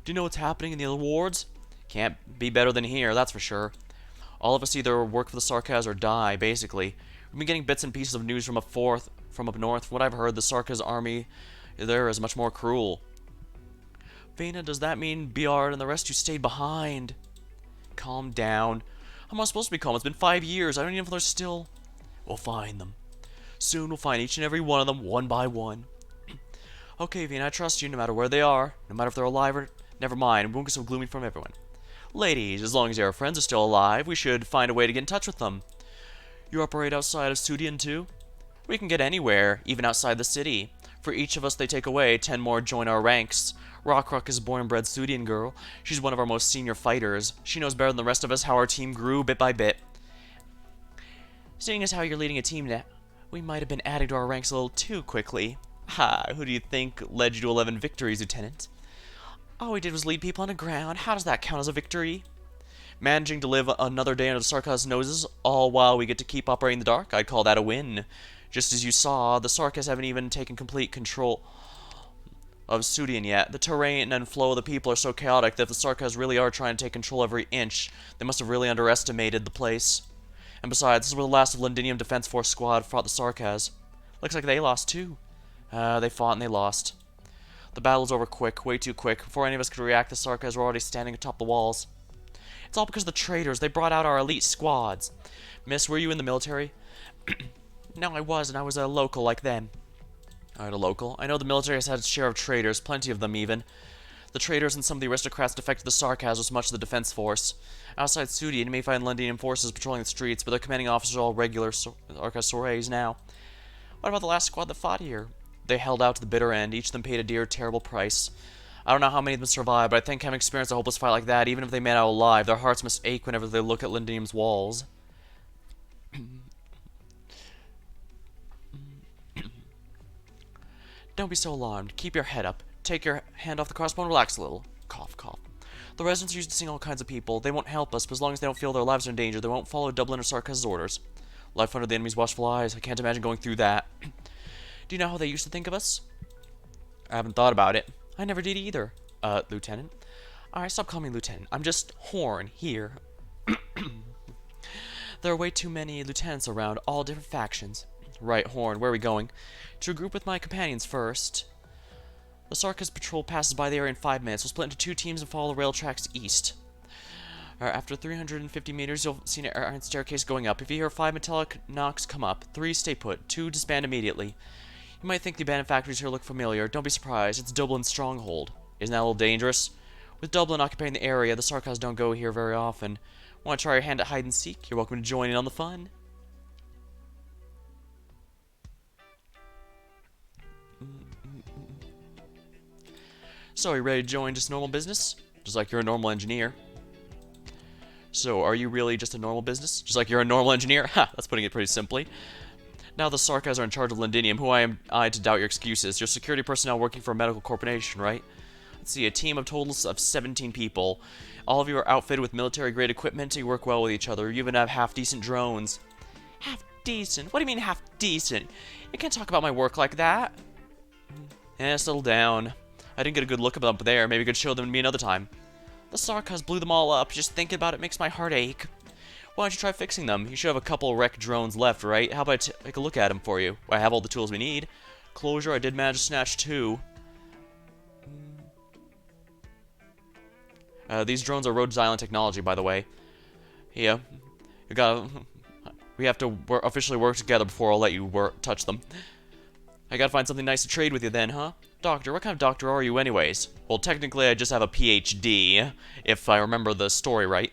Do you know what's happening in the other wards? Can't be better than here, that's for sure. All of us either work for the Sarkas or die, basically. We've been getting bits and pieces of news from up north. From what I've heard, the Sarkas army there is much more cruel. Vena, does that mean Biard and the rest you stayed behind? Calm down. How am I supposed to be calm? It's been 5 years. I don't even know if they're still... We'll find them. Soon we'll find each and every one of them, one by one. Okay, Vena, I trust you no matter where they are. No matter if they're alive or... Never mind, we won't get so gloomy from everyone. Ladies, as long as your friends are still alive, we should find a way to get in touch with them. You operate outside of Sudian too? We can get anywhere, even outside the city. For each of us they take away, 10 more join our ranks. Rock is a born and bred Sudian girl. She's one of our most senior fighters. She knows better than the rest of us how our team grew bit by bit. Seeing as how you're leading a team now, we might have been adding to our ranks a little too quickly. Ha, who do you think led you to 11 victories, Lieutenant? All we did was lead people underground. How does that count as a victory? Managing to live another day under the Sarkas' noses, all while we get to keep operating in the dark, I'd call that a win. Just as you saw, the Sarkas haven't even taken complete control of Sudian yet. The terrain and flow of the people are so chaotic that if the Sarkas really are trying to take control every inch, they must have really underestimated the place. And besides, this is where the last of Londinium Defense Force squad fought the Sarkaz. Looks like they lost too. They fought and they lost. The battle's over quick, way too quick. Before any of us could react, the Sarkaz were already standing atop the walls. It's all because of the traitors. They brought out our elite squads. Miss, were you in the military? No, I wasn't. I was a local like them. Alright, a local. I know the military has had its share of traitors, plenty of them even. The traitors and some of the aristocrats defected to the Sarkaz as much of the defense force. Outside Sudi, you may find Londinium forces patrolling the streets, but their commanding officers are all regular Sarkaz sorais now. What about the last squad that fought here? They held out to the bitter end. Each of them paid a dear, terrible price. I don't know how many of them survived, but I think having experienced a hopeless fight like that, even if they made it out alive, their hearts must ache whenever they look at Londinium's walls. Don't be so alarmed. Keep your head up. Take your hand off the crossbow and relax a little. Cough, cough. The residents are used to seeing all kinds of people. They won't help us, but as long as they don't feel their lives are in danger, they won't follow Dublin or Sarkaz's orders. Life under the enemy's watchful eyes. I can't imagine going through that. Do you know how they used to think of us? I haven't thought about it. I never did either. Lieutenant? Alright, stop calling me Lieutenant. I'm just Horn, here. There are way too many lieutenants around, all different factions. Right, Horn, where are we going? To a group with my companions first. The Sarkaz patrol passes by the area in 5 minutes. We'll split into 2 teams and follow the rail tracks east. After 350 meters, you'll see an iron staircase going up. If you hear 5 metallic knocks, come up. 3, stay put. 2, disband immediately. You might think the abandoned factories here look familiar. Don't be surprised. It's Dublin's stronghold. Isn't that a little dangerous? With Dublin occupying the area, the Sarkaz don't go here very often. Want to try your hand at hide and seek? You're welcome to join in on the fun. So, are you ready to join just normal business? Just like you're a normal engineer. So, are you really just a normal business? Just like you're a normal engineer? Ha! That's putting it pretty simply. Now the Sarkaz are in charge of Londinium. Who am I to doubt your excuses? You're security personnel working for a medical corporation, right? Let's see, a team of totals of 17 people. All of you are outfitted with military-grade equipment, you work well with each other. You even have half-decent drones. Half-decent? What do you mean half-decent? You can't talk about my work like that. Settle down. I didn't get a good look at them up there. Maybe I could show them to me another time. The Sarkaz blew them all up. Just thinking about it makes my heart ache. Why don't you try fixing them? You should have a couple wrecked drones left, right? How about I take a look at them for you? I have all the tools we need. Closure, I did manage to snatch 2. These drones are Rhodes Island technology, by the way. Yeah. We have to officially work together before I'll let you touch them. I gotta find something nice to trade with you then, huh? Doctor, what kind of doctor are you anyways? Well, technically I just have a PhD, if I remember the story right.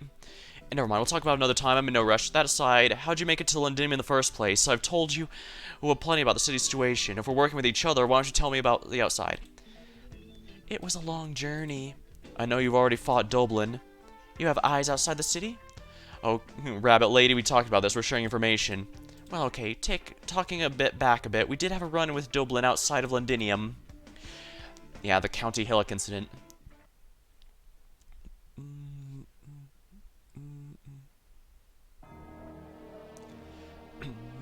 And never mind, we'll talk about it another time, I'm in no rush. That aside, how'd you make it to Londinium in the first place? I've told you plenty about the city situation. If we're working with each other, why don't you tell me about the outside? It was a long journey. I know you've already fought Dublin. You have eyes outside the city? Oh, Rabbit Lady, we talked about this, we're sharing information. Well, okay, talking back a bit, we did have a run with Dublin outside of Londinium. Yeah, the County Hillock incident.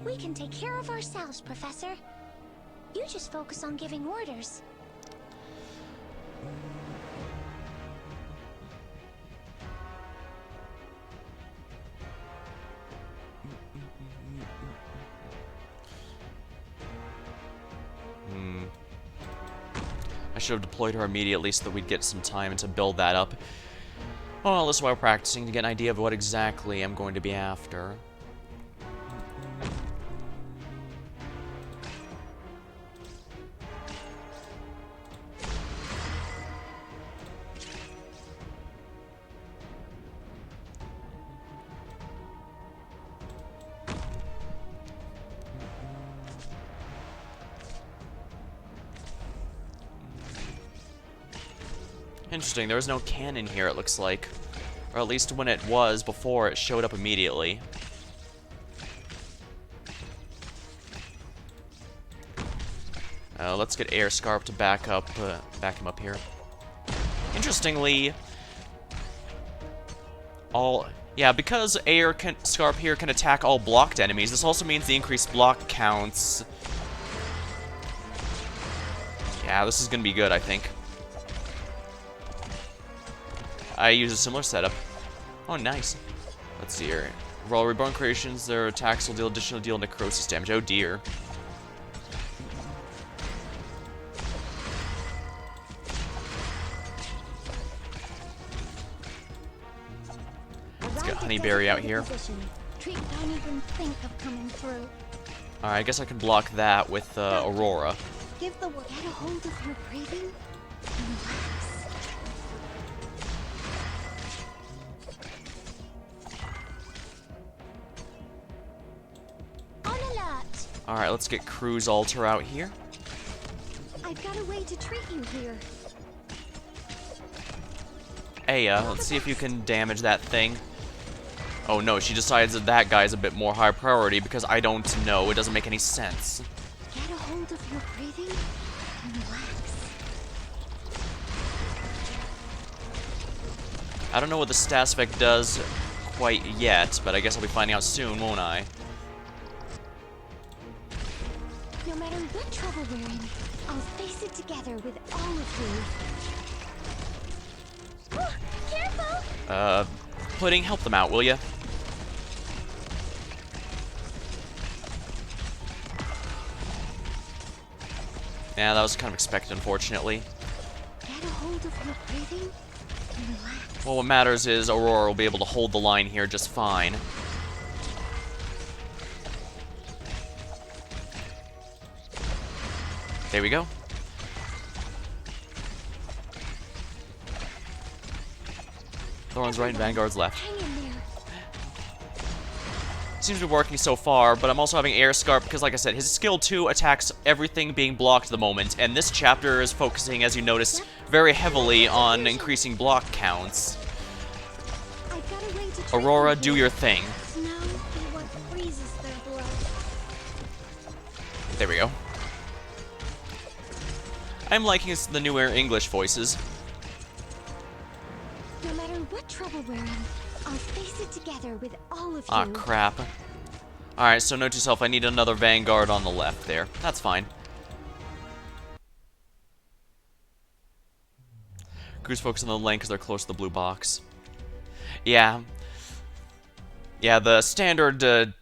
We can take care of ourselves, Professor. You just focus on giving orders. I should have deployed her immediately so that we'd get some time to build that up. Well, this is why we're practicing, to get an idea of what exactly I'm going to be after. Interesting, there was no cannon here, it looks like. Or at least when it was before, it showed up immediately. Let's get Air Scarp to back him up here. Interestingly, because Scarp here can attack all blocked enemies, this also means the increased block counts. Yeah, this is gonna be good, I think. I use a similar setup. Oh, nice. Let's see here. For all reborn creations, their attacks will deal additional necrosis damage. Oh dear. Let's get Honeyberry out here. Treat don't even think of coming through. Alright, I guess I can block that with Aurora. Give the word. Get a hold of your breathing and relax. On alert. Alright, let's get Cruise Alter out here. I've got a way to treat you here. Aya, let's see if you can damage that thing. Oh no, she decides that that guy's a bit more high priority because I don't know. It doesn't make any sense. Get a hold of your breathing and relax. I don't know what the status effect does quite yet, but I guess I'll be finding out soon, won't I? No matter what trouble we're in, I'll face it together with all of you. Oh, careful! Pudding, help them out, will ya? Yeah, that was kind of expected, unfortunately. Get a hold of your breathing and relax. Well, what matters is Aurora will be able to hold the line here just fine. There we go. Thorn's right and Vanguard's left. Hang in there. Seems to be working so far, but I'm also having Air Scarp because, like I said, his skill 2 attacks everything being blocked at the moment, and this chapter is focusing, as you notice, very heavily on increasing block counts. I've got a way to treat Aurora, you do here. your thing. Snow be what freezes their blood. There we go. I'm liking the newer English voices. No matter what trouble we're in, I'll face it together with all of Ah, you. crap. Alright, so note to yourself, I need another Vanguard on the left there. That's fine. Crew's focus on the lane because they're close to the blue box. Yeah. Yeah, the standard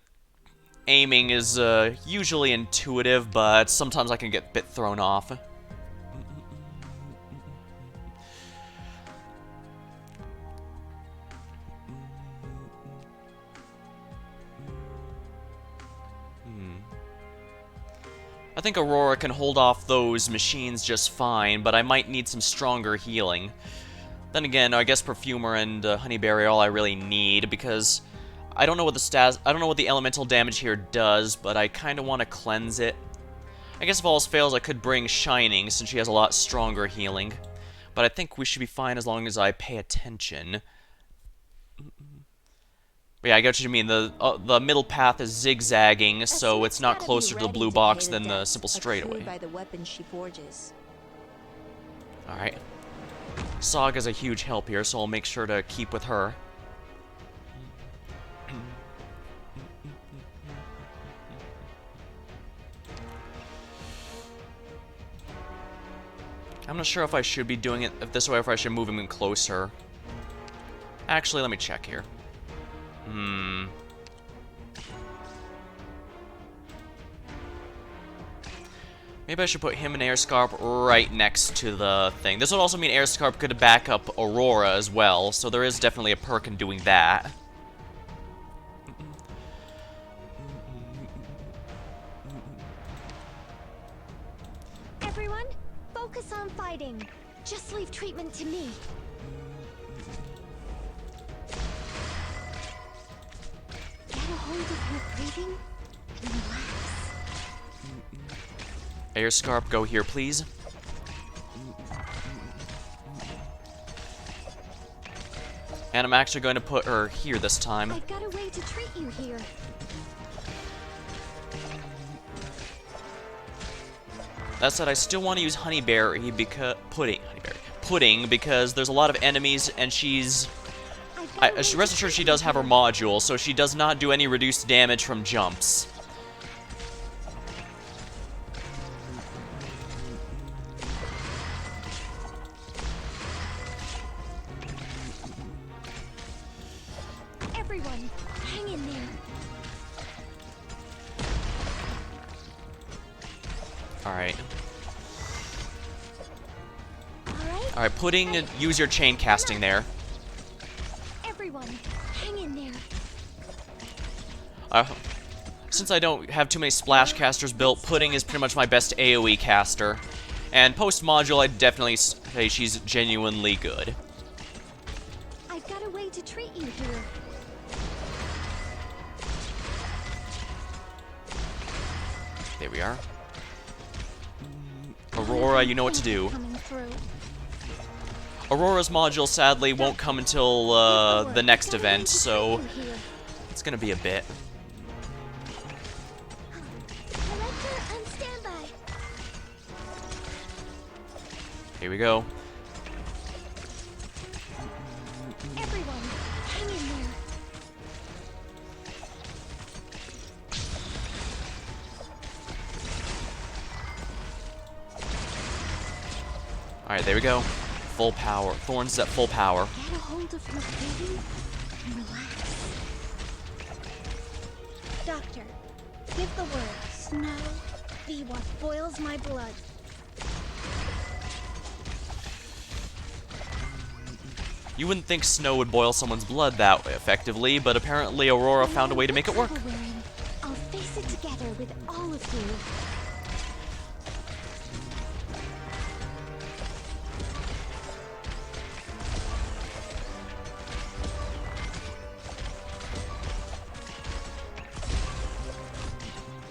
aiming is usually intuitive, but sometimes I can get a bit thrown off. I think Aurora can hold off those machines just fine, but I might need some stronger healing. Then again, I guess Perfumer and Honeyberry are all I really need, because I don't know what the elemental damage here does, but I kind of want to cleanse it. I guess if all else fails, I could bring Shining, since she has a lot stronger healing. But I think we should be fine as long as I pay attention. But yeah, I get what you mean. The middle path is zigzagging, so it's not closer to the blue box than the simple straightaway. By the weapons she forges. Alright. Saga's a huge help here, so I'll make sure to keep with her. I'm not sure if I should be doing it this way or if I should move him in closer. Actually, let me check here. Maybe I should put him and Airscarp right next to the thing. This would also mean Airscarp could back up Aurora as well, so there is definitely a perk in doing that. Everyone, focus on fighting. Just leave treatment to me. Get a hold of your breathing and relax. Airscarp, go here, please. And I'm actually going to put her here this time. I've got a way to treat you here. That said, I still want to use Honeyberry because Pudding because there's a lot of enemies, and she's. Rest assured, she does have her module, so she does not do any reduced damage from jumps. Everyone, hang in there. Alright. Alright? Alright, Pudding, use your chain casting there. Everyone, hang in there. Since I don't have too many splash casters built, Pudding is pretty much my best AoE caster. And post-module, I'd definitely say she's genuinely good. I've got a way to treat you here. There we are. Aurora, you know what to do. Coming through. Aurora's module, sadly, won't come until the next event, so it's gonna be a bit. Electra, on standby. Here we go. Everyone, hang in there. Alright, there we go. Full power. Thorns at full power. Get a hold of your baby and relax. Doctor, give the word. Snow, be what boils my blood. You wouldn't think snow would boil someone's blood that effectively, but apparently Aurora found a way to make it work. I'll face it together with all of you.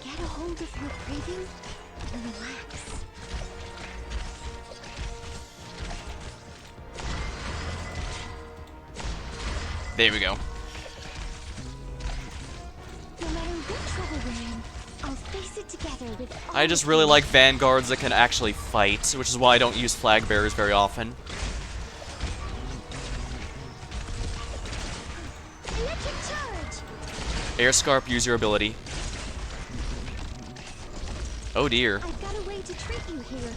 Get a hold of your breathing and relax. There we go. No matter what trouble we're in, I'll face it together with all I just of really you. like vanguards that can actually fight, which is why I don't use flag bearers very often. Electric charge! Air Scarp, use your ability. Oh dear. I've got a way to treat you here.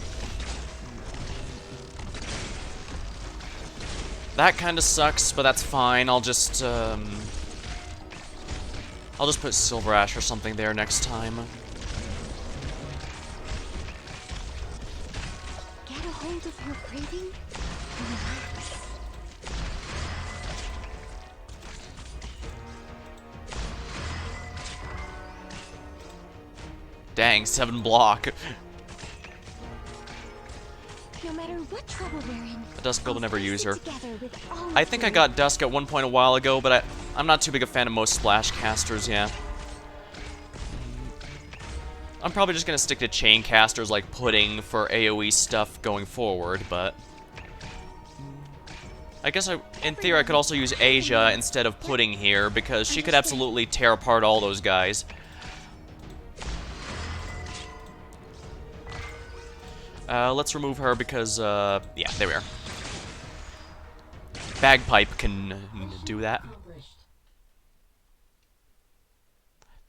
That kind of sucks, but that's fine. I'll just put Silver Ash or something there next time. Get a hold of your breathing and relax. Dang, 7 block. No matter what trouble we're in, The Dusk Guild will never I'll face use it her. together with all I of think you. I got Dusk at one point a while ago, but I'm not too big a fan of most splash casters, yeah. I'm probably just gonna stick to chain casters like Pudding for AoE stuff going forward, but I guess in theory I could also use Asia instead of Pudding here, because she could absolutely tear apart all those guys. Let's remove her because, yeah, there we are. Bagpipe can do that. Accomplished.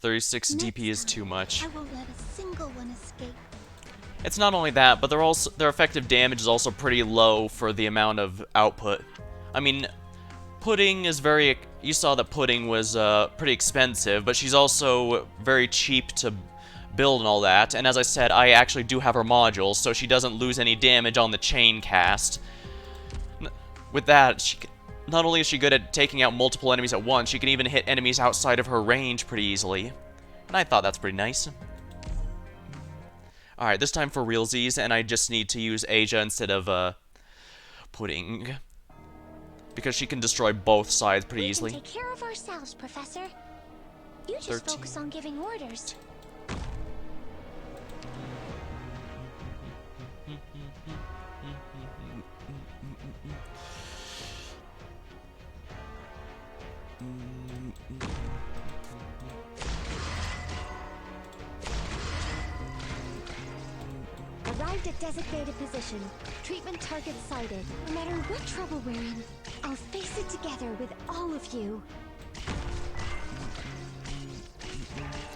36 DP is too much. I won't let a single one escape. It's not only that, but their effective damage is also pretty low for the amount of output. I mean, Pudding is very... You saw that Pudding was pretty expensive, but she's also very cheap to build and all that. And as I said, I actually do have her modules, so she doesn't lose any damage on the chain cast. With that, not only is she good at taking out multiple enemies at once, she can even hit enemies outside of her range pretty easily. And I thought that's pretty nice. Alright, this time for realsies, and I just need to use Asia instead of, Pudding. Because she can destroy both sides pretty easily. We can take care of ourselves, Professor. You just 13. focus on giving orders. Arrived at designated position. Treatment target sighted. No matter what trouble we're in, I'll face it together with all of you.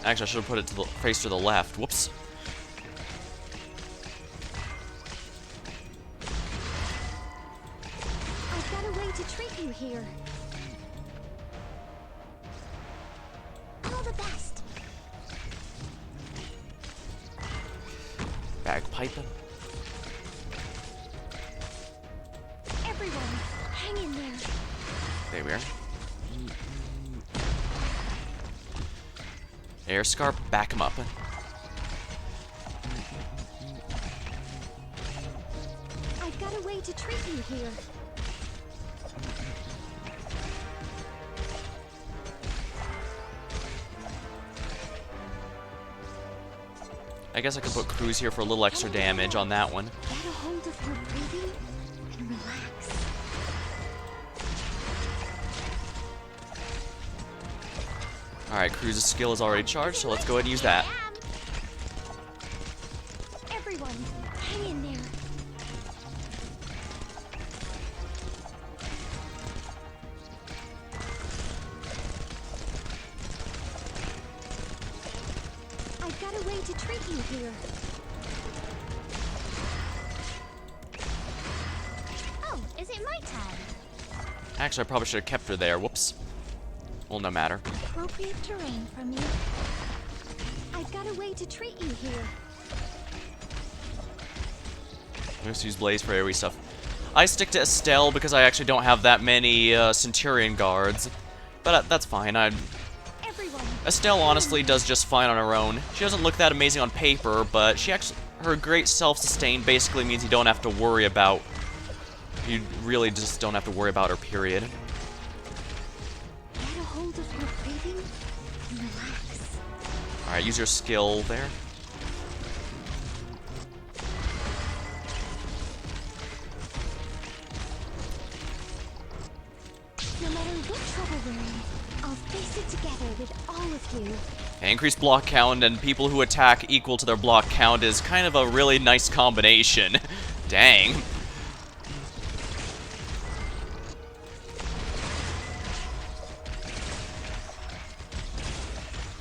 Actually, I should have put it to the face to the left. Whoops. I've got a way to treat you here. Bagpiping. Everyone, hang in there. There we are. Air Scarp, back him up. I've got a way to treat you here. I guess I could put Cruz here for a little extra damage on that one. Get a hold of your breathing and relax. Alright, Cruz's skill is already charged, so let's go ahead and use that. Everyone, hang in there. I've got a way to treat you here. Oh, is it my turn? Actually, I probably should have kept her there. Whoops. Well, no matter. Appropriate terrain from you. I've got a way to treat you here. Let's use Blaze for AoE stuff. I stick to Estelle because I actually don't have that many Centurion guards. But that's fine. Everyone, Estelle honestly does just fine on her own. She doesn't look that amazing on paper, but her great self-sustain basically means you don't have to worry about... You really just don't have to worry about her, period. get a hold of your breathing and relax. Alright, use your skill there. No matter what trouble we're in, I'll face it together with all of you. Okay, increased block count and people who attack equal to their block count is kind of a really nice combination. Dang.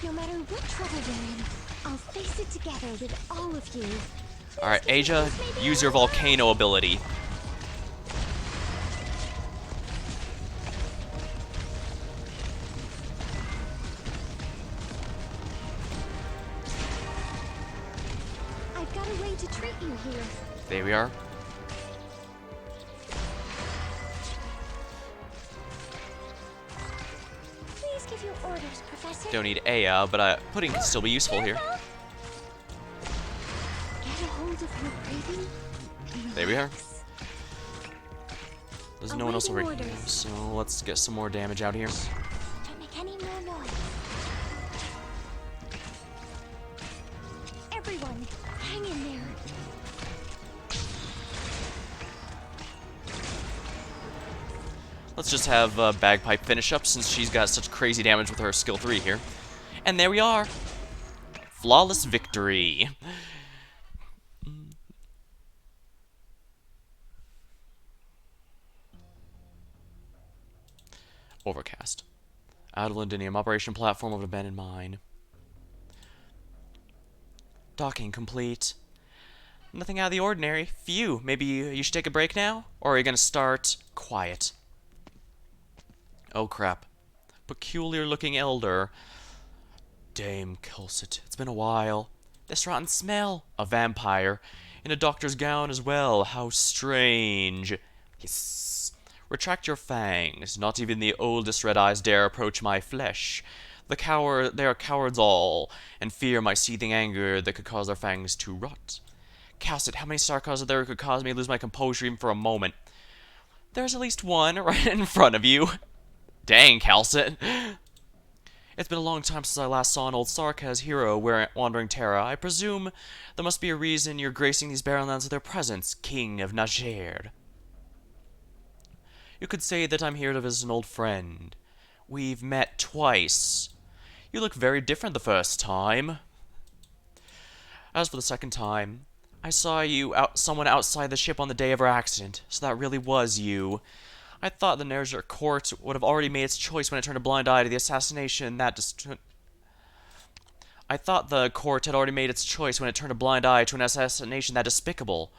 No matter what trouble we're in, I'll face it together with all of you. Alright, Asia, use your volcano ability. I've got a way to treat you here. There we are. Please give your orders, Professor. Don't need Aya, but pudding can still be useful here. Get a hold of your breathing and There we are. relax. There's no one else over Awaiting here, orders. so let's get some more damage out here. Don't make any more noise. Everyone, hang in there. Let's just have Bagpipe finish up since she's got such crazy damage with her skill 3 here. And there we are. Flawless victory. Overcast. Out of Londinium, operation platform of abandoned mine. Docking complete. Nothing out of the ordinary. Phew, maybe you should take a break now? Or are you gonna start quiet? Oh crap. Peculiar looking elder. Dame Culset, it's been a while. This rotten smell. A vampire. In a doctor's gown as well. How strange. Hiss. Retract your fangs. Not even the oldest red eyes dare approach my flesh. They are cowards all, and fear my seething anger that could cause their fangs to rot. Cast it, how many sarcasms are there could cause me to lose my composure even for a moment? There's at least one right in front of you. Dang, Calcit. It's been a long time since I last saw an old Sarkaz hero wandering Terra. I presume there must be a reason you're gracing these barren lands with your presence, King of Najer. You could say that I'm here to visit an old friend. We've met twice. You look very different the first time. As for the second time, I saw someone outside the ship on the day of our accident, so that really was you. I thought the Najer court would have already made its choice when it turned a blind eye to the assassination I thought the court had already made its choice when it turned a blind eye to an assassination that despicable.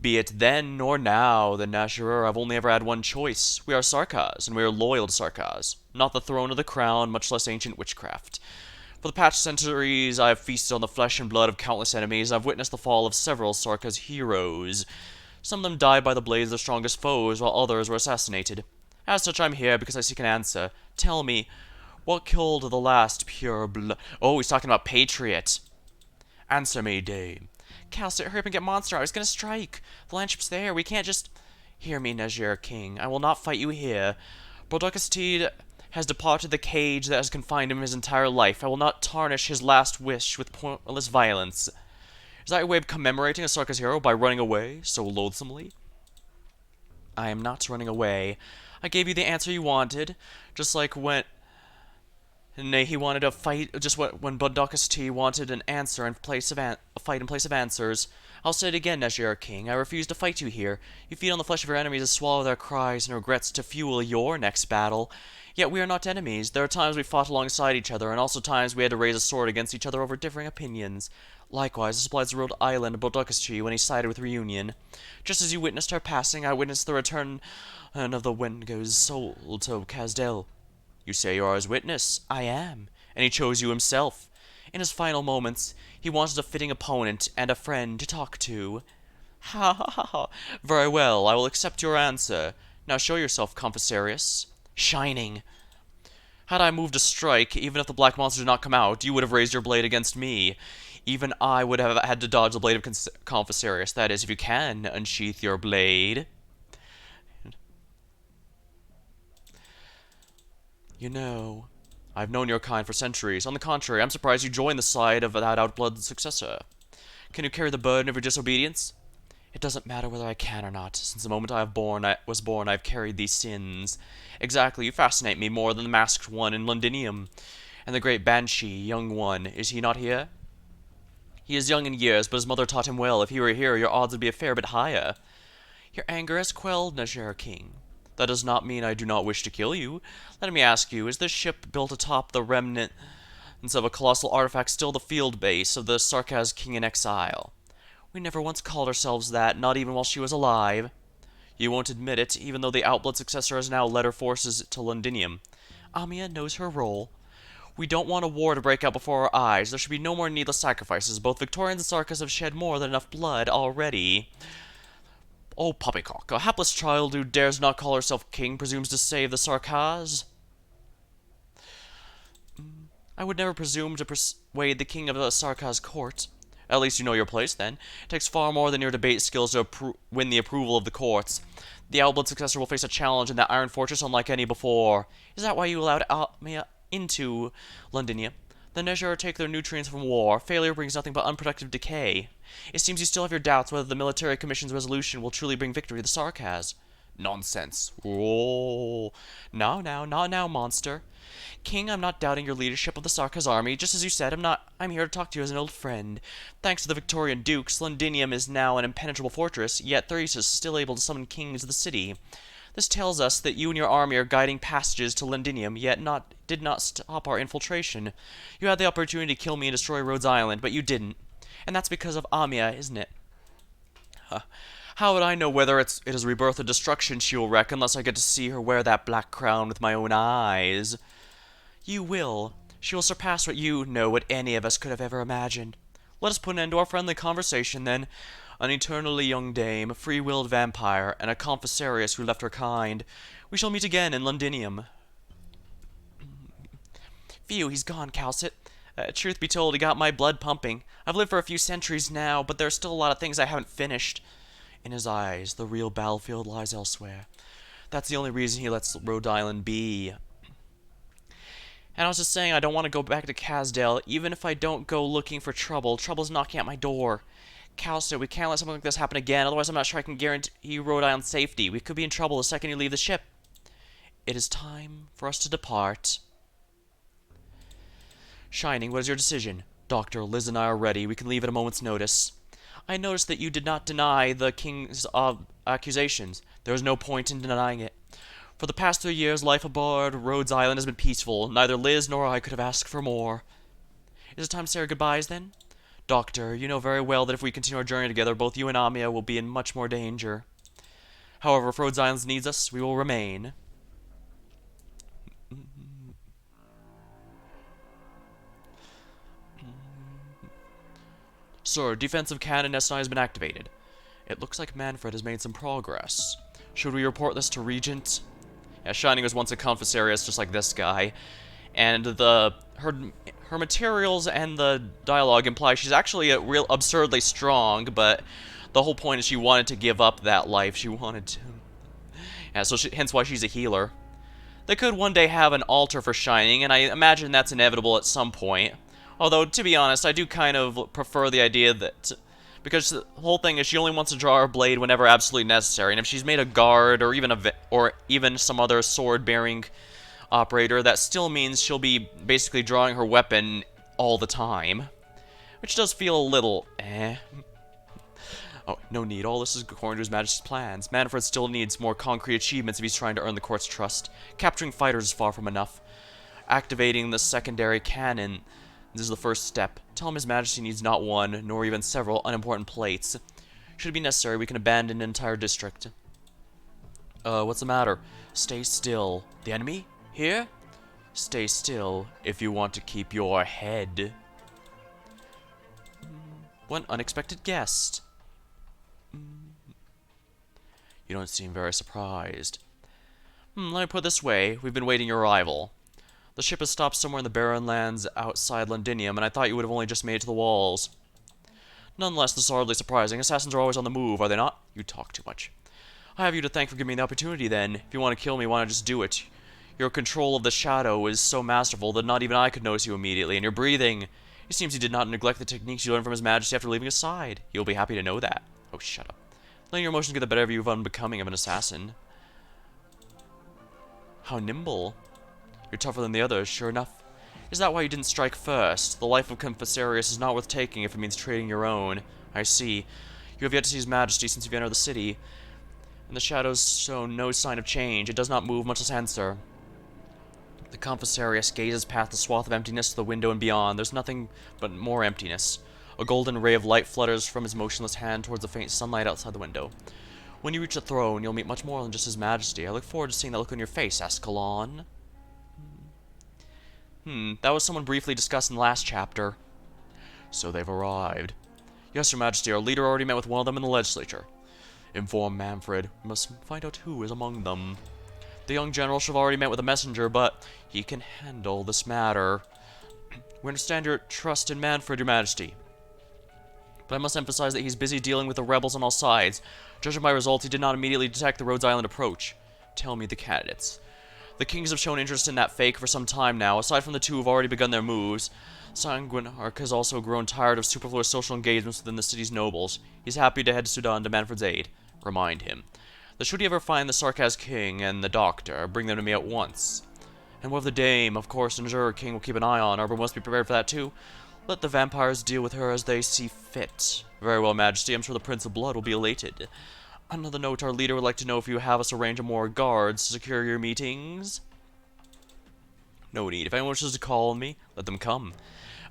Be it then or now, the Najer have only ever had one choice. We are Sarkaz, and we are loyal to Sarkaz. Not the throne or the crown, much less ancient witchcraft. For the past centuries, I have feasted on the flesh and blood of countless enemies, and I've witnessed the fall of several Sarka's heroes. Some of them died by the blades of their strongest foes, while others were assassinated. As such, I'm here because I seek an answer. Tell me, what killed the last pure blood? Oh, he's talking about Patriot. Answer me, Dame. Calcit, hurry up and get Monster out. He's gonna strike. The landship's there. We can't just... Hear me, Najir King. I will not fight you here. Brodokastid has departed the cage that has confined him his entire life. I will not tarnish his last wish with pointless violence. Is that your way of commemorating a Sarka's hero by running away so loathsomely? I am not running away. I gave you the answer you wanted, just like when... Nay, he wanted a fight, just when Brodokastid wanted an answer in place of a fight in place of answers. I'll say it again, Najir King. I refuse to fight you here. You feed on the flesh of your enemies to swallow their cries and regrets to fuel your next battle. Yet we are not enemies. There are times we fought alongside each other, and also times we had to raise a sword against each other over differing opinions. Likewise, this applies to Rhodes Island and Brodokastid when he sided with Reunion. Just as you witnessed her passing, I witnessed the return of the Wendigo's soul to Kazdel. You say you are his witness. I am. And he chose you himself. In his final moments, he wanted a fitting opponent and a friend to talk to. Ha ha ha ha. Very well, I will accept your answer. Now show yourself, Confessarius. Shining. Had I moved to strike, even if the black monster did not come out, you would have raised your blade against me. Even I would have had to dodge the blade of Confessarius. That is, if you can unsheath your blade. You know, I've known your kind for centuries. On the contrary, I'm surprised you joined the side of that outblooded successor. Can you carry the burden of your disobedience? It doesn't matter whether I can or not. Since the moment I was born, I've carried these sins. Exactly, you fascinate me more than the masked one in Londinium. And the great Banshee, young one, is he not here? He is young in years, but his mother taught him well. If he were here, your odds would be a fair bit higher. Your anger has quelled, Najir King. That does not mean I do not wish to kill you. Let me ask you, is this ship built atop the remnants of a colossal artifact still the field base of the Sarkaz King in exile? We never once called ourselves that, not even while she was alive. You won't admit it, even though the Outblood successor has now led her forces to Londinium. Amia knows her role. We don't want a war to break out before our eyes. There should be no more needless sacrifices. Both Victorians and Sarkas have shed more than enough blood already. Oh, poppycock, a hapless child who dares not call herself king presumes to save the Sarkaz? I would never presume to persuade the king of the Sarkaz court. At least you know your place, then. It takes far more than your debate skills to win the approval of the courts. The Outblood successor will face a challenge in that iron fortress unlike any before. Is that why you allowed Almia into Londinia? The Nezhar take their nutrients from war. Failure brings nothing but unproductive decay. It seems you still have your doubts whether the military commission's resolution will truly bring victory to the Sarkaz. Nonsense. Oh. Now, not now, monster. King, I'm not doubting your leadership of the Sarkaz army. Just as you said, I'm here to talk to you as an old friend. Thanks to the Victorian dukes, Londinium is now an impenetrable fortress, yet Theresus is still able to summon kings to the city. This tells us that you and your army are guiding passages to Londinium, yet did not stop our infiltration. You had the opportunity to kill me and destroy Rhodes Island, but you didn't. And that's because of Amia, isn't it? How would I know whether it is rebirth or destruction she will wreck unless I get to see her wear that black crown with my own eyes? You will. She will surpass what any of us could have ever imagined. Let us put an end to our friendly conversation, then. An eternally young dame, a free-willed vampire, and a confessarius who left her kind. We shall meet again in Londinium. Phew, he's gone, Calcit. Truth be told, he got my blood pumping. I've lived for a few centuries now, but there are still a lot of things I haven't finished. In his eyes, the real battlefield lies elsewhere. That's the only reason he lets Rhodes Island be. And I was just saying, I don't want to go back to Kazdel, even if I don't go looking for trouble. Trouble's knocking at my door. Calcit, we can't let something like this happen again, otherwise I'm not sure I can guarantee Rhode Island's safety. We could be in trouble the second you leave the ship. It is time for us to depart. Shining, what is your decision? Doctor, Liz and I are ready. We can leave at a moment's notice. I noticed that you did not deny the king's accusations. There is no point in denying it. For the past 3 years, life aboard Rhodes Island has been peaceful. Neither Liz nor I could have asked for more. Is it time to say our goodbyes, then? Doctor, you know very well that if we continue our journey together, both you and Amia will be in much more danger. However, if Rhodes Island needs us, we will remain. Sir, defensive cannon S9 has been activated. It looks like Manfred has made some progress. Should we report this to Regent? Yeah, Shining was once a confessorius just like this guy. And her materials and the dialogue imply she's actually real absurdly strong, but the whole point is she wanted to give up that life. She wanted to. Yeah, so hence why she's a healer. They could one day have an altar for Shining, and I imagine that's inevitable at some point. Although, to be honest, I do kind of prefer the idea that... Because the whole thing is she only wants to draw her blade whenever absolutely necessary, and if she's made a guard or even some other sword-bearing operator, that still means she'll be basically drawing her weapon all the time. Which does feel a little eh. Oh, no need. All this is according to His Majesty's plans. Manfred still needs more concrete achievements if he's trying to earn the court's trust. Capturing fighters is far from enough. Activating the secondary cannon. This is the first step. Tell him His Majesty needs not one, nor even several unimportant plates. Should it be necessary, we can abandon an entire district. What's the matter? Stay still. The enemy? Here? Stay still if you want to keep your head. What unexpected guest. You don't seem very surprised. Let me put it this way. We've been waiting your arrival. The ship has stopped somewhere in the barren lands outside Londinium, and I thought you would have only just made it to the walls. Nonetheless, this is hardly surprising. Assassins are always on the move, are they not? You talk too much. I have you to thank for giving me the opportunity, then. If you want to kill me, why not just do it? Your control of the shadow is so masterful that not even I could notice you immediately, and your breathing. It seems you did not neglect the techniques you learned from His Majesty after leaving his side. You'll be happy to know that. Oh, shut up. Letting your emotions get the better of you of unbecoming of an assassin. How nimble. You're tougher than the others, sure enough. Is that why you didn't strike first? The life of Confessorius is not worth taking if it means trading your own. I see. You have yet to see His Majesty since you've entered the city, and the shadows show no sign of change. It does not move, much less answer. The Confessorius gazes past the swath of emptiness to the window and beyond. There's nothing but more emptiness. A golden ray of light flutters from his motionless hand towards the faint sunlight outside the window. When you reach the throne, you'll meet much more than just His Majesty. I look forward to seeing that look on your face, Ascalon. That was someone briefly discussed in the last chapter. So they've arrived. Yes, Your Majesty, our leader already met with one of them in the legislature. Inform Manfred. We must find out who is among them. The young general should have already met with a messenger, but he can handle this matter. We understand your trust in Manfred, Your Majesty. But I must emphasize that he's busy dealing with the rebels on all sides. Judging by results, he did not immediately detect the Rhodes Island approach. Tell me the candidates. The kings have shown interest in that fake for some time now. Aside from the two who have already begun their moves, Sanguinarch has also grown tired of superfluous social engagements within the city's nobles. He's happy to head to Sudan to Manfred's aid. Remind him. That should he ever find the Sarkaz King and the Doctor, bring them to me at once. And what of the Dame? Of course, the Najura King will keep an eye on her, but must be prepared for that too. Let the vampires deal with her as they see fit. Very well, Majesty. I'm sure the Prince of Blood will be elated. On another note, our leader would like to know if you have us arrange more guards to secure your meetings. No need. If anyone wishes to call on me, let them come.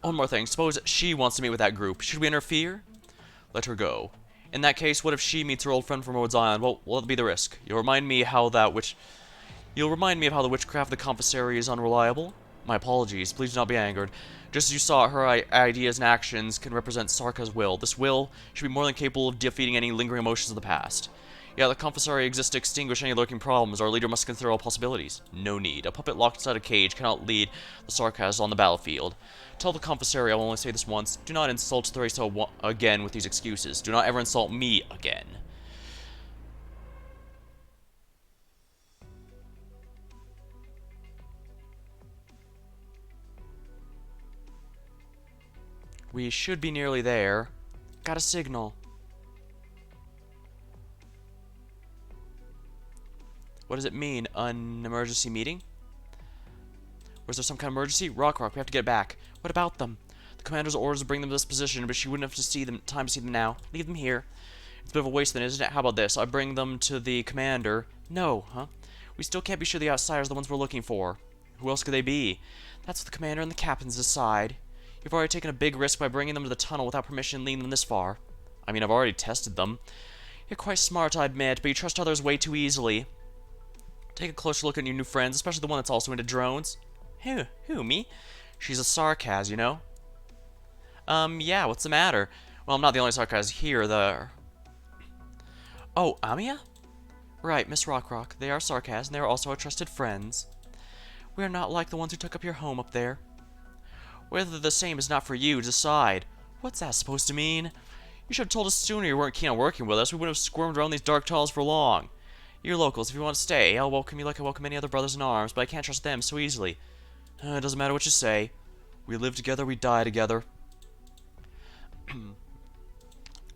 One more thing. Suppose she wants to meet with that group. Should we interfere? Let her go. In that case, what if she meets her old friend from Rhodes Island? Well, what will be the risk? You'll remind me of how the witchcraft of the Confessary is unreliable? My apologies. Please do not be angered. Just as you saw, her ideas and actions can represent Sarka's will. This will should be more than capable of defeating any lingering emotions of the past. Yeah, the Confessary exists to extinguish any lurking problems. Our leader must consider all possibilities. No need. A puppet locked inside a cage cannot lead the Sarkaz on the battlefield. Tell the Confessary I will only say this once. Do not insult Theresa again with these excuses. Do not ever insult me again. We should be nearly there. Got a signal. What does it mean? An emergency meeting? Or is there some kind of emergency? Rock, we have to get back. What about them? The commander's orders to bring them to this position, but she wouldn't have time to see them now. Leave them here. It's a bit of a waste then, isn't it? How about this? I bring them to the commander. No, huh? We still can't be sure the outsiders are the ones we're looking for. Who else could they be? That's what the commander and the captains decide. You've already taken a big risk by bringing them to the tunnel without permission and leading them this far. I mean, I've already tested them. You're quite smart, I admit, but you trust others way too easily. Take a closer look at your new friends, especially the one that's also into drones. Who, me? She's a Sarkaz, you know? Yeah, what's the matter? Well, I'm not the only sarcasm here. Oh, Amia? Right, Miss Rock. They are sarcasm, and they are also our trusted friends. We are not like the ones who took up your home up there. Whether they're the same is not for you to decide. What's that supposed to mean? You should have told us sooner you weren't keen on working with us. We wouldn't have squirmed around these dark tunnels for long. You're locals. If you want to stay, I'll welcome you like I welcome any other brothers in arms, but I can't trust them so easily. It doesn't matter what you say. We live together, we die together.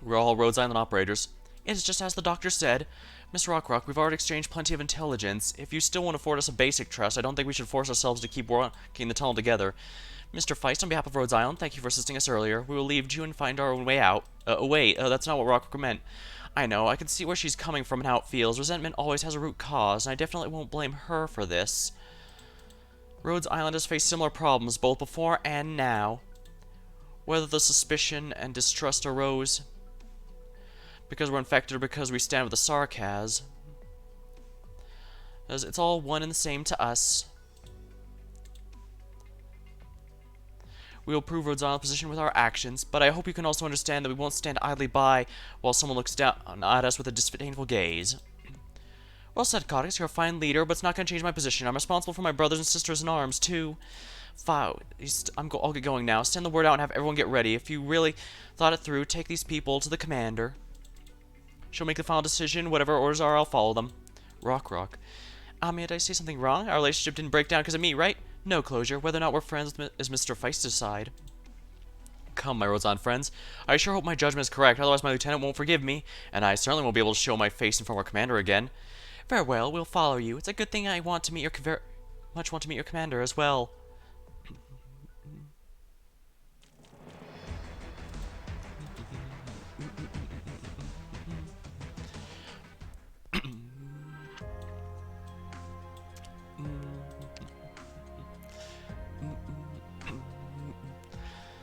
We're all Rhodes Island operators. It's just as the doctor said. Miss Rock, we've already exchanged plenty of intelligence. If you still want to afford us a basic trust, I don't think we should force ourselves to keep working the tunnel together. Mr. Feist, on behalf of Rhodes Island, thank you for assisting us earlier. We will leave you and find our own way out. Wait, that's not what Rock meant. I know, I can see where she's coming from and how it feels. Resentment always has a root cause, and I definitely won't blame her for this. Rhodes Island has faced similar problems both before and now. Whether the suspicion and distrust arose because we're infected or because we stand with the sarcasm, it's all one and the same to us. We will prove Rhodes Island's position with our actions, but I hope you can also understand that we won't stand idly by while someone looks down at us with a disdainful gaze. Well said, Codex. You're a fine leader, but it's not going to change my position. I'm responsible for my brothers and sisters in arms, too. I'll get going now. Send the word out and have everyone get ready. If you really thought it through, take these people to the commander. She'll make the final decision. Whatever orders are, I'll follow them. Rock. Did I say something wrong? Our relationship didn't break down because of me, right? No closure. Whether or not we're friends is Mr. Feist to decide. Come, my Rhodes Island friends. I sure hope my judgment is correct, otherwise my lieutenant won't forgive me, and I certainly won't be able to show my face in front of our commander again. Very well, we'll follow you. It's a good thing I want to meet your commander as well.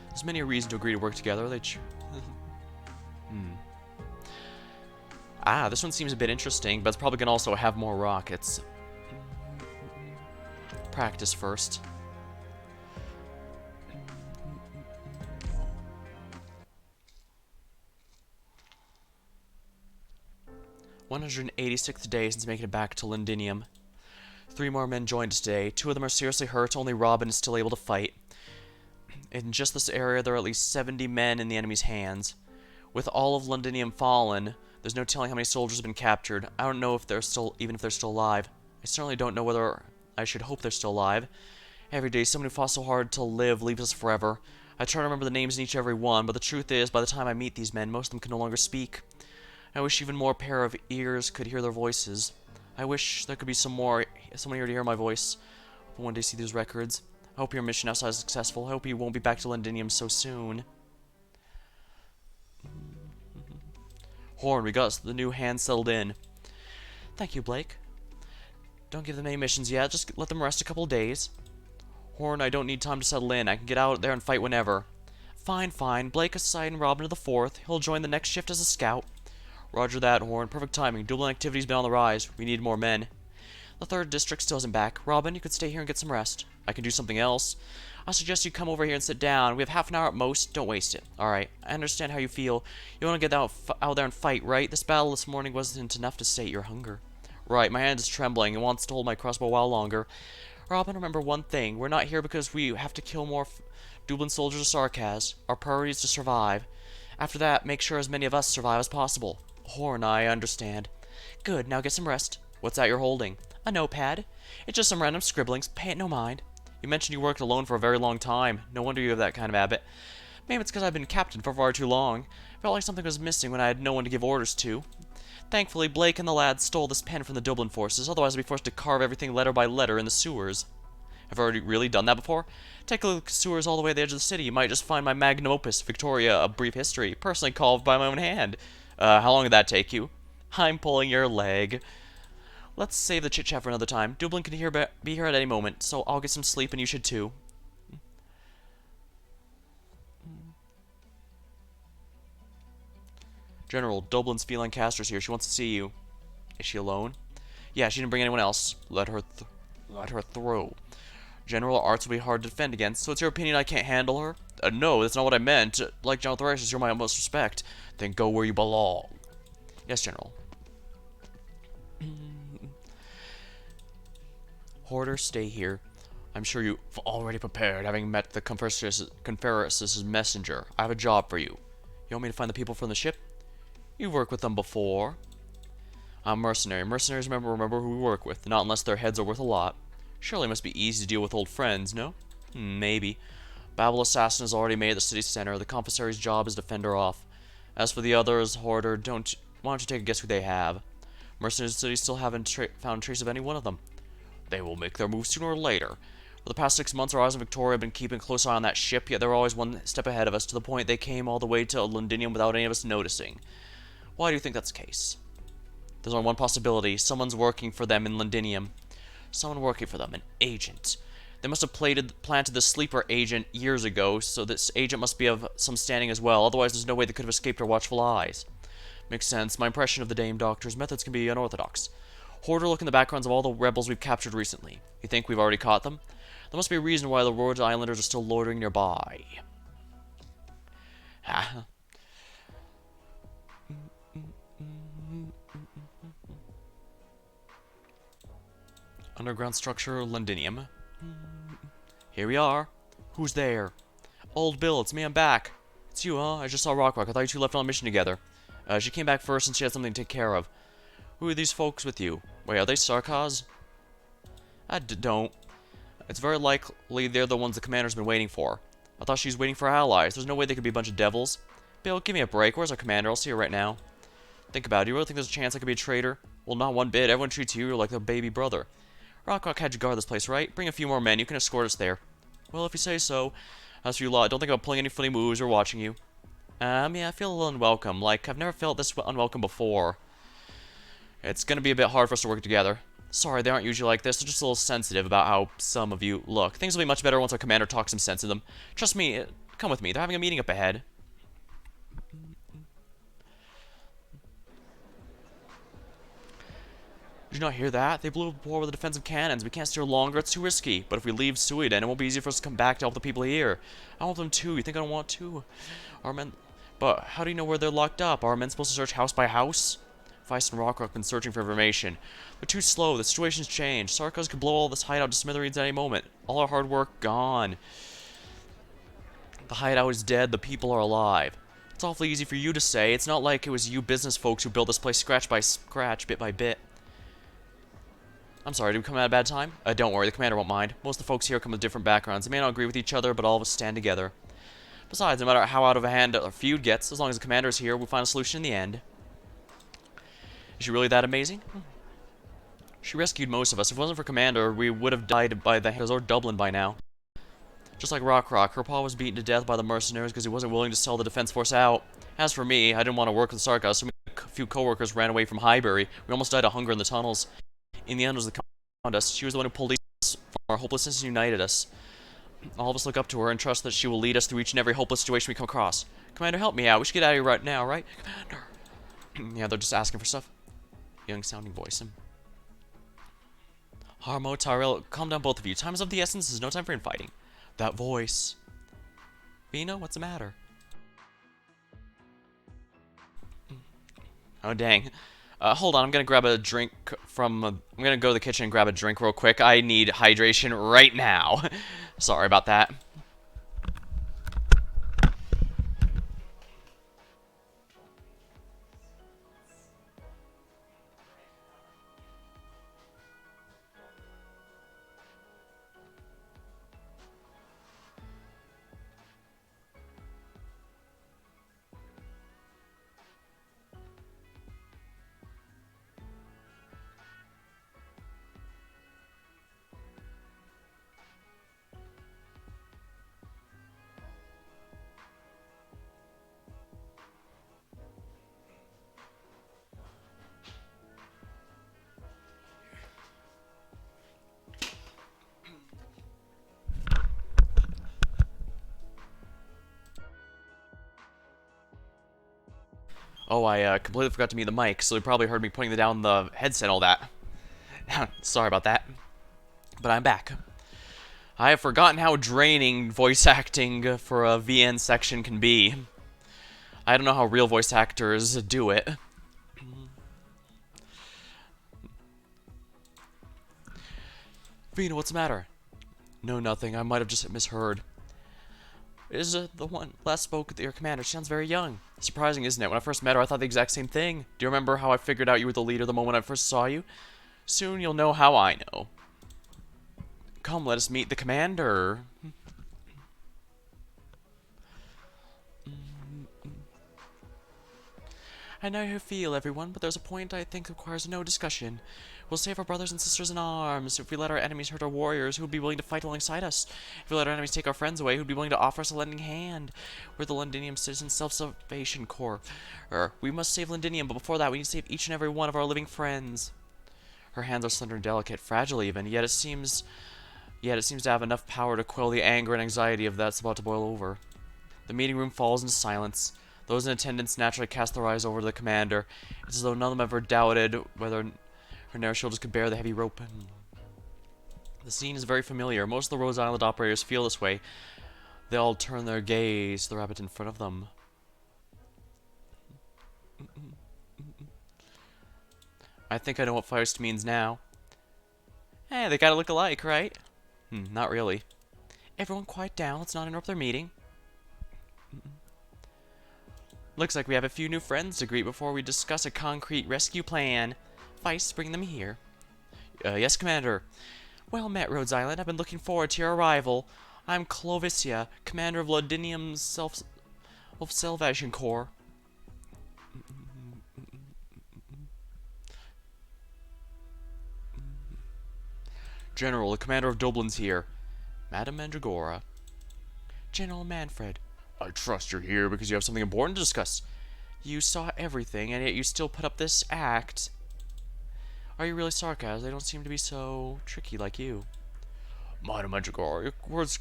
There's many a reason to agree to work together. This one seems a bit interesting, but it's probably gonna also have more rockets. Practice first. "186th day since making it back to Londinium. 3 more men joined us today. 2 of them are seriously hurt. Only Robin is still able to fight. In just this area, there are at least 70 men in the enemy's hands. With all of Londinium fallen, there's no telling how many soldiers have been captured. I don't know if they're still alive. I certainly don't know whether I should hope they're still alive. Every day, someone who fought so hard to live leaves us forever. I try to remember the names in each and every one, but the truth is, by the time I meet these men, most of them can no longer speak. I wish even more pair of ears could hear their voices. I wish there could be someone here to hear my voice. I hope one day see these records. I hope your mission outside is successful. I hope you won't be back to Londinium so soon." Horn, we got the new hands settled in. Thank you, Blake. Don't give them any missions yet. Just let them rest a couple days. Horn, I don't need time to settle in. I can get out there and fight whenever. Fine. Blake assigned Robin to the 4th. He'll join the next shift as a scout. Roger that, Horn. Perfect timing. Dueling activity's been on the rise. We need more men. The 3rd District still isn't back. Robin, you could stay here and get some rest. I can do something else. I suggest you come over here and sit down. We have half an hour at most. Don't waste it. Alright, I understand how you feel. You want to get out there and fight, right? This battle this morning wasn't enough to sate your hunger. Right, my hand is trembling and wants to hold my crossbow a while longer. Robin, remember one thing. We're not here because we have to kill more Dublin soldiers or Sarkaz. Our priority is to survive. After that, make sure as many of us survive as possible. Horn, I understand. Good, now get some rest. What's that you're holding? A notepad. It's just some random scribblings. Pay it no mind. You mentioned you worked alone for a very long time. No wonder you have that kind of habit. Maybe it's because I've been captain for far too long. Felt like something was missing when I had no one to give orders to. Thankfully, Blake and the lads stole this pen from the Dublin forces, otherwise I'd be forced to carve everything letter by letter in the sewers. I've already really done that before? Take a look at the sewers all the way to the edge of the city. You might just find my magnum opus, Victoria, A Brief History, personally carved by my own hand. How long did that take you? I'm pulling your leg. Let's save the chit-chat for another time. Dublin can be here at any moment, so I'll get some sleep and you should too. General, Dublin's feline caster's here. She wants to see you. Is she alone? Yeah, she didn't bring anyone else. Let her through. General, Arts will be hard to defend against, so it's your opinion I can't handle her? No, that's not what I meant. Like General Thracius, you're my utmost respect. Then go where you belong. Yes, General. Hoarder, stay here. I'm sure you've already prepared, having met the Conferus' messenger. I have a job for you. You want me to find the people from the ship? You've worked with them before. I'm a mercenary. Mercenaries remember who we work with, not unless their heads are worth a lot. Surely it must be easy to deal with old friends, no? Maybe. Babel Assassin has already made the city center. The commissary's job is to fend her off. As for the others, Hoarder, why don't you take a guess who they have? Mercenaries of the city still haven't found trace of any one of them. They will make their move sooner or later. For the past 6 months, our eyes in Victoria have been keeping a close eye on that ship, yet they were always one step ahead of us, to the point they came all the way to Londinium without any of us noticing. Why do you think that's the case? There's only one possibility. Someone's working for them in Londinium. Someone working for them, an agent. They must have planted the sleeper agent years ago, so this agent must be of some standing as well. Otherwise, there's no way they could have escaped our watchful eyes. Makes sense. My impression of the Dame Doctor's methods can be unorthodox. Hoarder, look in the backgrounds of all the rebels we've captured recently. You think we've already caught them? There must be a reason why the Rhodes Islanders are still loitering nearby. Ha. Underground structure, Londinium. Here we are. Who's there? Old Bill, it's me, I'm back. It's you, huh? I just saw Rock. I thought you two left on a mission together. She came back first and she had something to take care of. Who are these folks with you? Wait, are they Sarkaz? I don't. It's very likely they're the ones the commander's been waiting for. I thought she was waiting for allies. There's no way they could be a bunch of devils. Bill, give me a break. Where's our commander? I'll see her right now. Think about it. Do you really think there's a chance I could be a traitor? Well, not one bit. Everyone treats you like their baby brother. Rock had you guard this place, right? Bring a few more men. You can escort us there. Well, if you say so. As for you lot, don't think about pulling any funny moves or watching you. Yeah, I feel a little unwelcome. Like, I've never felt this unwelcome before. It's gonna be a bit hard for us to work together. Sorry, they aren't usually like this. They're just a little sensitive about how some of you look. Things will be much better once our commander talks some sense to them. Trust me, come with me. They're having a meeting up ahead. Did you not hear that? They blew up war with the defensive cannons. We can't steer longer. It's too risky. But if we leave Suiden, it won't be easy for us to come back to help the people here. I want them too. You think I don't want to? Our men... But how do you know where they're locked up? Are our men supposed to search house by house? Weiss and Rockrock have been searching for information. They're too slow. The situation's changed. Sarkaz could blow all this hideout to smithereens at any moment. All our hard work gone. The hideout is dead. The people are alive. It's awfully easy for you to say. It's not like it was you business folks who built this place scratch by scratch, bit by bit. I'm sorry, did we come at a bad time? Don't worry, the commander won't mind. Most of the folks here come with different backgrounds. They may not agree with each other, but all of us stand together. Besides, no matter how out of hand a feud gets, as long as the commander is here, we'll find a solution in the end. Is she really that amazing? She rescued most of us. If it wasn't for Commander, we would have died by the hands of Dublin by now. Just like Rockrock, her pa was beaten to death by the mercenaries because he wasn't willing to sell the defense force out. As for me, I didn't want to work with Sarkaz, so a few co-workers ran away from Highbury. We almost died of hunger in the tunnels. In the end, it was the commander who found us. She was the one who pulled us from our hopelessness and united us. All of us look up to her and trust that she will lead us through each and every hopeless situation we come across. Commander, help me out. We should get out of here right now, right? Commander. Yeah, they're just asking for stuff. Young sounding voice. Harmo, Tyrell, calm down both of you. Time is of the essence. There's no time for infighting. That voice. Vino, what's the matter? Oh, dang. Hold on, I'm gonna grab a drink from... I'm gonna go to the kitchen and grab a drink real quick. I need hydration right now. Sorry about that. Oh, I completely forgot to mute the mic, so you probably heard me putting down the headset and all that. Sorry about that. But I'm back. I have forgotten how draining voice acting for a VN section can be. I don't know how real voice actors do it. Vina, what's the matter? No, nothing. I might have just misheard. Is the one last spoke with your commander? She sounds very young. Surprising, isn't it? When I first met her, I thought the exact same thing. Do you remember how I figured out you were the leader the moment I first saw you? Soon you'll know how I know. Come, let us meet the commander. I know how you feel, everyone, but there's a point I think requires no discussion. We'll save our brothers and sisters in arms. If we let our enemies hurt our warriors, who would be willing to fight alongside us? If we let our enemies take our friends away, who would be willing to offer us a lending hand? We're the Londinium Citizen Self-Salvation Corps. We must save Londinium, but before that, we need to save each and every one of our living friends. Her hands are slender and delicate, fragile even, yet it seems to have enough power to quell the anger and anxiety of that's about to boil over. The meeting room falls into silence. Those in attendance naturally cast their eyes over to the commander. It's as though none of them ever doubted whether her narrow shoulders could bear the heavy rope. The scene is very familiar. Most of the Rhodes Island operators feel this way. They all turn their gaze to the rabbit in front of them. I think I know what Feist means now. Hey, they gotta look alike, right? Not really. Everyone quiet down. Let's not interrupt their meeting. Looks like we have a few new friends to greet before we discuss a concrete rescue plan. Feist, bring them here. Yes, Commander. Well met, Rhodes Island. I've been looking forward to your arrival. I'm Clovicia, Commander of Londinium's Self-Salvation Corps. General, the Commander of Dublin's here. Madam Mandragora. General Manfred. I trust you're here because you have something important to discuss. You saw everything, and yet you still put up this act. Are you really sarcastic? They don't seem to be so tricky like you. Madam Mandragora, your words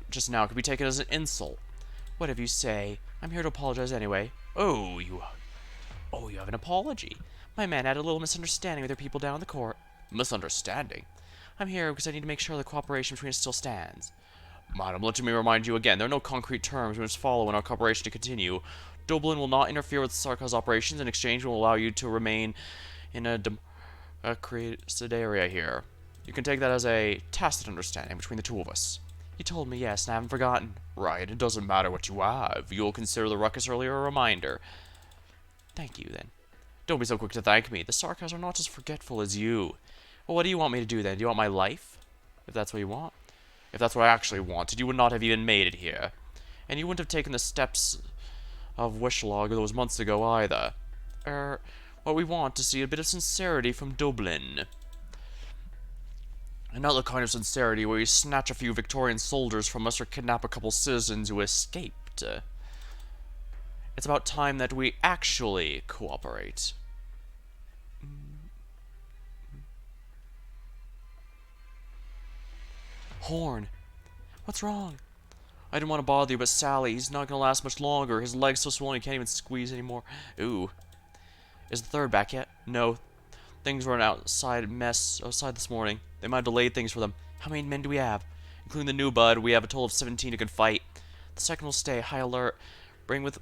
just now could be taken as an insult. Whatever you say. I'm here to apologize anyway. Oh, you have an apology. My man had a little misunderstanding with your people down in the court. Misunderstanding? I'm here because I need to make sure the cooperation between us still stands. Madam, let me remind you again, there are no concrete terms we must follow in our cooperation to continue. Dublin will not interfere with Sarkaz's operations. In exchange, will allow you to remain in a created area here. You can take that as a tacit understanding between the two of us. You told me yes, and I haven't forgotten. Right, it doesn't matter what you have. You'll consider the ruckus earlier a reminder. Thank you, then. Don't be so quick to thank me. The Sarkaz are not as forgetful as you. Well, what do you want me to do, then? Do you want my life? If that's what you want. If that's what I actually wanted, you would not have even made it here. And you wouldn't have taken the steps of Wishlog those months ago either. What we want to see a bit of sincerity from Dublin. And not the kind of sincerity where you snatch a few Victorian soldiers from us or kidnap a couple citizens who escaped. It's about time that we actually cooperate. Horn, what's wrong? I didn't want to bother you, but Sally, he's not gonna last much longer. His leg's so swollen he can't even squeeze anymore. Ooh. Is the third back yet? No. Things were an outside this morning. They might have delayed things for them. How many men do we have? Including the new bud, we have a total of 17 who can fight. The second will stay, high alert.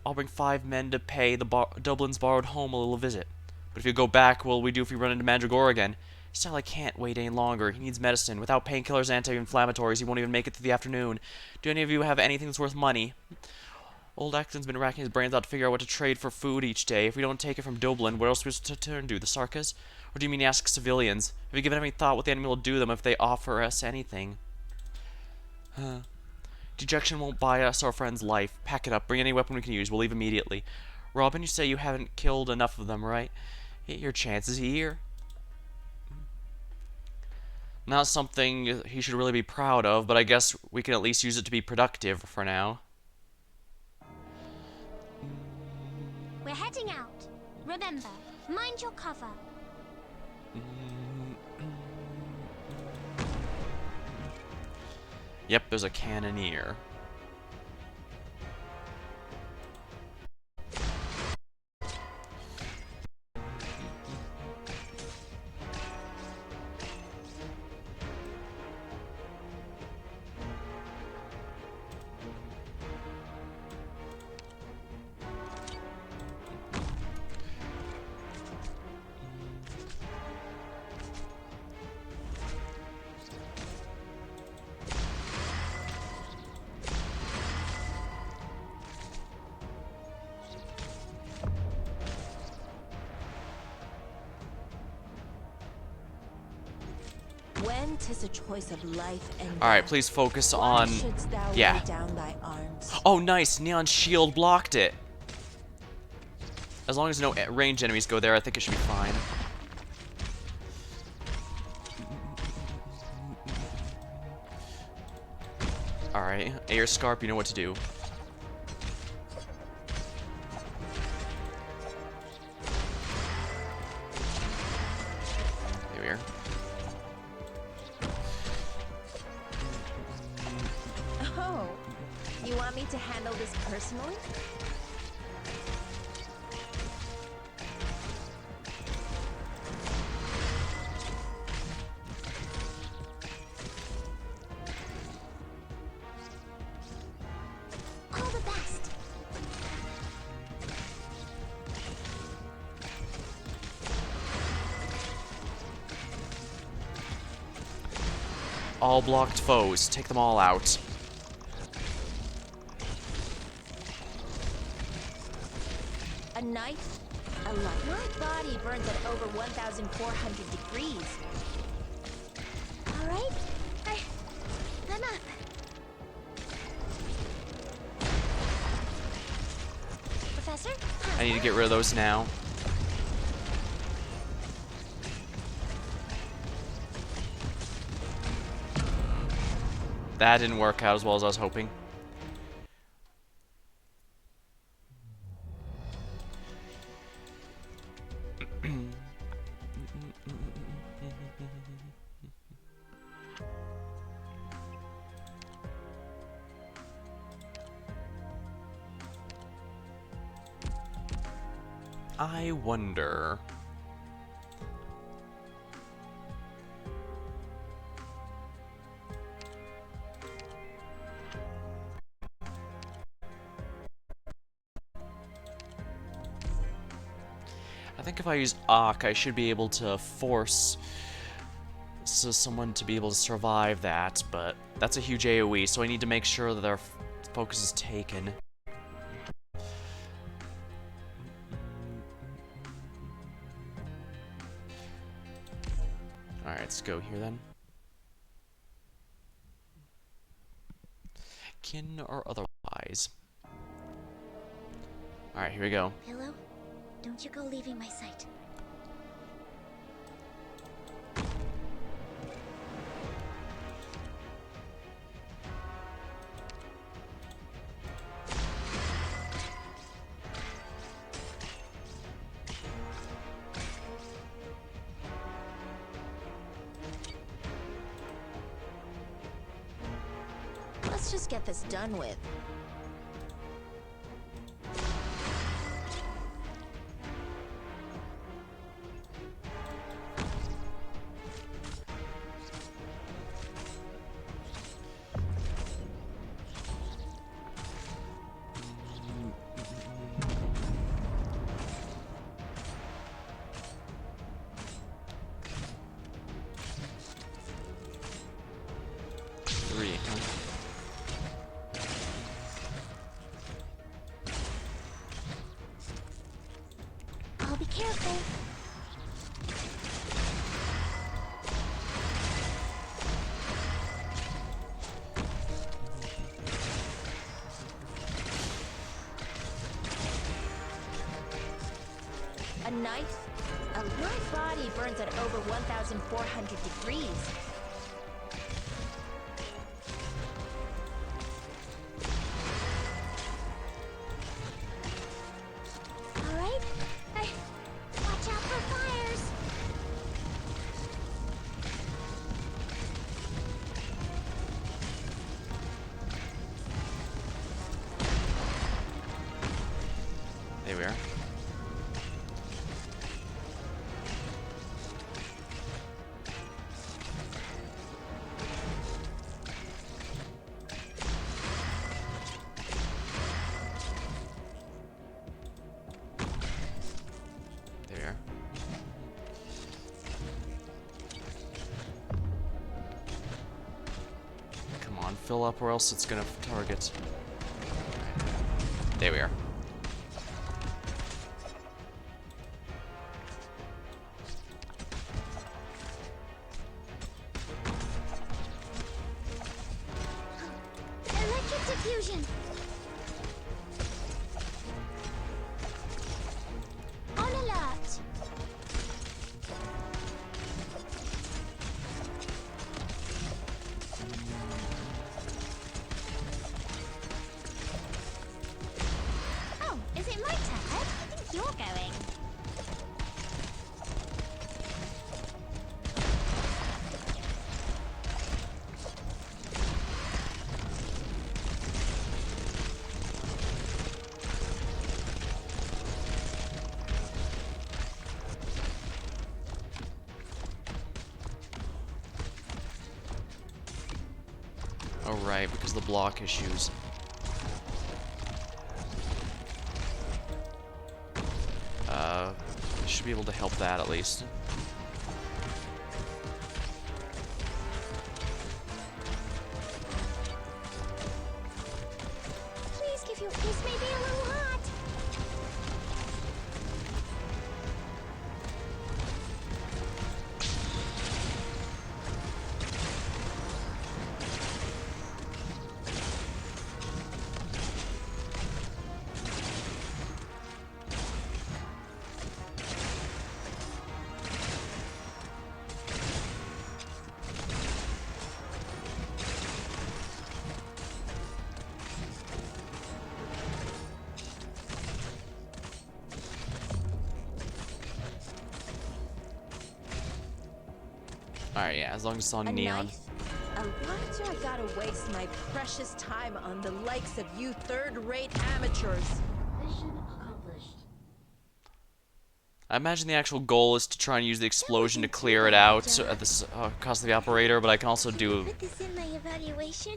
I'll bring 5 men to pay Dublin's borrowed home a little visit. But if you go back, what will we do if we run into Mandragora again? Sally can't wait any longer. He needs medicine. Without painkillers and anti-inflammatories, he won't even make it through the afternoon. Do any of you have anything that's worth money? Old Acton's been racking his brains out to figure out what to trade for food each day. If we don't take it from Dublin, where else are we supposed to turn to? The Sarkas? Or do you mean ask civilians? Have you given any thought what the enemy will do to them if they offer us anything? Dejection won't buy us our friend's life. Pack it up. Bring any weapon we can use. We'll leave immediately. Robin, you say you haven't killed enough of them, right? Your chances here. Not something he should really be proud of, but I guess we can at least use it to be productive for now. We're heading out. Remember, mind your cover. Yep, there's a cannoneer. When 'tis a choice of life and Alright, death, please focus why on... shouldst thou Yeah. lay down thy arms? Oh, nice! Neon shield blocked it. As long as no ranged enemies go there, I think it should be fine. Alright, Air Scarp, you know what to do. There we are. Oh, you want me to handle this personally? All the best. All blocked foes. Take them all out. A knife? A light. My body burns at over 1,400 degrees. All right? I'm up. Professor? I need to get rid of those now. That didn't work out as well as I was hoping. I wonder... I think if I use Arc, I should be able to force someone to be able to survive that, but that's a huge AoE, so I need to make sure that their focus is taken. Alright, let's go here then. Kin or otherwise. Alright, here we go. Pillow, don't you go leaving my sight. Let's just get this done with. Three. I'll be careful. A knife? My body burns at over 1,400 degrees. All right? Watch out for fires. There we are. There. Come on, fill up or else it's gonna target. There we are. confusion. On alert. Oh, is it my turn? I think you're going. Oh, right, because of the block issues. Should be able to help that at least. Please give your kiss maybe a little hard. Alright, yeah, as long as it's on A neon. knife? Why do I gotta waste my precious time on the likes of you third-rate amateurs? I imagine the actual goal is to try and use the explosion to clear it out at the cost of the operator, but I can also do... Put this in my evaluation.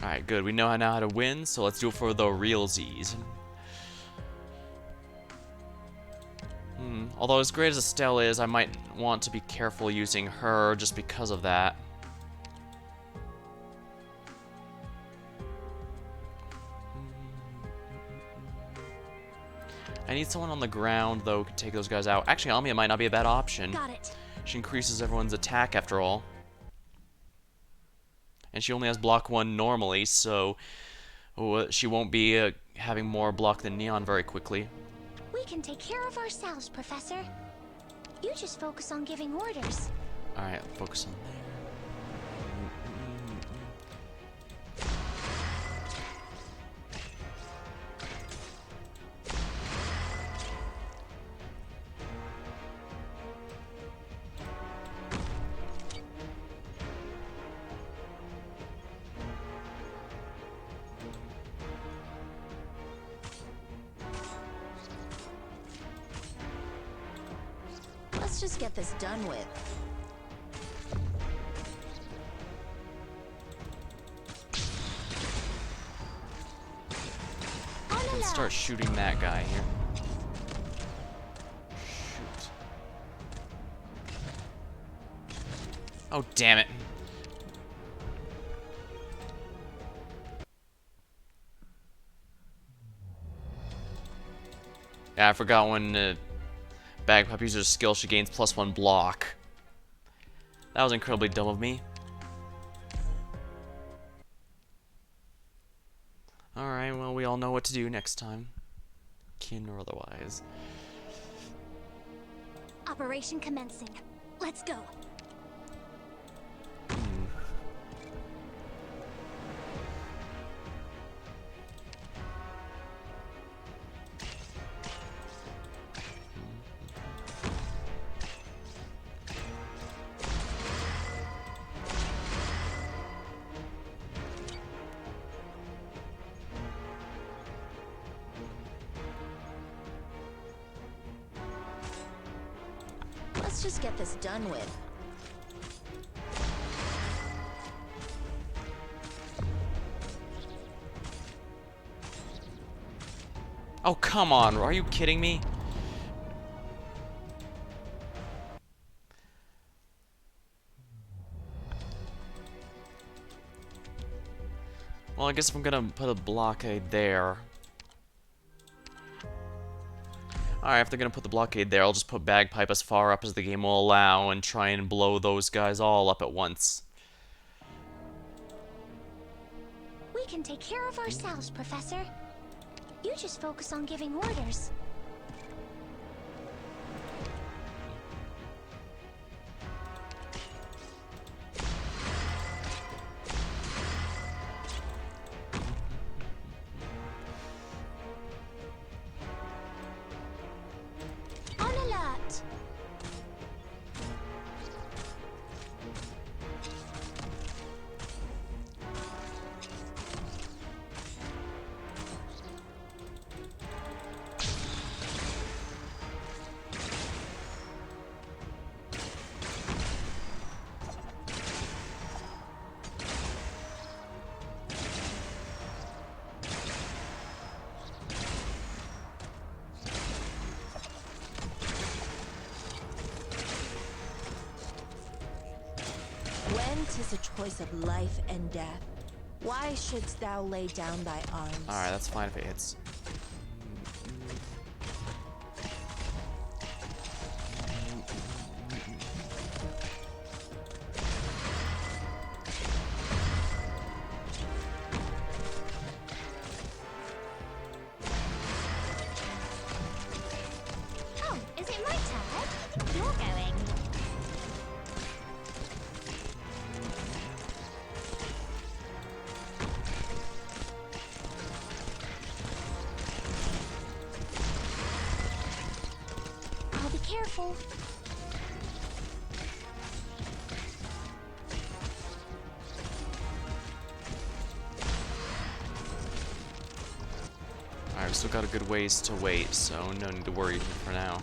Alright, good. We know now how to win, so let's do it for the realsies. Although as great as Estelle is, I might want to be careful using her just because of that. I need someone on the ground, though, who can take those guys out. Actually, Amia might not be a bad option. Got it. She increases everyone's attack, after all. And she only has block 1 normally, so she won't be having more block than Neon very quickly. We can take care of ourselves, Professor. You just focus on giving orders. Alright, focus on there. Let's just get this done with. Let's start shooting that guy here. Shoot. Oh, damn it. Yeah, I forgot when Bagpipe uses her skill, she gains +1 block. That was incredibly dumb of me. Alright, well, we all know what to do next time. Kin or otherwise. Operation commencing. Let's go. Let's just get this done with. Oh, come on. Are you kidding me? Well, I guess if I'm gonna put a blockade there. Alright, if they're gonna put the blockade there, I'll just put Bagpipe as far up as the game will allow and try and blow those guys all up at once. We can take care of ourselves, Professor. You just focus on giving orders. On alert! When 'tis a choice of life and death, why shouldst thou lay down thy arms? Alright, that's fine if it hits. Oh, is it my turn? You're going. I'll be careful. Alright, we still got a good ways to wait, so no need to worry for now.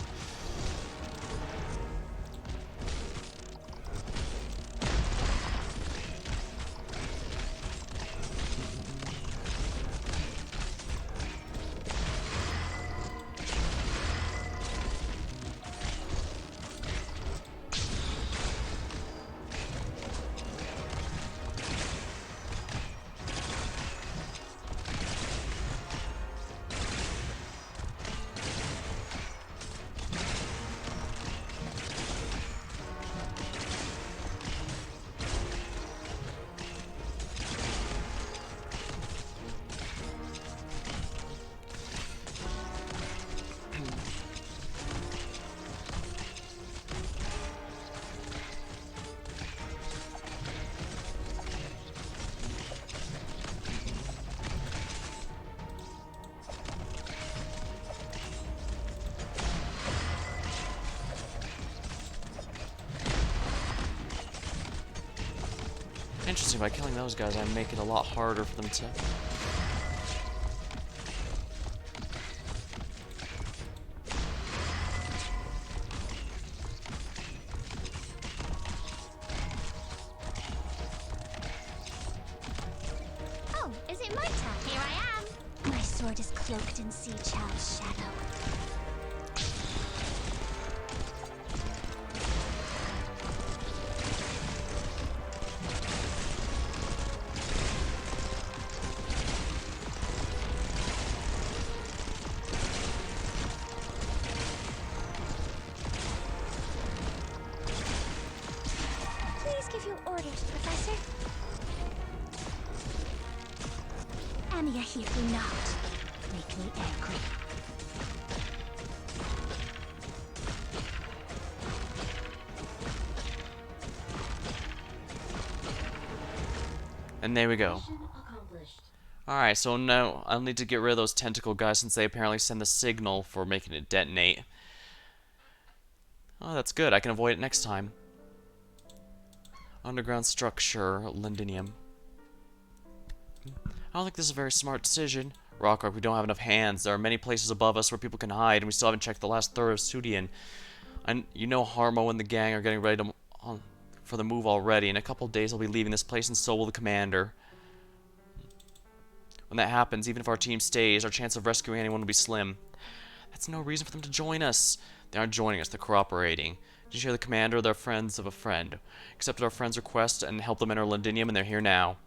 Interesting, by killing those guys, I make it a lot harder for them to... Oh, is it my turn? Here I am. My sword is cloaked in Sea Chow's shadow. Please give your orders, Professor. Anya here will not make me angry. And there we go. Alright, so now I'll need to get rid of those tentacle guys since they apparently send the signal for making it detonate. Oh, that's good. I can avoid it next time. Underground structure, Lindinium. I don't think this is a very smart decision. Rockrock, we don't have enough hands. There are many places above us where people can hide, and we still haven't checked the last third of Sudian. And you know Harmo and the gang are getting ready to, for the move already. In a couple of days, I'll be leaving this place, and so will the commander. When that happens, even if our team stays, our chance of rescuing anyone will be slim. That's no reason for them to join us. They aren't joining us, they're cooperating. Did you hear the commander? They're friends of a friend. Accepted our friend's request and helped them enter Lindinium, and they're here now.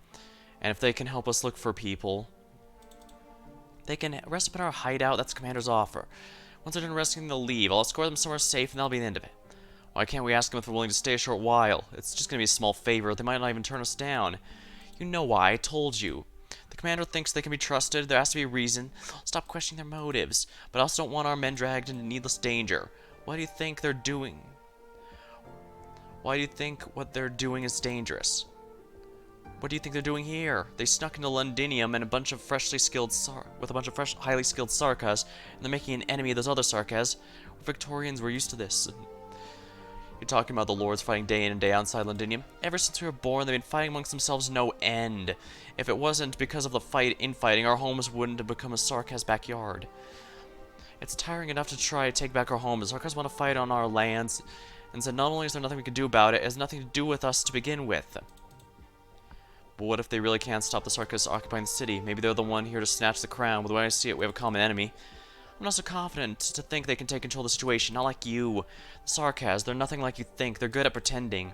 And if they can help us look for people, they can rest up in our hideout. That's the commander's offer. Once they're done resting, they'll leave. I'll escort them somewhere safe, and that'll be the end of it. Why can't we ask them if they're willing to stay a short while? It's just going to be a small favor. They might not even turn us down. You know why. I told you. The commander thinks they can be trusted. There has to be a reason. Stop questioning their motives. But I also don't want our men dragged into needless danger. Why do you think they're doing? Why do you think what they're doing is dangerous? What do you think they're doing here? They snuck into Londinium and with a bunch of highly skilled Sarkas, and they're making an enemy of those other Sarkas. We're Victorians, we're used to this. You're talking about the lords fighting day in and day out inside Londinium. Ever since we were born, they've been fighting amongst themselves no end. If it wasn't because of the infighting, our homes wouldn't have become a Sarkas backyard. It's tiring enough to try to take back our homes. Sarkas want to fight on our lands, and said not only is there nothing we can do about it, it has nothing to do with us to begin with. But what if they really can't stop the Sarkas occupying the city? Maybe they're the one here to snatch the crown. But the way I see it, we have a common enemy. I'm not so confident to think they can take control of the situation. Not like you. The Sarkas, they're nothing like you think. They're good at pretending.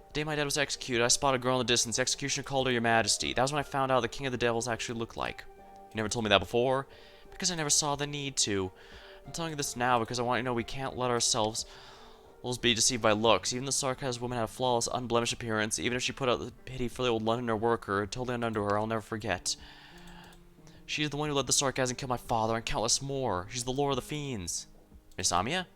The day my dad was executed, I spotted a girl in the distance. The executioner called her Your Majesty. That was when I found out the King of the Devils actually looked like. You never told me that before? Because I never saw the need to. I'm telling you this now because I want you to know we can't let ourselves be deceived by looks. Even the Sarkas woman had a flawless, unblemished appearance. Even if she put out the pity for the old Londoner worker, totally unknown to her, I'll never forget. She's the one who led the Sarkas and killed my father and countless more. She's the Lord of the Fiends. Miss Amiya?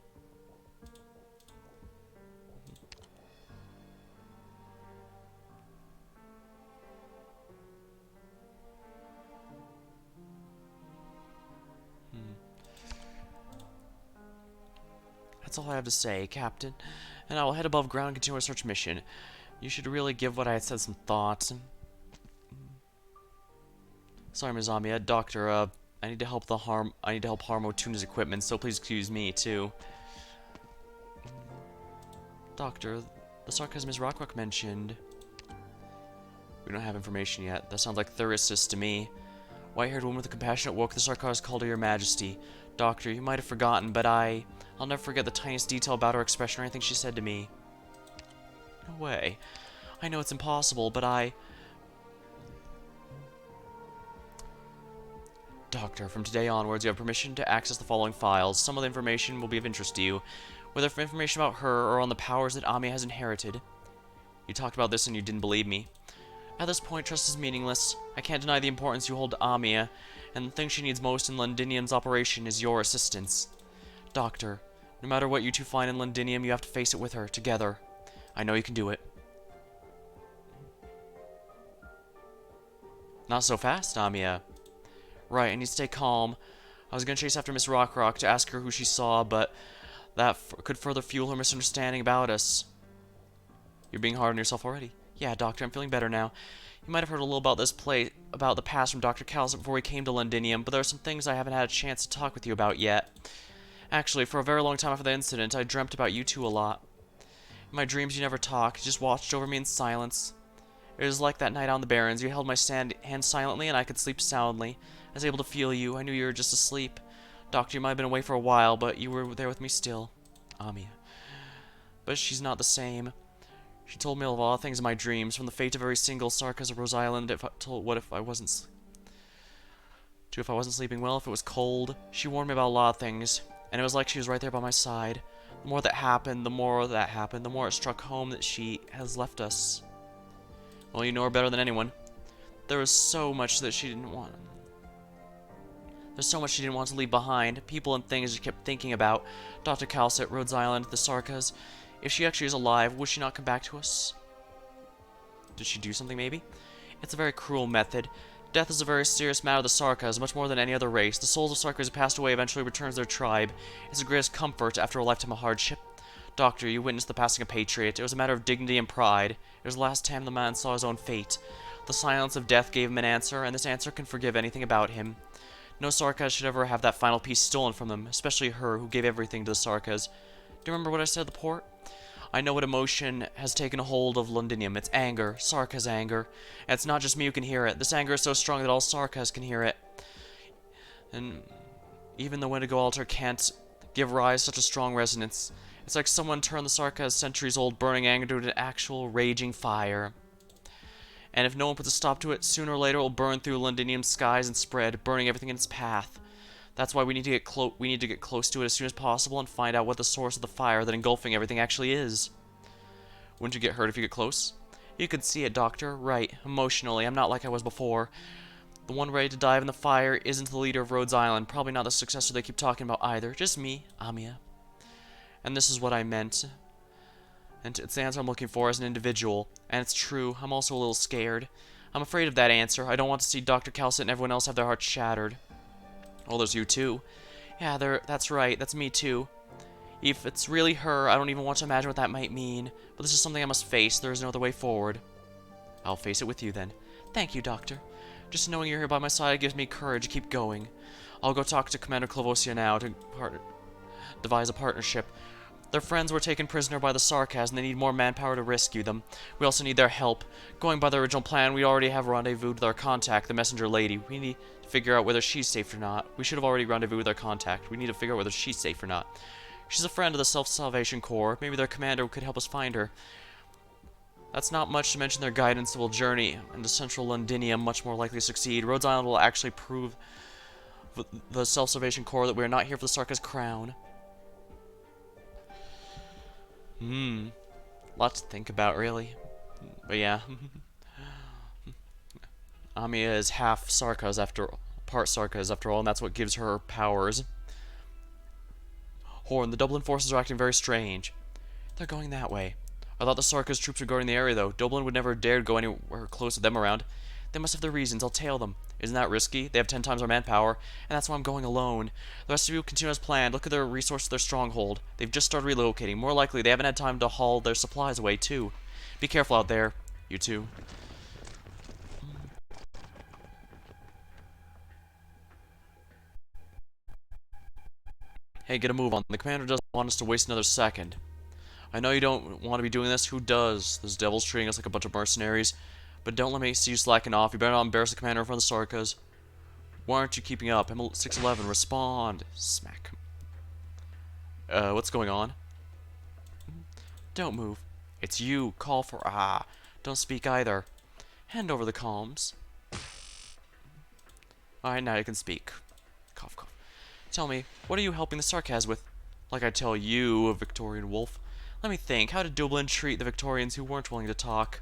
That's all I have to say, Captain. And I will head above ground and continue our search mission. You should really give what I had said some thought. Sorry, Ms. Amiya. Doctor, I need to help Harmo tune his equipment, so please excuse me, too. Doctor, the sarcasm Ms. Rockrock mentioned. We don't have information yet. That sounds like Thyrsis to me. White-haired woman with a compassionate look, the Sarkars called her Your Majesty. Doctor, you might have forgotten, but I'll never forget the tiniest detail about her expression or anything she said to me. No way. I know it's impossible, but Doctor, from today onwards, you have permission to access the following files. Some of the information will be of interest to you, whether for information about her or on the powers that Amiya has inherited. You talked about this and you didn't believe me. At this point, trust is meaningless. I can't deny the importance you hold to Amiya, and the thing she needs most in Londinium's operation is your assistance. Doctor, no matter what you two find in Londinium, you have to face it with her, together. I know you can do it. Not so fast, Amiya. Right, I need to stay calm. I was going to chase after Miss Rockrock to ask her who she saw, but that could further fuel her misunderstanding about us. You're being hard on yourself already. Yeah, Doctor, I'm feeling better now. You might have heard a little about this place, about the past from Dr. Callis before we came to Londinium, but there are some things I haven't had a chance to talk with you about yet. Actually, for a very long time after the incident, I dreamt about you two a lot. In my dreams, you never talked, you just watched over me in silence. It was like that night on the Barrens. You held my hand silently, and I could sleep soundly. I was able to feel you. I knew you were just asleep. Doctor, you might have been away for a while, but you were there with me still. Amiya. But she's not the same. She told me of a lot of things in my dreams, from the fate of every single Sarkas of Rhodes Island, if I wasn't sleeping well, if it was cold. She warned me about a lot of things, and it was like she was right there by my side. The more that happened, the more it struck home that she has left us. Well, you know her better than anyone. There was so much that she didn't want. There's so much she didn't want to leave behind. People and things she kept thinking about. Dr. Callis at Rhodes Island, the Sarkas. If she actually is alive, would she not come back to us? Did she do something, maybe? It's a very cruel method. Death is a very serious matter to the Sarkas, much more than any other race. The souls of Sarkas who passed away eventually return to their tribe. It's the greatest comfort after a lifetime of hardship. Doctor, you witnessed the passing of Patriot. It was a matter of dignity and pride. It was the last time the man saw his own fate. The silence of death gave him an answer, and this answer can forgive anything about him. No Sarkas should ever have that final piece stolen from them, especially her, who gave everything to the Sarkas. Do you remember what I said at the port? I know what emotion has taken a hold of Londinium. It's anger, Sarkas anger. And it's not just me who can hear it. This anger is so strong that all Sarkas can hear it. And even the Wendigo altar can't give rise to such a strong resonance. It's like someone turned the Sarkas' centuries-old burning anger to an actual raging fire. And if no one puts a stop to it, sooner or later it will burn through Londinium's skies and spread, burning everything in its path. That's why we need to get close to it as soon as possible and find out what the source of the fire that engulfing everything actually is. Wouldn't you get hurt if you get close? You could see it, Doctor. Right. Emotionally. I'm not like I was before. The one ready to dive in the fire isn't the leader of Rhodes Island. Probably not the successor they keep talking about either. Just me, Amia. And this is what I meant. And it's the answer I'm looking for as an individual. And it's true, I'm also a little scared. I'm afraid of that answer. I don't want to see Dr. Calcit and everyone else have their hearts shattered. Oh, there's you too. Yeah, that's right, that's me too. If it's really her, I don't even want to imagine what that might mean. But this is something I must face. There is no other way forward. I'll face it with you then. Thank you, Doctor. Just knowing you're here by my side gives me courage to keep going. I'll go talk to Commander Clavosia now to devise a partnership. Their friends were taken prisoner by the Sarkaz, and they need more manpower to rescue them. We also need their help. Going by the original plan, we already have rendezvoused with our contact, the messenger lady. We need to figure out whether she's safe or not. We should have already rendezvoused with our contact. We need to figure out whether she's safe or not. She's a friend of the Self-Salvation Corps. Maybe their commander could help us find her. That's not much to mention their guidance will journey into central Londinium, much more likely to succeed. Rhodes Island will actually prove the Self-Salvation Corps that we are not here for the Sarkaz crown. Lots to think about, really. But yeah. Amia is half Sarkaz part Sarkaz after all, and that's what gives her powers. Horn, the Dublin forces are acting very strange. They're going that way. I thought the Sarkaz troops were guarding the area, though. Dublin would never have dared go anywhere close with them around. They must have their reasons. I'll tail them. Isn't that risky? They have 10 times our manpower, and that's why I'm going alone. The rest of you continue as planned. Look at their resources, their stronghold. They've just started relocating. More likely, they haven't had time to haul their supplies away, too. Be careful out there. You too. Hey, get a move on. The commander doesn't want us to waste another second. I know you don't want to be doing this. Who does? Those devils treating us like a bunch of mercenaries. But don't let me see you slacking off. You better not embarrass the commander in front of the Sarkaz. Why aren't you keeping up? M611, respond. Smack. What's going on? Don't move. It's you. Call for Don't speak either. Hand over the comms. Alright, now you can speak. Cough, cough. Tell me, what are you helping the Sarkaz with? Like I tell you, a Victorian wolf. Let me think. How did Dublin treat the Victorians who weren't willing to talk?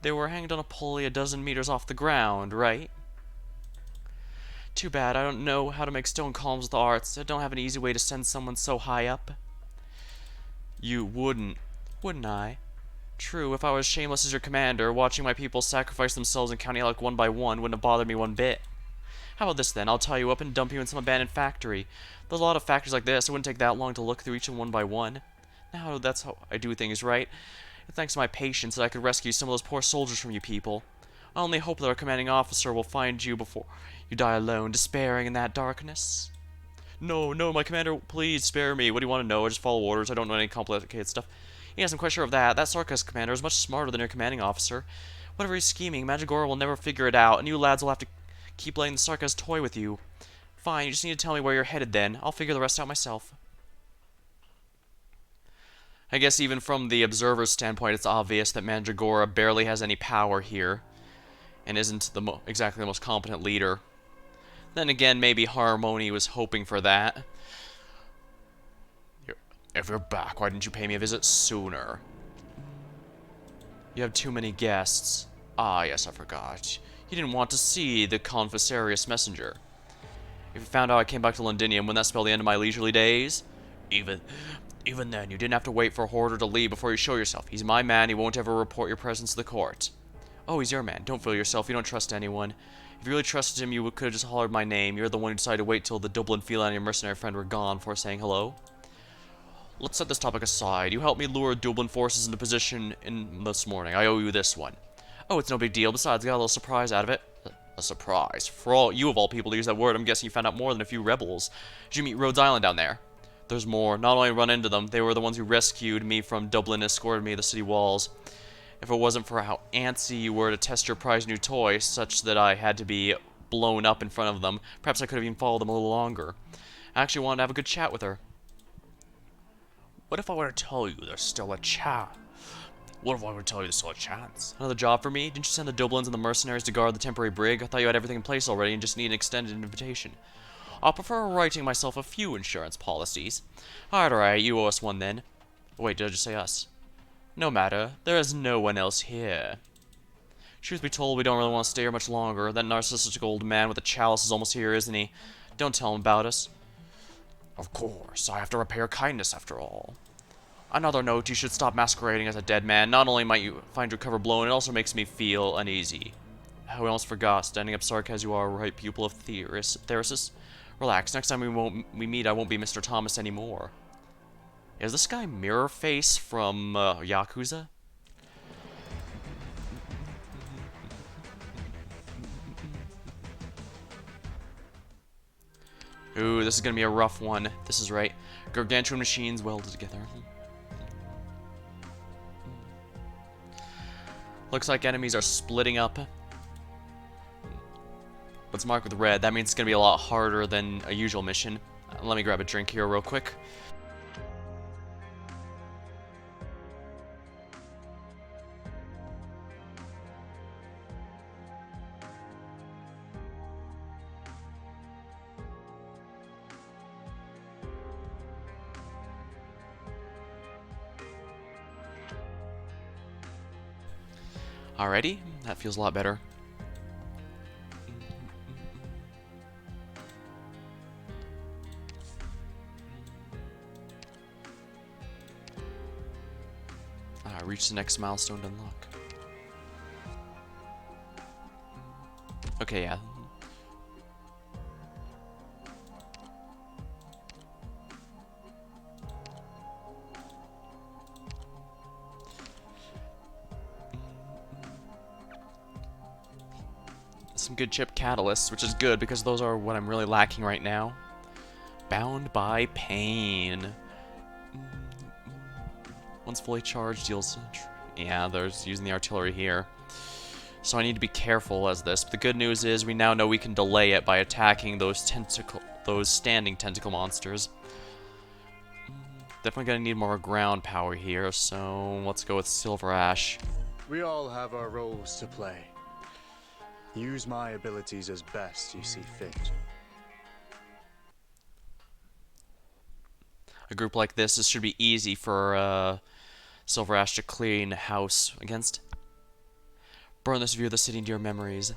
They were hanged on a pulley a dozen meters off the ground, right? Too bad. I don't know how to make stone columns with arts. I don't have an easy way to send someone so high up. You wouldn't I? True, if I was shameless as your commander, watching my people sacrifice themselves and counting out like one by one wouldn't have bothered me one bit. How about this then? I'll tie you up and dump you in some abandoned factory. There's a lot of factories like this. It wouldn't take that long to look through each one by one. Now that's how I do things, right? Thanks to my patience that I could rescue some of those poor soldiers from you people. I only hope that our commanding officer will find you before you die alone, despairing in that darkness. No, my commander, please spare me. What do you want to know? I just follow orders. I don't know any complicated stuff. Yes, I'm quite sure of that. That Sarkaz commander is much smarter than your commanding officer. Whatever he's scheming, Magigora will never figure it out, and you lads will have to keep letting the Sarkaz toy with you. Fine, you just need to tell me where you're headed then. I'll figure the rest out myself. I guess even from the observer's standpoint, it's obvious that Mandragora barely has any power here, and isn't exactly the most competent leader. Then again, maybe Harmony was hoping for that. If you're back, why didn't you pay me a visit sooner? You have too many guests. Ah, yes, I forgot. You didn't want to see the Confessarius messenger. If you found out I came back to Londinium, wouldn't that spell the end of my leisurely days? Even then, you didn't have to wait for Hoarder to leave before you show yourself. He's my man, he won't ever report your presence to the court. Oh, he's your man. Don't fool yourself, you don't trust anyone. If you really trusted him, you could have just hollered my name. You're the one who decided to wait till the Dublin feline and your mercenary friend were gone before saying hello. Let's set this topic aside. You helped me lure Dublin forces into position this morning. I owe you this one. Oh, it's no big deal. Besides, I got a little surprise out of it. A surprise? For all you of all people to use that word, I'm guessing you found out more than a few rebels. Did you meet Rhodes Island down there? There's more. Not only run into them, they were the ones who rescued me from Dublin and escorted me to the city walls. If it wasn't for how antsy you were to test your prized new toy, such that I had to be blown up in front of them, perhaps I could have even followed them a little longer. I actually wanted to have a good chat with her. What if I were to tell you there's still a chance? What if I were to tell you there's still a chance? Another job for me? Didn't you send the Dublins and the mercenaries to guard the temporary brig? I thought you had everything in place already and just need an extended invitation. I'll prefer writing myself a few insurance policies. Alright, you owe us one then. Wait, did I just say us? No matter. There is no one else here. Truth be told, we don't really want to stay here much longer. That narcissistic old man with the chalice is almost here, isn't he? Don't tell him about us. Of course, I have to repay your kindness after all. Another note, you should stop masquerading as a dead man. Not only might you find your cover blown, it also makes me feel uneasy. I almost forgot, standing up stark as you are, right pupil of Theresis. Relax, next time we meet, I won't be Mr. Thomas anymore. Is this guy Mirror Face from Yakuza? Ooh, this is gonna be a rough one. This is right. Gargantuan machines welded together. Looks like enemies are splitting up. What's marked with red? That means it's gonna be a lot harder than a usual mission. Let me grab a drink here real quick. Alrighty, that feels a lot better. Reach the next milestone to unlock. Okay, yeah. Some good chip catalysts, which is good because those are what I'm really lacking right now. Bound by pain. Once fully charged, deals... Yeah, there's using the artillery here. So I need to be careful as this. But the good news is we now know we can delay it by attacking those standing tentacle monsters. Definitely gonna need more ground power here, so let's go with Silver Ash. We all have our roles to play. Use my abilities as best you see fit. A group like this should be easy for Silver Ash to clean house against. Burn this view of the city into your memories.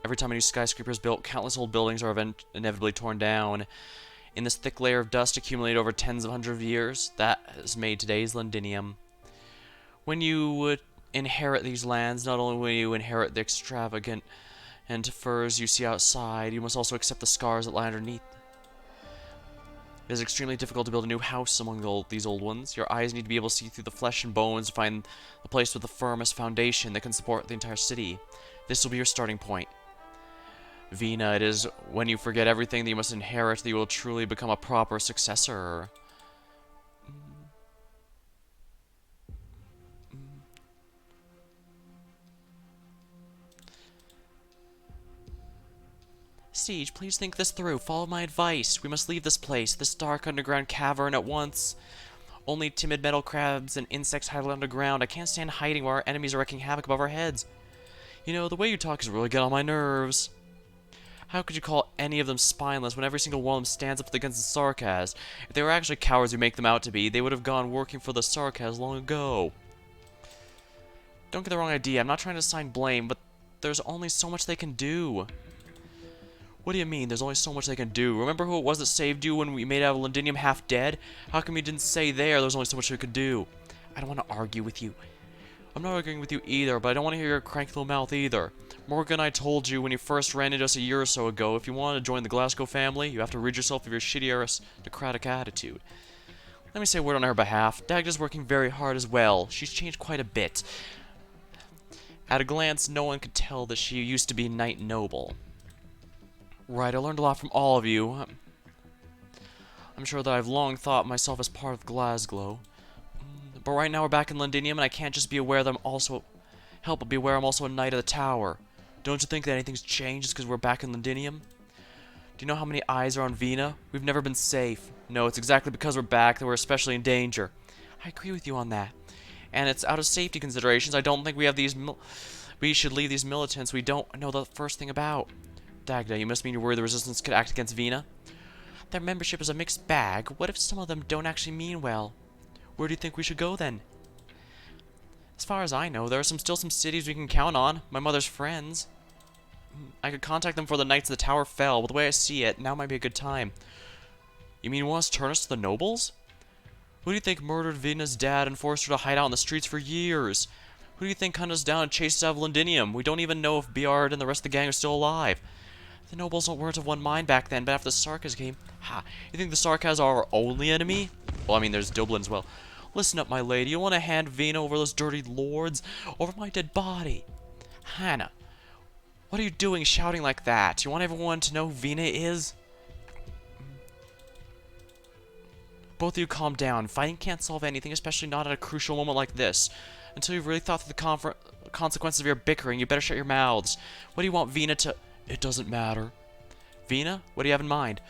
Every time a new skyscraper is built, countless old buildings are inevitably torn down. In this thick layer of dust accumulated over tens of hundreds of years, that has made today's Londinium. When you would inherit these lands, not only will you inherit the extravagant and furs you see outside, you must also accept the scars that lie underneath. It is extremely difficult to build a new house among these old ones. Your eyes need to be able to see through the flesh and bones to find the place with the firmest foundation that can support the entire city. This will be your starting point. Vina, it is when you forget everything that you must inherit that you will truly become a proper successor. Siege, please think this through. Follow my advice. We must leave this place, this dark underground cavern at once. Only timid metal crabs and insects hide underground. I can't stand hiding while our enemies are wreaking havoc above our heads. You know, the way you talk is really getting on my nerves. How could you call any of them spineless when every single one of them stands up against the Sarkaz? If they were actually cowards you make them out to be, they would have gone working for the Sarkaz long ago. Don't get the wrong idea. I'm not trying to assign blame, but there's only so much they can do. What do you mean, there's only so much they can do? Remember who it was that saved you when we made out of Londinium half dead? How come you didn't say there's only so much they could do? I don't want to argue with you. I'm not arguing with you either, but I don't want to hear your cranky little mouth either. Morgan, I told you when you first ran into us a year or so ago, if you want to join the Glasgow family, you have to rid yourself of your shitty aristocratic attitude. Let me say a word on her behalf. Dagda's working very hard as well. She's changed quite a bit. At a glance, no one could tell that she used to be Knight Noble. Right, I learned a lot from all of you. I'm sure that I've long thought myself as part of Glasgow. But right now we're back in Londinium, and I can't just be aware that I'm also... help but be aware I'm also a Knight of the Tower. Don't you think that anything's changed just because we're back in Londinium? Do you know how many eyes are on Vina? We've never been safe. No, it's exactly because we're back that we're especially in danger. I agree with you on that. And it's out of safety considerations. I don't think we have these... we should leave these militants we don't know the first thing about. Dagda, you must mean you're worried the resistance could act against Vina? Their membership is a mixed bag. What if some of them don't actually mean well? Where do you think we should go then? As far as I know, there are still some cities we can count on. My mother's friends. I could contact them before the nights the tower fell, but the way I see it, now might be a good time. You mean you want us to turn us to the nobles? Who do you think murdered Vina's dad and forced her to hide out in the streets for years? Who do you think hunted us down and chased us out of Londinium? We don't even know if Biard and the rest of the gang are still alive. The nobles weren't of one mind back then, but after the Sarkas came... Ha! You think the Sarkas are our only enemy? Well, I mean, there's Dublin as well. Listen up, my lady. You want to hand Vina over those dirty lords? Over my dead body? Hannah, what are you doing shouting like that? You want everyone to know who Vina is? Both of you calm down. Fighting can't solve anything, especially not at a crucial moment like this. Until you've really thought through the consequences of your bickering, you better shut your mouths. What do you want Vina to... It doesn't matter. Vina? What do you have in mind?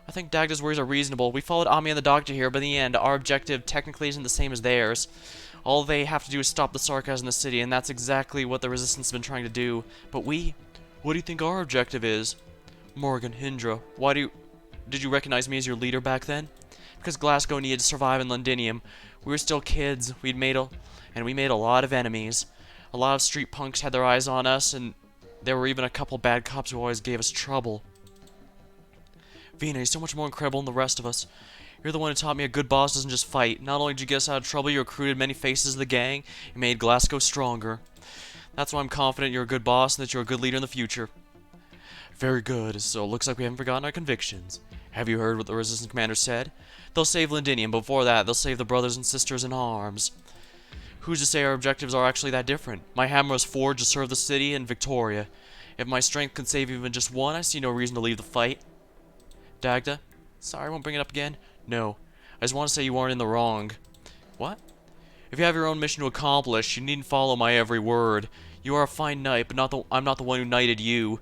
I think Dagda's worries are reasonable. We followed Ami and the doctor here, but in the end, our objective technically isn't the same as theirs. All they have to do is stop the Sarkas in the city, and that's exactly what the Resistance has been trying to do. But we... What do you think our objective is? Morgan, Hindra, did you recognize me as your leader back then? Because Glasgow needed to survive in Londinium. We were still kids. We made a lot of enemies. A lot of street punks had their eyes on us, and there were even a couple bad cops who always gave us trouble. Vina, you're so much more incredible than the rest of us. You're the one who taught me a good boss doesn't just fight. Not only did you get us out of trouble, you recruited many faces of the gang, and made Glasgow stronger. That's why I'm confident you're a good boss and that you're a good leader in the future. Very good, so it looks like we haven't forgotten our convictions. Have you heard what the Resistance commander said? They'll save Londinium, but before that, they'll save the brothers and sisters in arms. Who's to say our objectives are actually that different? My hammer was forged to serve the city and Victoria. If my strength can save even just one, I see no reason to leave the fight. Dagda? Sorry, I won't bring it up again. No. I just want to say you aren't in the wrong. What? If you have your own mission to accomplish, you needn't follow my every word. You are a fine knight, but I'm not the one who knighted you.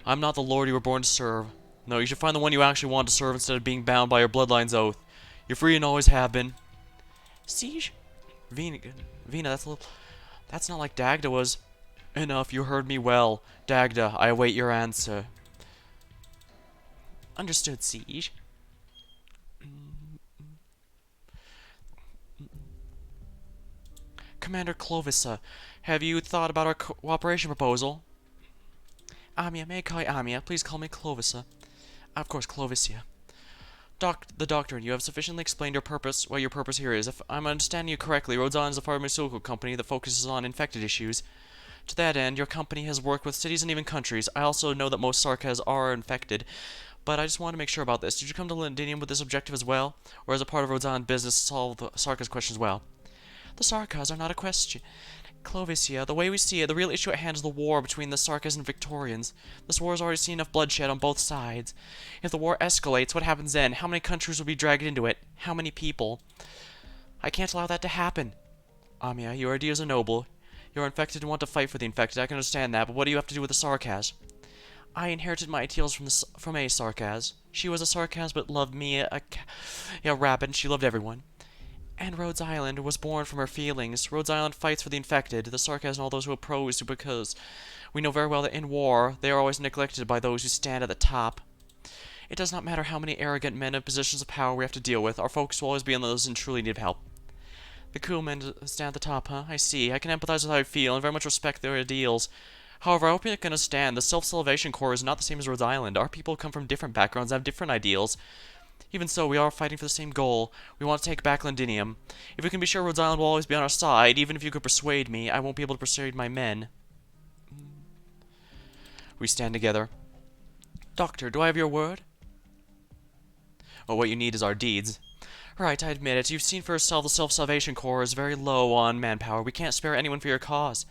I'm not the lord you were born to serve. No, you should find the one you actually want to serve instead of being bound by your bloodline's oath. You're free and always have been. Siege? Vina, that's not like Dagda was. Enough, you heard me well. Dagda, I await your answer. Understood, Siege. Commander Clovisa, have you thought about our cooperation proposal? Amia, may I call you Amia? Please call me Clovisa. Of course, Clovisia. The doctor and you have sufficiently explained your purpose, what your purpose here is. If I'm understanding you correctly, Rhodes Island is a pharmaceutical company that focuses on infected issues. To that end, your company has worked with cities and even countries. I also know that most Sarkas are infected, but I just want to make sure about this. Did you come to Londinium with this objective as well, or as a part of Rhodes Island business to solve the Sarkas question as well? The Sarkas are not a question. Clovisia, the way we see it, the real issue at hand is the war between the Sarkas and Victorians. This war has already seen enough bloodshed on both sides. If the war escalates, what happens then? How many countries will be dragged into it? How many people? I can't allow that to happen. Amia, your ideas are noble. You're infected and want to fight for the infected. I can understand that, but what do you have to do with the Sarkas? I inherited my ideals from a Sarkas. She was a Sarkas, but loved me, a rabbit, and she loved everyone. And Rhodes Island was born from her feelings. Rhodes Island fights for the infected, the Sarkas and all those who oppose, because we know very well that in war, they are always neglected by those who stand at the top. It does not matter how many arrogant men in positions of power we have to deal with, our focus will always be on those in truly need of help. The cool men stand at the top, huh? I see. I can empathize with how you feel, and very much respect their ideals. However, I hope you can understand, the Self-Salvation Corps is not the same as Rhodes Island. Our people come from different backgrounds and have different ideals. Even so, we are fighting for the same goal. We want to take back Londinium. If you can be sure Rhodes Island will always be on our side, even if you could persuade me, I won't be able to persuade my men. We stand together. Doctor, do I have your word? Well, what you need is our deeds. Right, I admit it. You've seen for yourself the Self-Salvation Corps is very low on manpower. We can't spare anyone for your cause.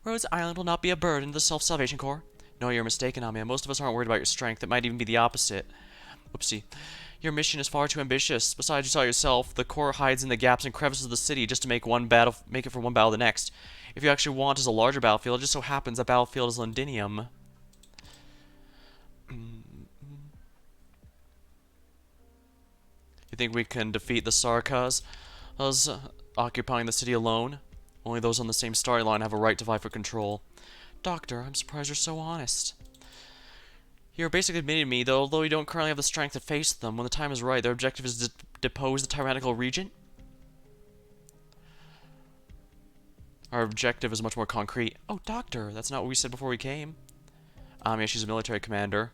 Rhodes Island will not be a burden to the Self-Salvation Corps. No, you're mistaken, Amia. Most of us aren't worried about your strength. It might even be the opposite. Oopsie. Your mission is far too ambitious. Besides, you saw yourself, the Corps hides in the gaps and crevices of the city just to make it from one battle to the next. If you actually want is a larger battlefield, it just so happens that battlefield is Londinium. You think we can defeat the Sarkas, us occupying the city alone? Only those on the same storyline have a right to vie for control. Doctor, I'm surprised you're so honest. You're basically admitting to me that although you don't currently have the strength to face them, when the time is right, their objective is to depose the tyrannical regent? Our objective is much more concrete. Oh, Doctor, that's not what we said before we came. Yeah, she's a military commander.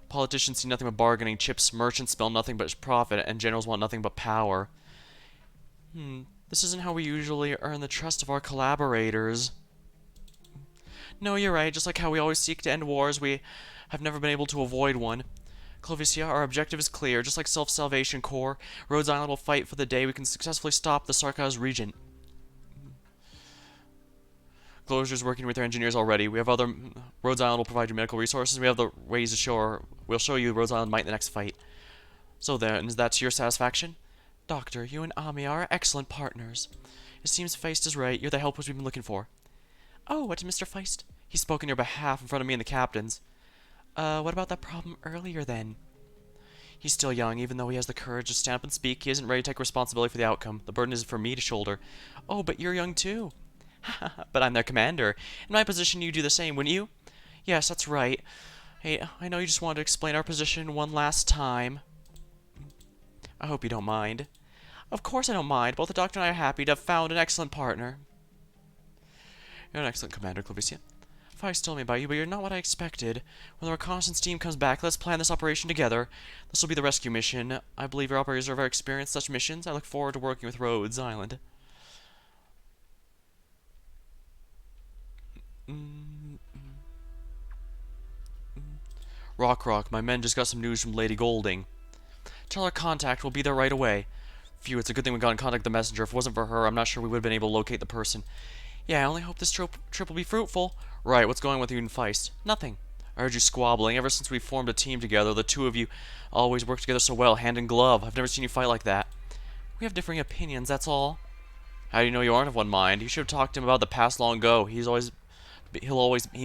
Politicians see nothing but bargaining chips, merchants smell nothing but profit, and generals want nothing but power. This isn't how we usually earn the trust of our collaborators. No, you're right. Just like how we always seek to end wars, we have never been able to avoid one. Clovicia, our objective is clear. Just like Self-Salvation Corps, Rhodes Island will fight for the day we can successfully stop the Sarkaz Regent. Closure's working with their engineers already. We have other... Rhodes Island will provide you medical resources. We have the ways to show... We'll show you Rhodes Island might in the next fight. So then, is that to your satisfaction? Doctor, you and Ami are excellent partners. It seems Feist is right. You're the helpers we've been looking for. Oh, what did Mr. Feist? He spoke on your behalf in front of me and the captains. What about that problem earlier then? He's still young, even though he has the courage to stand up and speak. He isn't ready to take responsibility for the outcome. The burden is for me to shoulder. Oh, but you're young too. But I'm their commander. In my position, you'd do the same, wouldn't you? Yes, that's right. Hey, I know you just wanted to explain our position one last time. I hope you don't mind. Of course I don't mind. Both the Doctor and I are happy to have found an excellent partner. You're an excellent commander, Clovicia. Feist told me about you, but you're not what I expected. When the reconnaissance team comes back, let's plan this operation together. This will be the rescue mission. I believe your operators are very experienced in such missions. I look forward to working with Rhodes Island. Rock, my men just got some news from Lady Golding. Tell our contact we'll be there right away. Phew, it's a good thing we got in contact with the messenger. If it wasn't for her, I'm not sure we would have been able to locate the person. Yeah, I only hope this trip will be fruitful. Right, what's going on with you and Feist? Nothing. I heard you squabbling. Ever since we formed a team together, the two of you always work together so well, hand in glove. I've never seen you fight like that. We have differing opinions, that's all. How do you know you aren't of one mind? You should have talked to him about the past long ago. He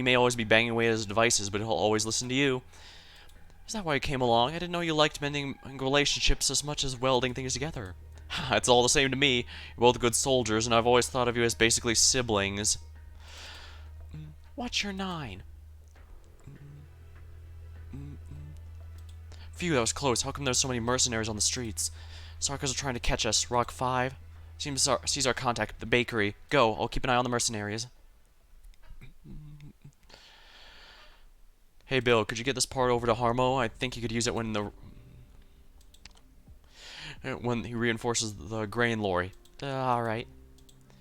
may always be banging away at his devices, but he'll always listen to you. Is that why you came along? I didn't know you liked mending relationships as much as welding things together. It's all the same to me. You're both good soldiers, and I've always thought of you as basically siblings. What's your 9? Phew, that was close. How come there's so many mercenaries on the streets? Sarkaz are trying to catch us. Rock 5. Sees our contact at the bakery. Go, I'll keep an eye on the mercenaries. Hey Bill, could you get this part over to Harmo? I think you could use it when he reinforces the grain lorry. Alright.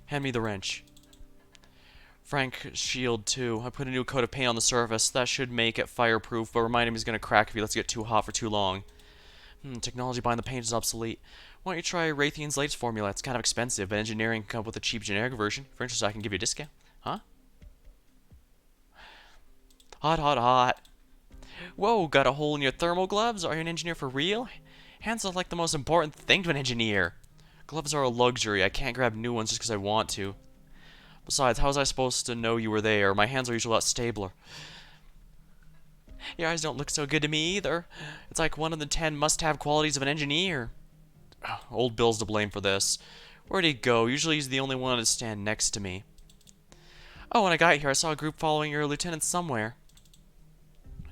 Hand me the wrench. Frank, shield too. I put a new coat of paint on the surface. That should make it fireproof, but remind him he's gonna crack if he lets it get too hot for too long. Technology behind the paint is obsolete. Why don't you try Raytheon's latest formula? It's kind of expensive, but engineering can come up with a cheap generic version. For instance, I can give you a discount. Huh? Hot. Whoa, got a hole in your thermal gloves? Are you an engineer for real? Hands are like the most important thing to an engineer. Gloves are a luxury. I can't grab new ones just because I want to. Besides, how was I supposed to know you were there? My hands are usually a lot stabler. Your eyes don't look so good to me either. It's like one of the 10 must-have qualities of an engineer. Old Bill's to blame for this. Where'd he go? Usually he's the only one to stand next to me. Oh, when I got here, I saw a group following your lieutenant somewhere.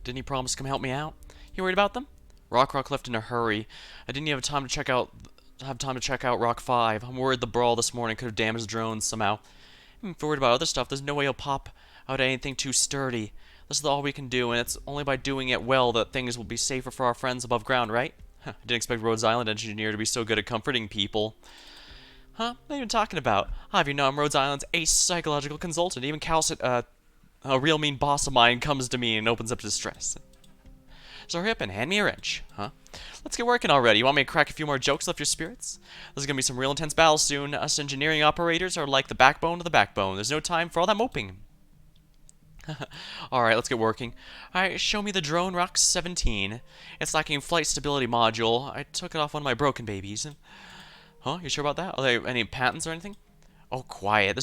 Didn't he promise to come help me out? You worried about them? Rock left in a hurry. I didn't even have time to check out Rock 5. I'm worried the brawl this morning could have damaged the drones somehow. If you're worried about other stuff, there's no way he'll pop out anything too sturdy. This is all we can do, and it's only by doing it well that things will be safer for our friends above ground, right? I didn't expect Rhodes Island engineer to be so good at comforting people. Huh? What are you even talking about? Have you know I'm Rhodes Island's ace psychological consultant. Even Calcit, a real mean boss of mine comes to me and opens up to distress. So hurry up and hand me a wrench, huh? Let's get working already. You want me to crack a few more jokes, lift your spirits? There's gonna be some real intense battles soon. Us engineering operators are like the backbone of the backbone. There's no time for all that moping. Alright, let's get working. Alright, show me the drone Rock 17. It's lacking flight stability module. I took it off one of my broken babies. Huh? You sure about that? Are there any patents or anything? Oh, quiet.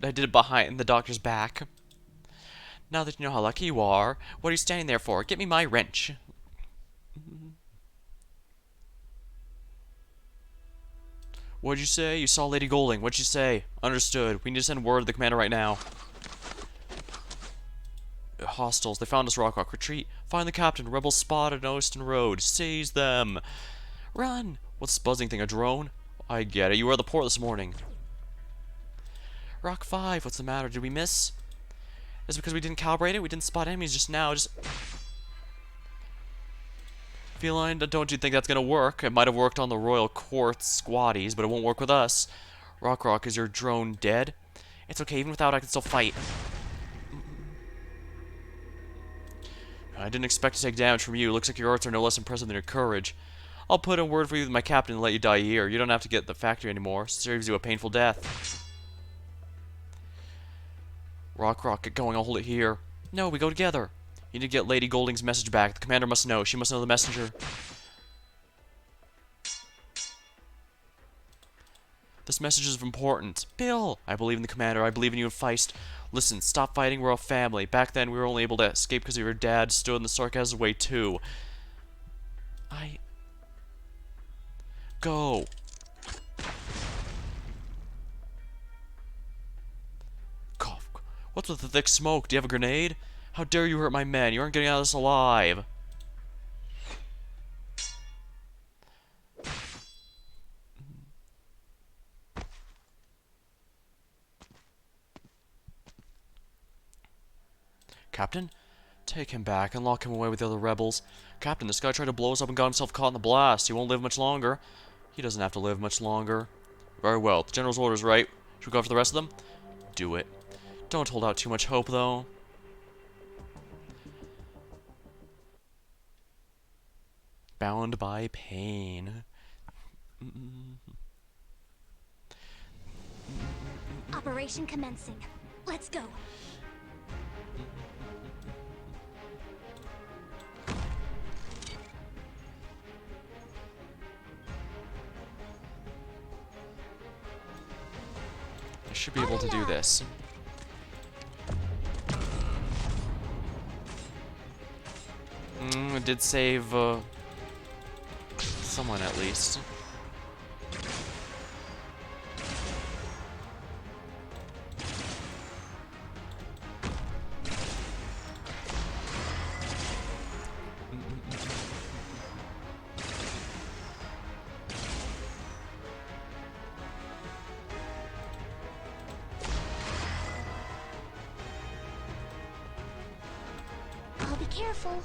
I did it behind the doctor's back. Now that you know how lucky you are, what are you standing there for? Get me my wrench. What'd you say? You saw Lady Golding. What'd you say? Understood. We need to send word to the commander right now. Hostiles. They found us, Rock. Retreat. Find the captain. Rebels spotted on Ocean Road. Seize them. Run! What's this buzzing thing, a drone? I get it. You were at the port this morning. Rock 5, what's the matter? Did we miss? Is it because we didn't calibrate it? We didn't spot enemies just now. Just... Feline, don't you think that's gonna work? It might have worked on the Royal Quartz squatties, but it won't work with us. Rock, is your drone dead? It's okay, even without I can still fight. I didn't expect to take damage from you. Looks like your arts are no less impressive than your courage. I'll put in word for you with my captain and let you die here. You don't have to get the factory anymore. It saves you a painful death. Rock, get going. I'll hold it here. No, we go together. You need to get Lady Golding's message back. The commander must know. She must know the messenger. This message is important. Bill! I believe in the commander. I believe in you and Feist. Listen, stop fighting. We're a family. Back then, we were only able to escape because your dad stood in the sarcasm way, too. Go! Cough. What's with the thick smoke? Do you have a grenade? How dare you hurt my men? You aren't getting out of this alive. Captain? Take him back and lock him away with the other rebels. Captain, this guy tried to blow us up and got himself caught in the blast. He won't live much longer. He doesn't have to live much longer. Very well. The general's orders, right? Should we go after the rest of them? Do it. Don't hold out too much hope, though. Bound by pain. Operation commencing. Let's go. I should be able to do this. It did save someone at least. I'll be careful.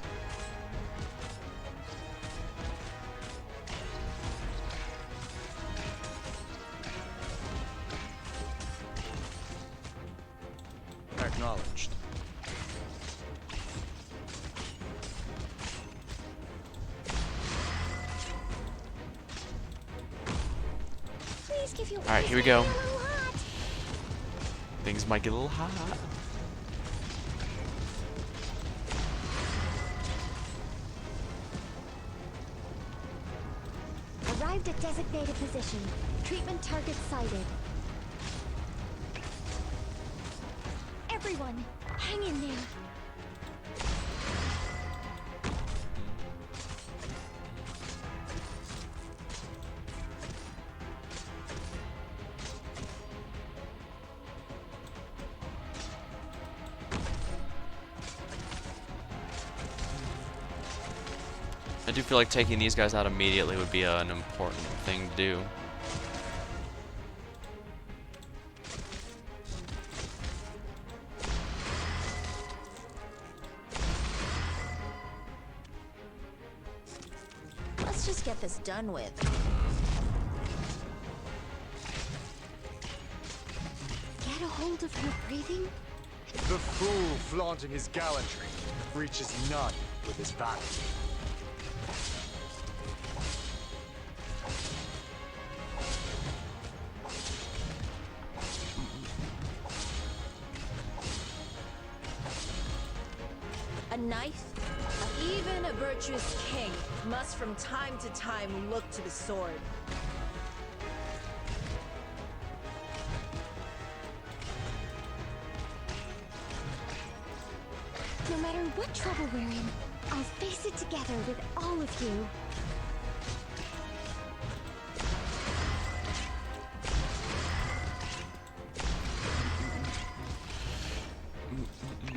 Acknowledged. Please give your Alright, here we eyes go. a little hot. Things might get a little hot. Arrived at designated position. Treatment target sighted. Everyone, hang in there. I do feel like taking these guys out immediately would be an important thing to do. Let's just get this done with. Get a hold of your breathing. The fool flaunting his gallantry reaches none with his battle. A knife? Even a virtuous king must from time to time look to the sword. No matter what trouble we're in, I'll face it together with all of you.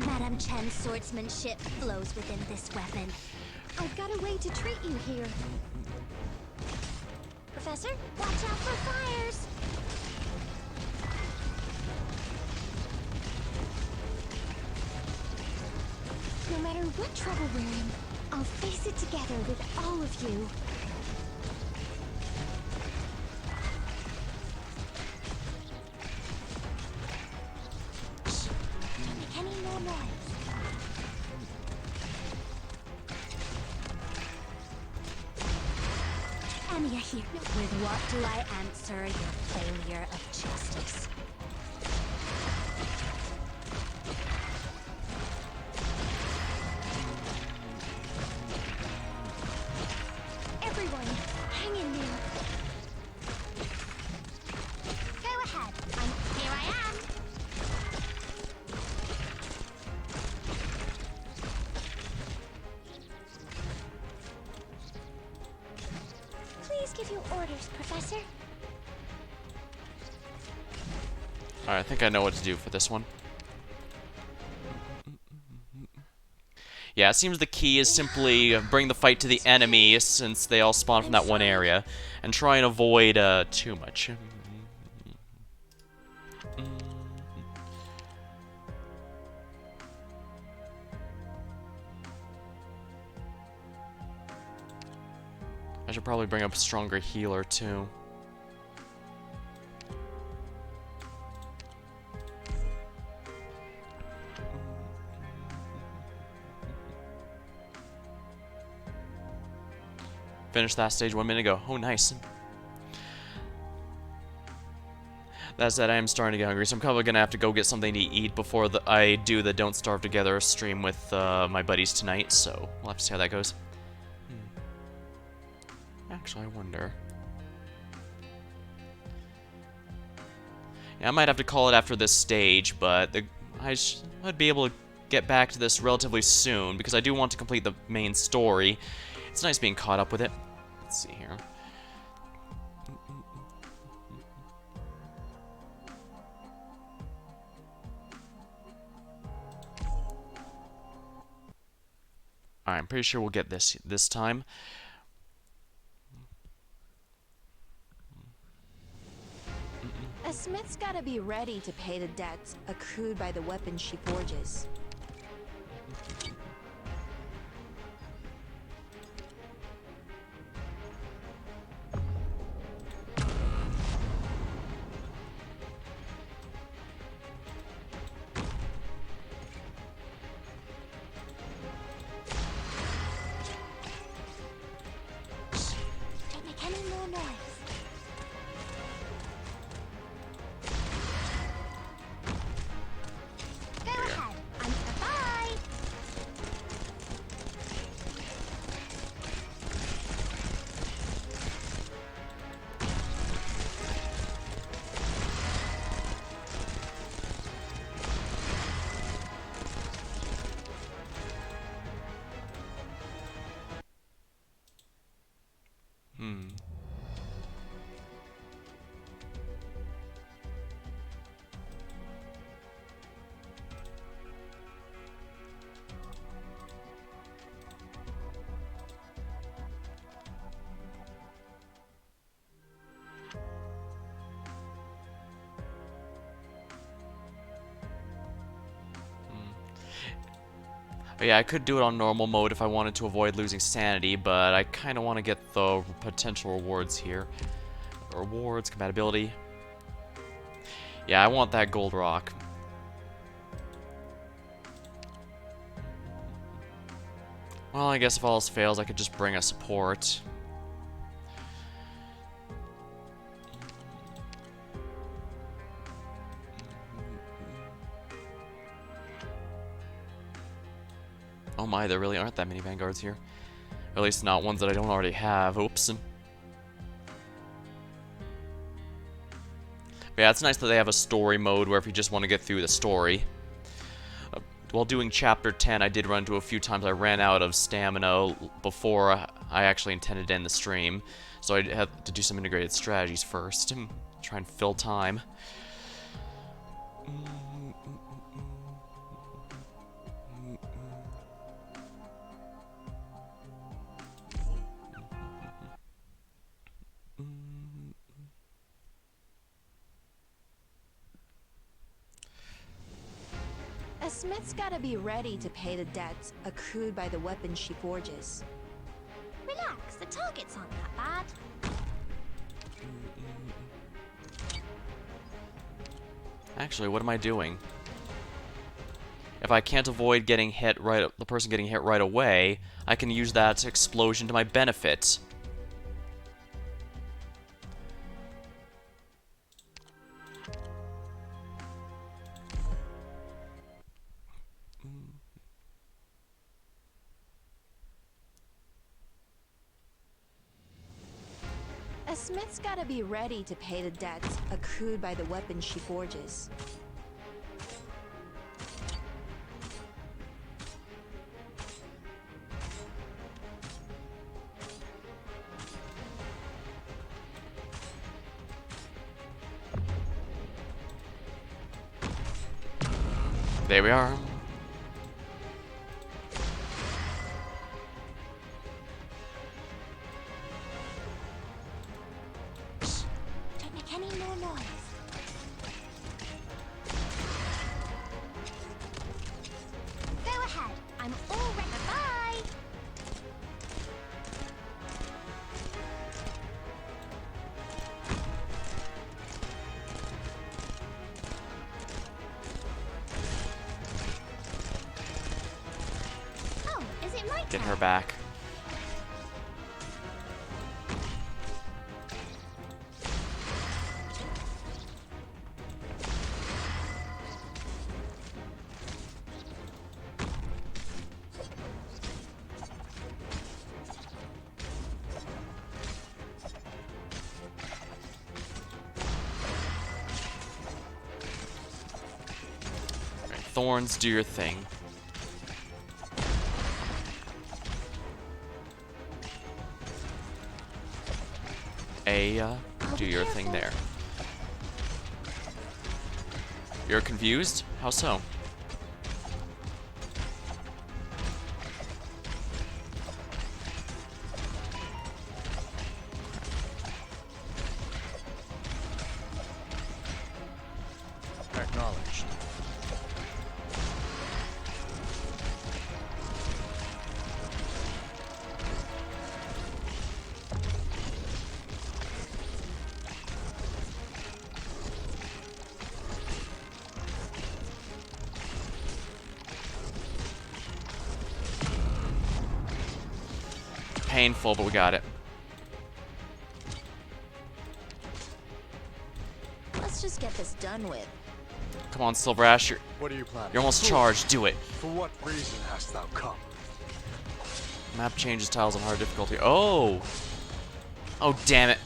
Madame Chen's swordsmanship flows within this weapon. I've got a way to treat you here. Professor. Watch out for fires. No matter what trouble we're in, I'll face it together with all of you. Don't make any more noise. Anya here. With what do I answer your failure of justice? Everyone, hang in there. Go ahead. Here I am. Please give your orders, Professor. Alright, I think I know what to do for this one. Yeah, it seems the key is simply bring the fight to the enemy, since they all spawn from that one area, and try and avoid too much. I should probably bring up a stronger healer too. Finished that stage 1 minute ago. Oh, nice. That said, I am starting to get hungry, so I'm probably gonna have to go get something to eat before I do the Don't Starve Together stream with my buddies tonight, so we'll have to see how that goes. Actually, I wonder. Yeah, I might have to call it after this stage, but I'd be able to get back to this relatively soon, because I do want to complete the main story. It's nice being caught up with it. Let's see here. Alright, I'm pretty sure we'll get this time. A smith's gotta be ready to pay the debts accrued by the weapons she forges. Don't make any more noise. Go ahead. Bye. But yeah, I could do it on normal mode if I wanted to avoid losing sanity, but I kind of want to get the potential rewards here. Rewards, compatibility. Yeah, I want that gold rock. Well, I guess if all else fails, I could just bring a support. Oh my, there really aren't that many vanguards here. Or at least not ones that I don't already have. Oops. But yeah, it's nice that they have a story mode where if you just want to get through the story. While doing Chapter 10, I did run into a few times I ran out of stamina before I actually intended to end the stream. So I had to do some integrated strategies first. Try and fill time. smith's gotta be ready to pay the debts accrued by the weapons she forges. Relax, the targets aren't that bad. Actually, what am I doing? If I can't avoid getting hit the person getting hit right away, I can use that explosion to my benefit. A smith's gotta be ready to pay the debts accrued by the weapons she forges. There we are. Don't make any more noise. Go ahead. I'm all ready. Bye. Oh, is it my Get turn? her back. Alright, Thorns, do your thing. Do your thing there. You're confused? How so? Acknowledged. Painful, but we got it. Let's just get this done with. Come on, Silver Ash, you're What are you planning? you're almost charged. Do it. For what reason hast thou come? Map changes tiles on hard difficulty. Oh! Oh, damn it.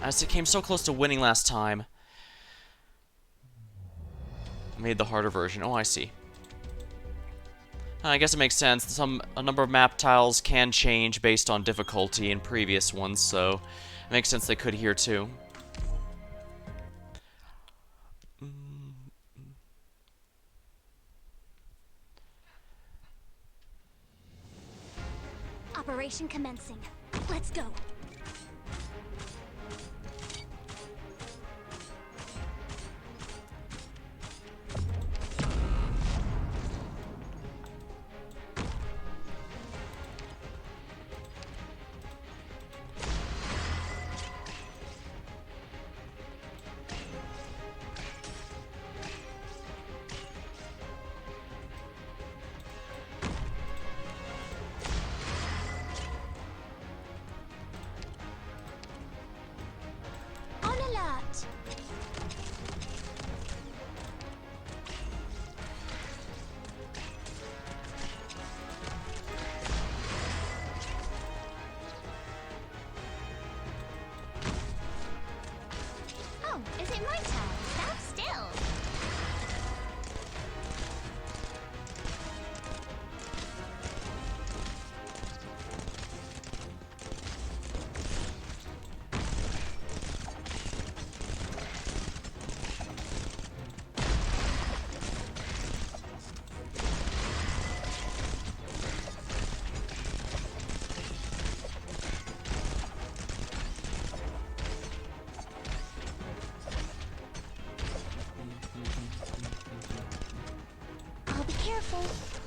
As it came so close to winning last time. Made the harder version. Oh, I see. I guess it makes sense. A number of map tiles can change based on difficulty in previous ones, so it makes sense they could here too. Operation commencing. Let's go.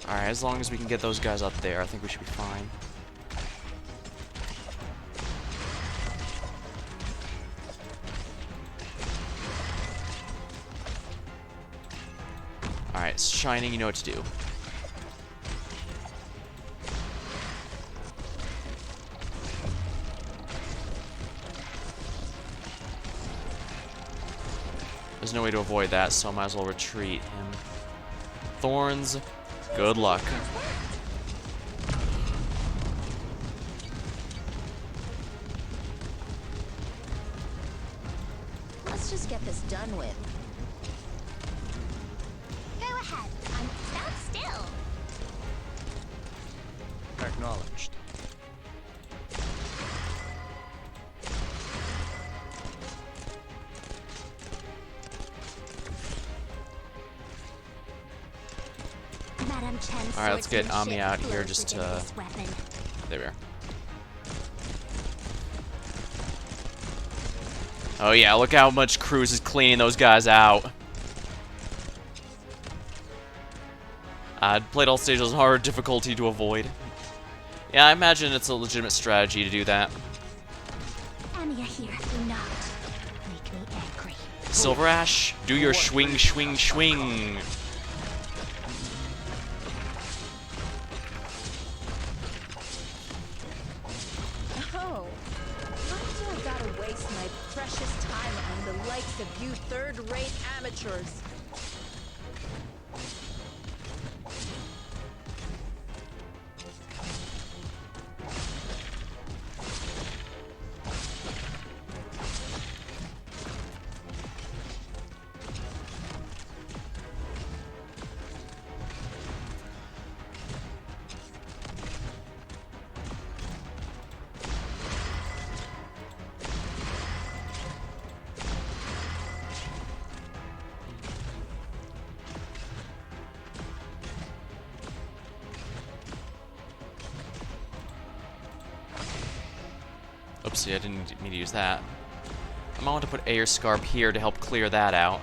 Alright, as long as we can get those guys up there, I think we should be fine. Alright, Shining, you know what to do. There's no way to avoid that, so I might as well retreat him. Thorns, good luck. Let's just get this done with. Go ahead. I'm stand still. Acknowledged. Madam Chen's Alright, let's get Ami swordsmanship out here flows just within to... this weapon. There we are. Oh yeah, look how much Cruz is cleaning those guys out. I'd played all stages on hard difficulty to avoid. Yeah, I imagine it's a legitimate strategy to do that. Anya here, do not make me angry. Silver Ash, do your swing, swing, swing. Oh, why do I gotta waste my precious time on the likes of you third-rate amateurs? Oopsie, I didn't mean to use that. I might want to put Air Scarp here to help clear that out.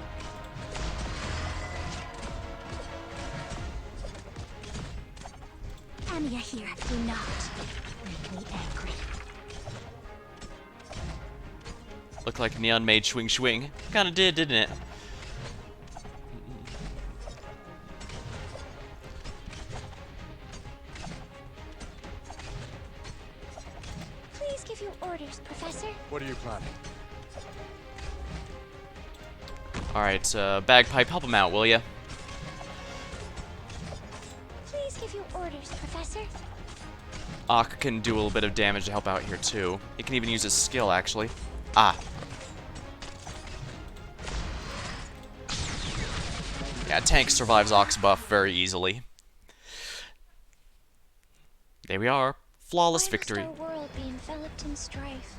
Anya here, do not make me angry. Looked like Neon made swing swing. Kinda did, didn't it? Please give your orders, Professor. What are you planning? Alright, Bagpipe, help him out, will ya? Please give your orders, Professor. Ak can do a little bit of damage to help out here too. He can even use his skill, actually. Ah. Yeah, Tank survives Ox buff very easily. There we are. Flawless Why victory. must our world be enveloped in strife?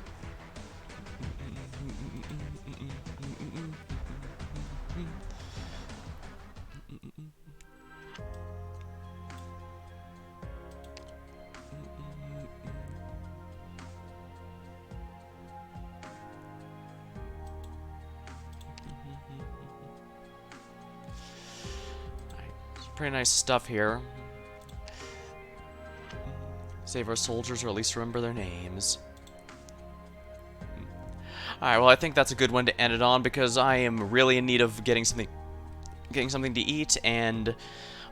Pretty nice stuff here. Save our soldiers, or at least remember their names. Alright, well I think that's a good one to end it on because I am really in need of getting something to eat, and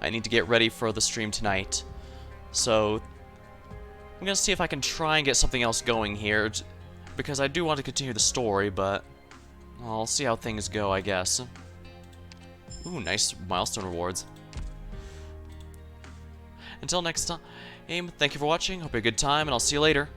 I need to get ready for the stream tonight. So I'm gonna see if I can try and get something else going here, because I do want to continue the story, but I'll see how things go, I guess. Ooh, nice milestone rewards. Until next time, thank you for watching, hope you had a good time, and I'll see you later.